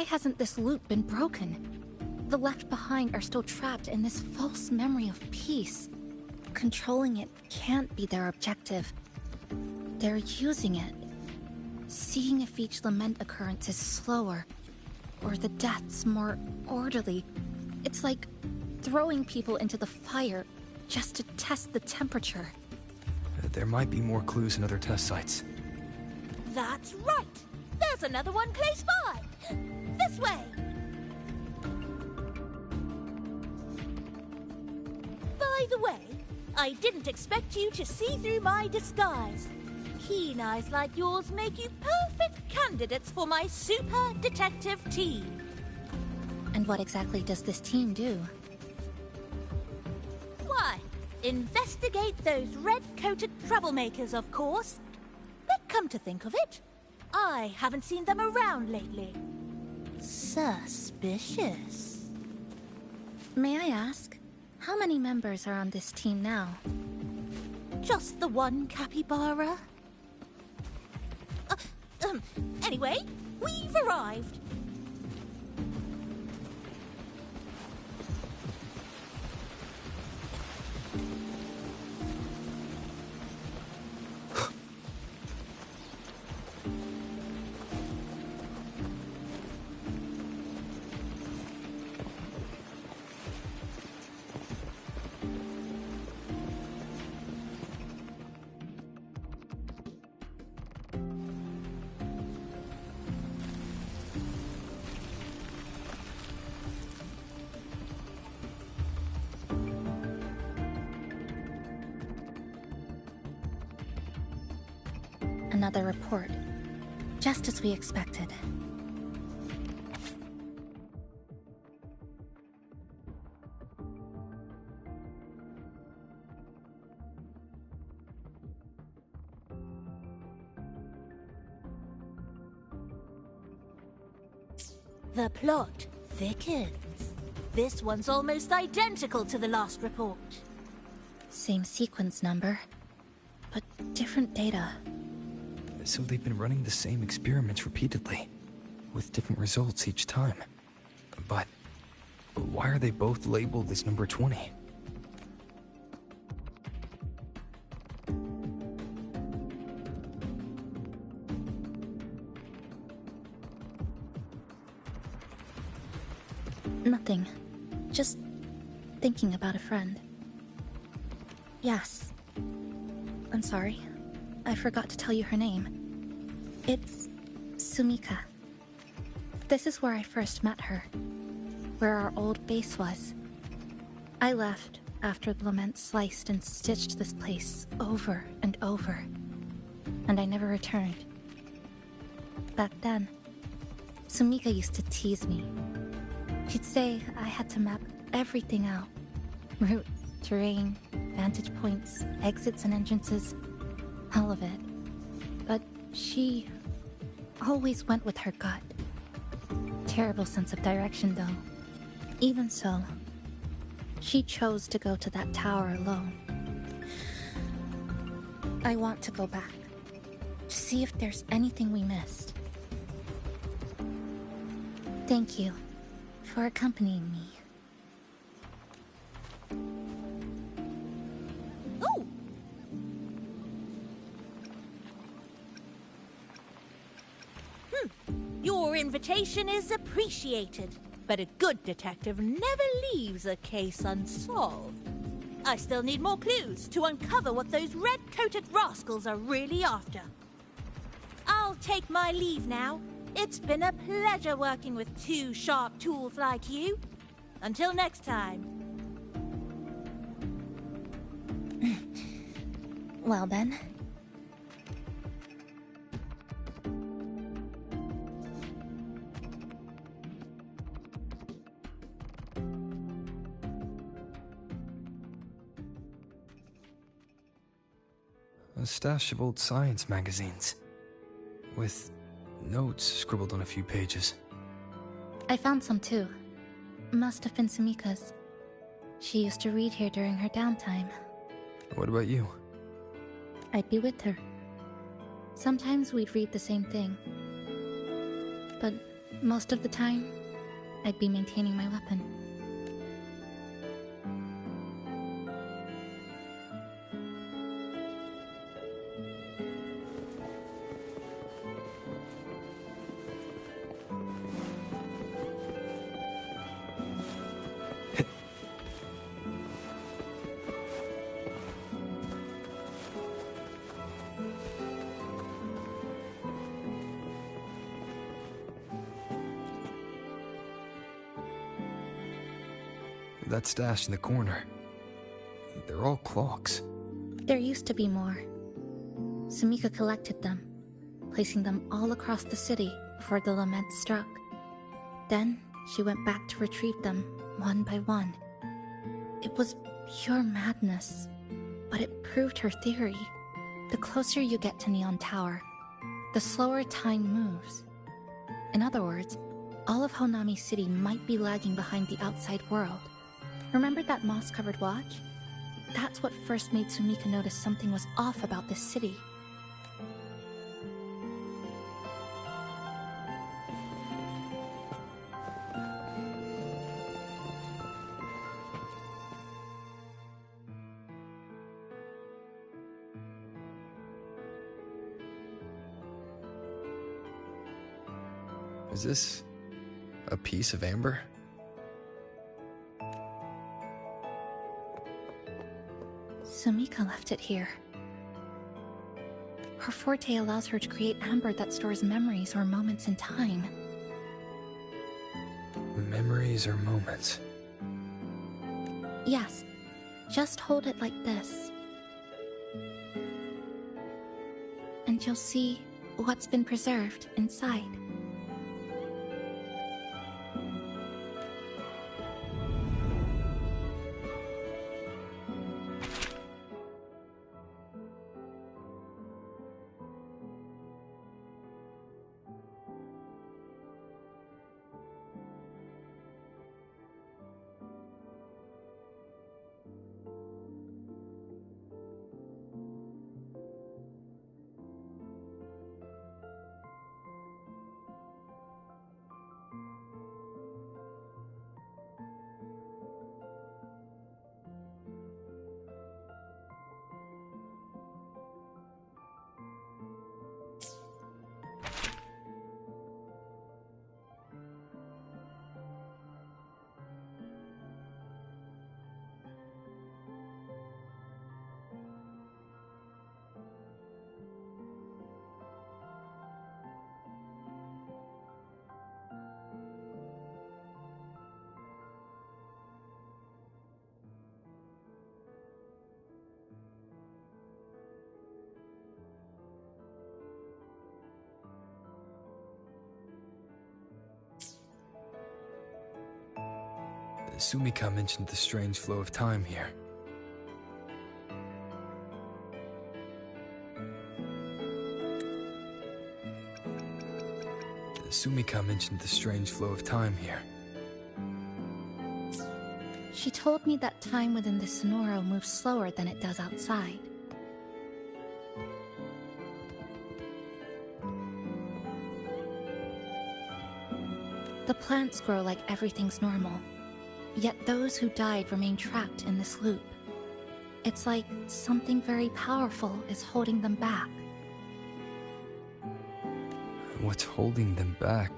hasn't this loop been broken? The left behind are still trapped in this false memory of peace. Controlling it can't be their objective. They're using it. Seeing if each lament occurrence is slower, or the deaths more orderly. It's like throwing people into the fire just to test the temperature. There might be more clues in other test sites. That's right! There's another one close by! This way! By the way, I didn't expect you to see through my disguise. Keen eyes like yours make you perfect candidates for my super detective team. And what exactly does this team do? Why, investigate those red-coated troublemakers, of course. But come to think of it, I haven't seen them around lately. Suspicious. May I ask, how many members are on this team now? Just the one capybara. Anyway, we've arrived. Another report. Just as we expected. The plot thickens. This one's almost identical to the last report. Same sequence number, but different data. So they've been running the same experiments repeatedly, with different results each time. But why are they both labeled as number 20? Nothing. Just thinking about a friend. Yes. I'm sorry. I forgot to tell you her name. It's Sumika. This is where I first met her, where our old base was. I left after the lament sliced and stitched this place over and over, and I never returned. Back then, Sumika used to tease me. She'd say I had to map everything out. Routes, terrain, vantage points, exits and entrances. All of it. But she always went with her gut. Terrible sense of direction, though. Even so, she chose to go to that tower alone. I want to go back, to see if there's anything we missed. Thank you for accompanying me. Your invitation is appreciated, but a good detective never leaves a case unsolved. I still need more clues to uncover what those red-coated rascals are really after. I'll take my leave now. It's been a pleasure working with two sharp tools like you. Until next time. Well then. A stash of old science magazines. With notes scribbled on a few pages. I found some too. Must have been Sumika's. She used to read here during her downtime. What about you? I'd be with her. Sometimes we'd read the same thing. But most of the time, I'd be maintaining my weapon. That stash in the corner. They're all clocks. There used to be more. Sumika collected them, placing them all across the city before the lament struck. Then she went back to retrieve them one by one. It was pure madness, but it proved her theory. The closer you get to Neon Tower, the slower time moves. In other words, all of Honami City might be lagging behind the outside world. Remember that moss-covered watch? That's what first made Sumika notice something was off about this city. Is this a piece of amber? Sumika left it here. Her forte allows her to create amber that stores memories or moments in time. Memories or moments? Yes, just hold it like this. And you'll see what's been preserved inside. Sumika mentioned the strange flow of time here. Sumika mentioned the strange flow of time here. She told me that time within the Sonoro moves slower than it does outside. The plants grow like everything's normal. Yet those who died remain trapped in this loop. It's like something very powerful is holding them back. What's holding them back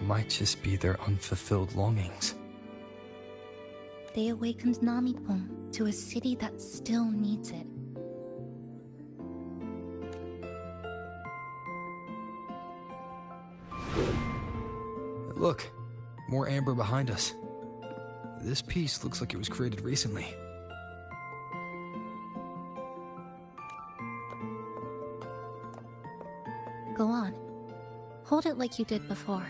might just be their unfulfilled longings. They awakened Namipum to a city that still needs it. Look, more amber behind us. This piece looks like it was created recently. Go on. Hold it like you did before.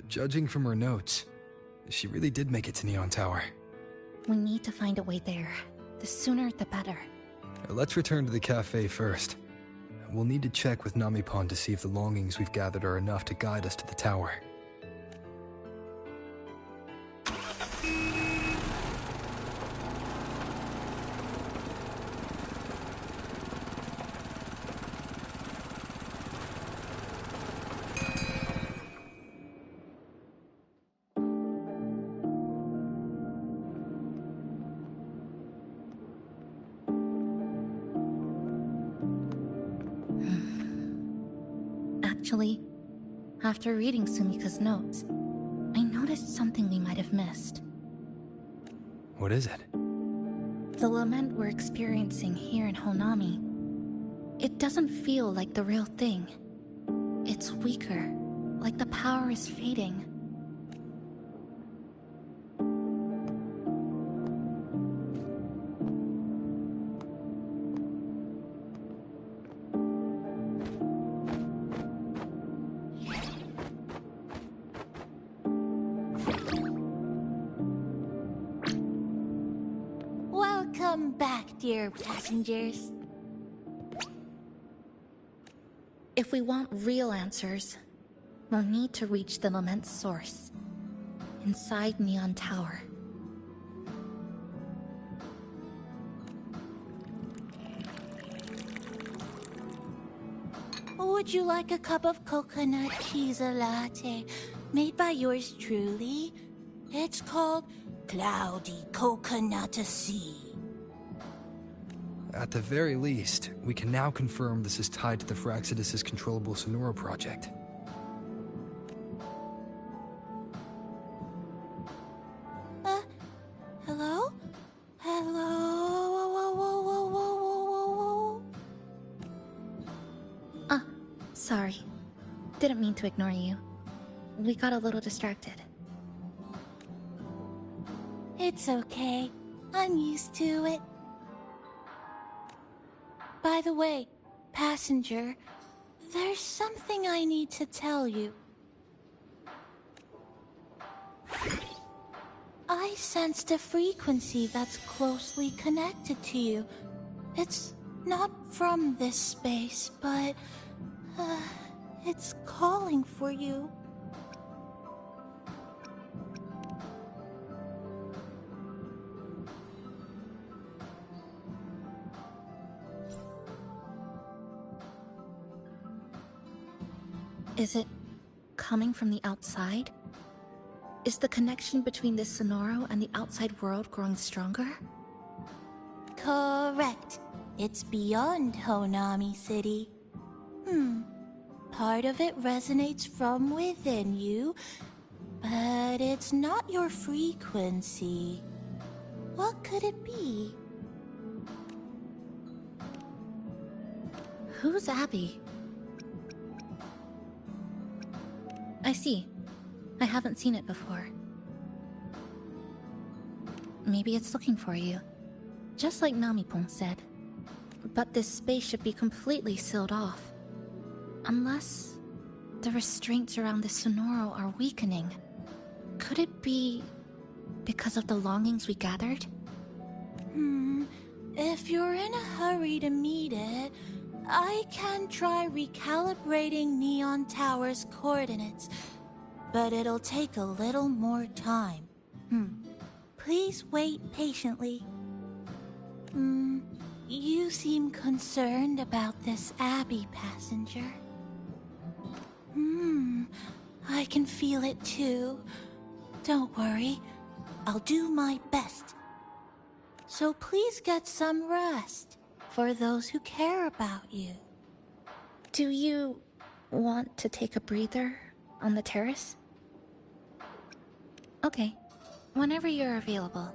Judging from her notes, she really did make it to Neon Tower. We need to find a way there. The sooner, the better. Let's return to the cafe first. We'll need to check with Namipon to see if the longings we've gathered are enough to guide us to the tower. Actually, after reading Sumika's notes, I noticed something we might have missed. What is it? The lament we're experiencing here in Honami. It doesn't feel like the real thing. It's weaker, like the power is fading. Welcome back, dear passengers. If we want real answers, we'll need to reach the lament's source, inside Neon Tower. Would you like a cup of coconut Chisa latte made by yours truly? It's called Cloudy Coconut Sea. At the very least, we can now confirm this is tied to the Phraxidus' controllable Sonora project. Hello? Hello? Sorry. Didn't mean to ignore you. We got a little distracted. It's okay. I'm used to it. By the way, passenger, there's something I need to tell you. I sensed a frequency that's closely connected to you. It's not from this space, but it's calling for you. Is it coming from the outside? Is the connection between this Sonoro and the outside world growing stronger? Correct. It's beyond Honami City. Part of it resonates from within you, but it's not your frequency. What could it be? Who's Abby? I see. I haven't seen it before. Maybe it's looking for you. Just like Namipon said. But this space should be completely sealed off. Unless the restraints around the Sonoro are weakening. Could it be because of the longings we gathered? If you're in a hurry to meet it, I can try recalibrating Neon Tower's coordinates, but it'll take a little more time. Please wait patiently. You seem concerned about this Abby, passenger. I can feel it too. Don't worry, I'll do my best. So please get some rest for those who care about you. Do you want to take a breather on the terrace? Okay, whenever you're available.